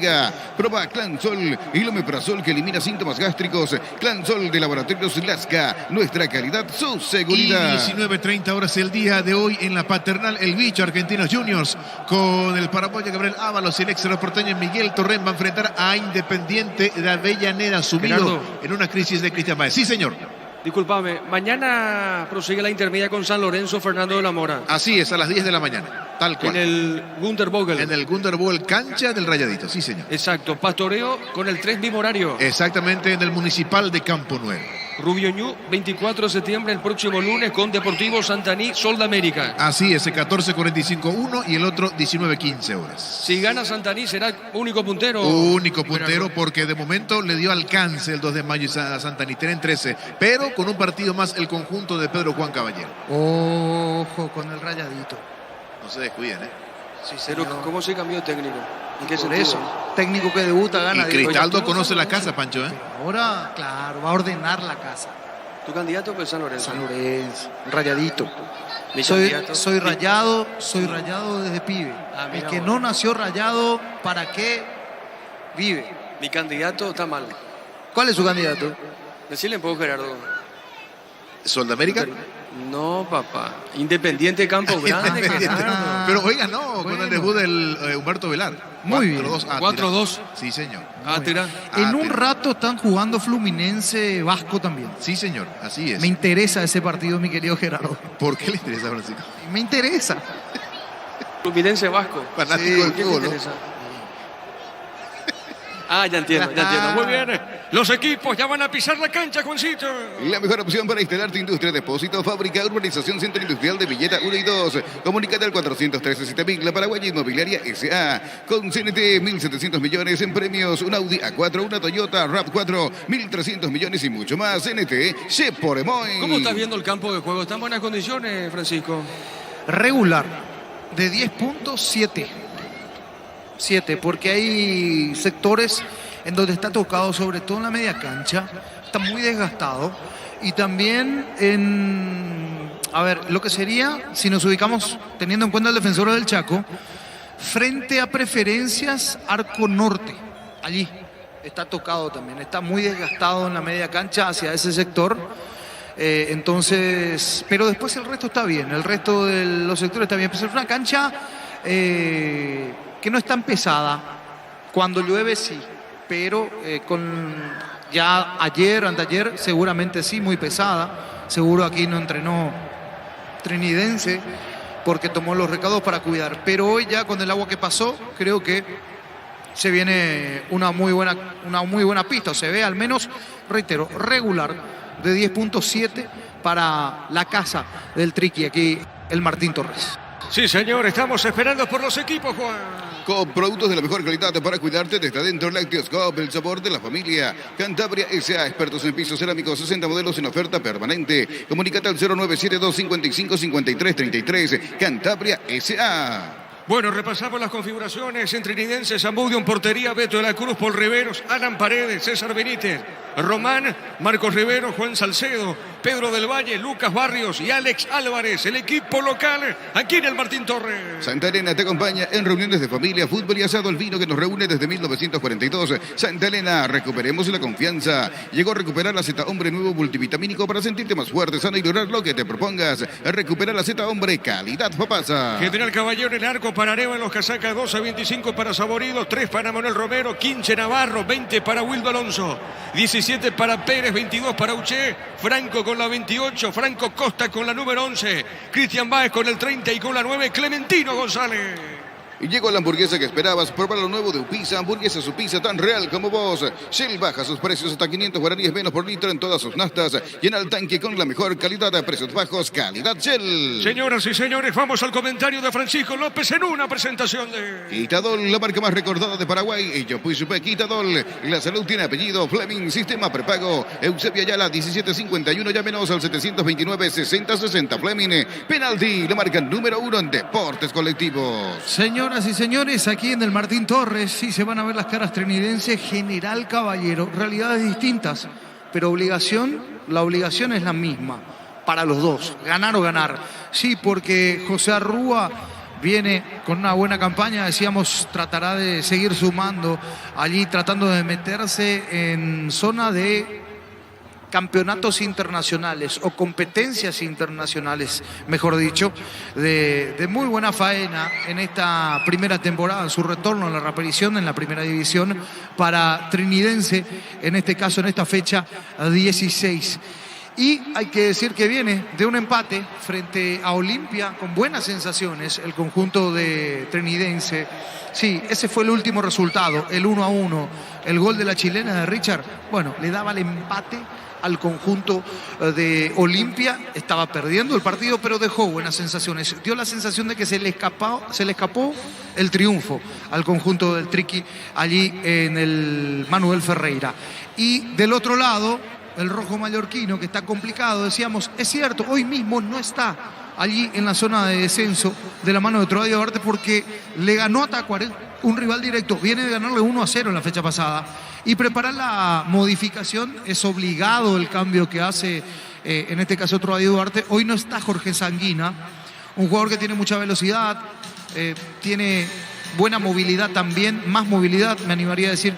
Speaker 12: Proba Clansol, el omeprazol que elimina síntomas gástricos. Clansol de Laboratorios Lasca. Nuestra calidad, su seguridad.
Speaker 4: Y 19:30 horas el día de hoy en la Paternal, el bicho Argentinos Juniors con el paraguayo Gabriel Ábalos y el ex porteño Miguel Torren va a enfrentar a Independiente de Avellaneda, sumido
Speaker 10: Gerardo,
Speaker 4: en una crisis de Cristian Báez. Sí, señor.
Speaker 10: Disculpame, mañana prosigue la intermedia con San Lorenzo, Fernando de la Mora.
Speaker 4: Así es, a las 10 de la mañana, tal cual.
Speaker 10: En el Gunter Vogel.
Speaker 4: En el Gunter Vogel, cancha del Rayadito, sí, señor.
Speaker 10: Exacto, pastoreo con el 3 mismo horario.
Speaker 4: Exactamente, en el Municipal de Campo Nuevo.
Speaker 10: Rubio Ñu, 24 de septiembre, el próximo lunes, con Deportivo Santaní, Sol de América.
Speaker 4: Así es, 14:45 uno y el otro 19:15 horas.
Speaker 10: Si gana Santaní, será único puntero.
Speaker 4: Único puntero porque de momento le dio alcance el 2 de mayo a Santaní, tienen 13, pero con un partido más el conjunto de Pedro Juan Caballero.
Speaker 11: Ojo con el Rayadito.
Speaker 4: No se descuiden, ¿eh?
Speaker 11: Sí,
Speaker 10: Pero
Speaker 11: señor.
Speaker 10: ¿cómo se cambió técnico? ¿En qué
Speaker 11: Por
Speaker 10: sentido?
Speaker 11: eso, técnico que debuta gana.
Speaker 4: Y Cristaldo conoce la casa, Pancho, ¿eh?
Speaker 11: Ahora, claro, va a ordenar la casa.
Speaker 10: ¿Tu candidato pues San Lorenzo?
Speaker 11: San Lorenzo, Rayadito.
Speaker 10: Mi
Speaker 11: Soy
Speaker 10: candidato.
Speaker 11: soy rayado desde pibe.
Speaker 10: Ah,
Speaker 11: El
Speaker 10: mira
Speaker 11: que
Speaker 10: vos.
Speaker 11: no nació rayado, ¿para qué vive?
Speaker 10: Mi candidato está mal.
Speaker 11: ¿Cuál es su candidato?
Speaker 10: Decirle un poco, Gerardo.
Speaker 4: ¿Sol de América?
Speaker 10: No, papá. Independiente Campo Grande, Gerardo.
Speaker 4: Pero oiga, no, con el debut del Humberto Velar.
Speaker 11: Muy bien.
Speaker 4: 4-2.
Speaker 10: 4-2.
Speaker 4: Sí, señor.
Speaker 10: Átira.
Speaker 11: En un
Speaker 4: tira.
Speaker 11: rato están jugando Fluminense Vasco también.
Speaker 4: Sí, señor, así es.
Speaker 11: Me interesa ese partido, mi querido Gerardo.
Speaker 4: ¿Por qué le interesa a Francisco?
Speaker 11: Me interesa.
Speaker 10: Fluminense Vasco.
Speaker 4: Fanático
Speaker 11: Sí,
Speaker 4: del
Speaker 10: ¿Qué te
Speaker 4: fútbol, ¿no?
Speaker 10: interesa? Ah, ya entiendo, ya entiendo. Muy bien. Los equipos ya van a pisar la cancha, Juancito.
Speaker 12: La mejor opción para instalar tu industria, depósito, fábrica, urbanización, centro industrial de Villeta 1 y 2. Comunícate al 413-7000, la Paraguaya Inmobiliaria S.A. Con CNT, 1.700 millones en premios, un Audi A4, una Toyota RAV4, 1.300 millones y mucho más. CNT, Shep por Emoy.
Speaker 10: ¿Cómo estás viendo el campo de juego? ¿Está en buenas condiciones, Francisco?
Speaker 11: Regular, de 10 puntos, 7, porque hay sectores en donde está tocado, sobre todo en la media cancha, está muy desgastado. Y también en, lo que sería, si nos ubicamos teniendo en cuenta el defensor del Chaco, frente a Preferencias, Arco Norte, allí está tocado también, está muy desgastado en la media cancha hacia ese sector. Entonces, pero después el resto está bien, el resto de los sectores está bien. Pues es una cancha que no es tan pesada, cuando llueve sí, pero ya ayer, anteayer, seguramente sí, muy pesada. Seguro aquí no entrenó Trinidense porque tomó los recaudos para cuidar. Pero hoy ya con el agua que pasó, creo que se viene una muy buena pista. Se ve al menos, reitero, regular, de 10.7 para la casa del Triqui, aquí el Martín Torres.
Speaker 10: Sí, señor, estamos esperando por los equipos, Juan.
Speaker 12: Con productos de la mejor calidad para cuidarte desde adentro, Lácteos Coop, el sabor de la familia. Cantabria S.A., expertos en pisos cerámicos, 60 modelos en oferta permanente. Comunícate al 0972-55-5333. Cantabria S.A.
Speaker 10: Bueno, repasamos las configuraciones en Trinidense, Zamudio en portería, Beto de la Cruz, Paul Riveros, Alan Paredes, César Benítez, Román, Marcos Rivero, Juan Salcedo, Pedro del Valle, Lucas Barrios y Alex Álvarez, el equipo local aquí en el Martín Torres.
Speaker 12: Santa Elena te acompaña en reuniones de familia, fútbol y asado, el vino que nos reúne desde 1942. Santa Elena, recuperemos la confianza. Llegó a recuperar la Z Hombre nuevo multivitamínico para sentirte más fuerte, sano y lograr lo que te propongas. Recupera la Z Hombre, calidad papasa.
Speaker 10: General Caballero en el arco para Areva en los casacas, 12-25 para Saborido, 3 para Manuel Romero, 15 Navarro, 20 para Wildo Alonso, 17 para Pérez, 22 para Uché, Franco con la 28, Franco Costa con la número 11, Cristian Báez con el 30 y con la 9, Clementino González.
Speaker 12: Y llegó la hamburguesa que esperabas. Prueba lo nuevo de Upisa, hamburguesa su pizza tan real como vos. Shell baja sus precios hasta 500 guaraníes menos por litro en todas sus nastas. Llena el tanque con la mejor calidad a precios bajos, calidad Shell.
Speaker 10: Señoras y señores, vamos al comentario de Francisco López en una presentación de
Speaker 12: Quitadol, la marca más recordada de Paraguay. Y yo pues supe Quitadol. La salud tiene apellido, Fleming, sistema prepago. Eusebio Ayala, 1751, llámenos al 729-6060. Fleming, penalti, la marca número 1 en deportes colectivos.
Speaker 11: Señoras y señores, aquí en el Martín Torres sí se van a ver las caras trinidense, General Caballero, realidades distintas, pero la obligación es la misma para los dos, ganar o ganar. Sí, porque José Arrúa viene con una buena campaña, decíamos, tratará de seguir sumando allí, tratando de meterse en zona de campeonatos internacionales o competencias internacionales, mejor dicho, de muy buena faena en esta primera temporada, en su retorno a la reaparición en la primera división para Trinidense, en este caso, en esta fecha 16. Y hay que decir que viene de un empate frente a Olimpia con buenas sensaciones el conjunto de Trinidense. Sí, ese fue el último resultado, el 1-1, el gol de la chilena de Richard. Bueno, le daba el empate al conjunto de Olimpia, estaba perdiendo el partido, pero dejó buenas sensaciones. Dio la sensación de que se le escapó el triunfo al conjunto del Triqui allí en el Manuel Ferreira. Y del otro lado, el rojo mallorquino, que está complicado, decíamos, es cierto, hoy mismo no está allí en la zona de descenso de la mano de Trovadio Duarte porque le ganó a Tacuarembó, un rival directo, viene de ganarle 1-0 en la fecha pasada. Y preparar la modificación, es obligado el cambio que hace, en este caso Trovadio Duarte. Hoy no está Jorge Sanguina, un jugador que tiene mucha velocidad, tiene buena movilidad también, más movilidad, me animaría a decir que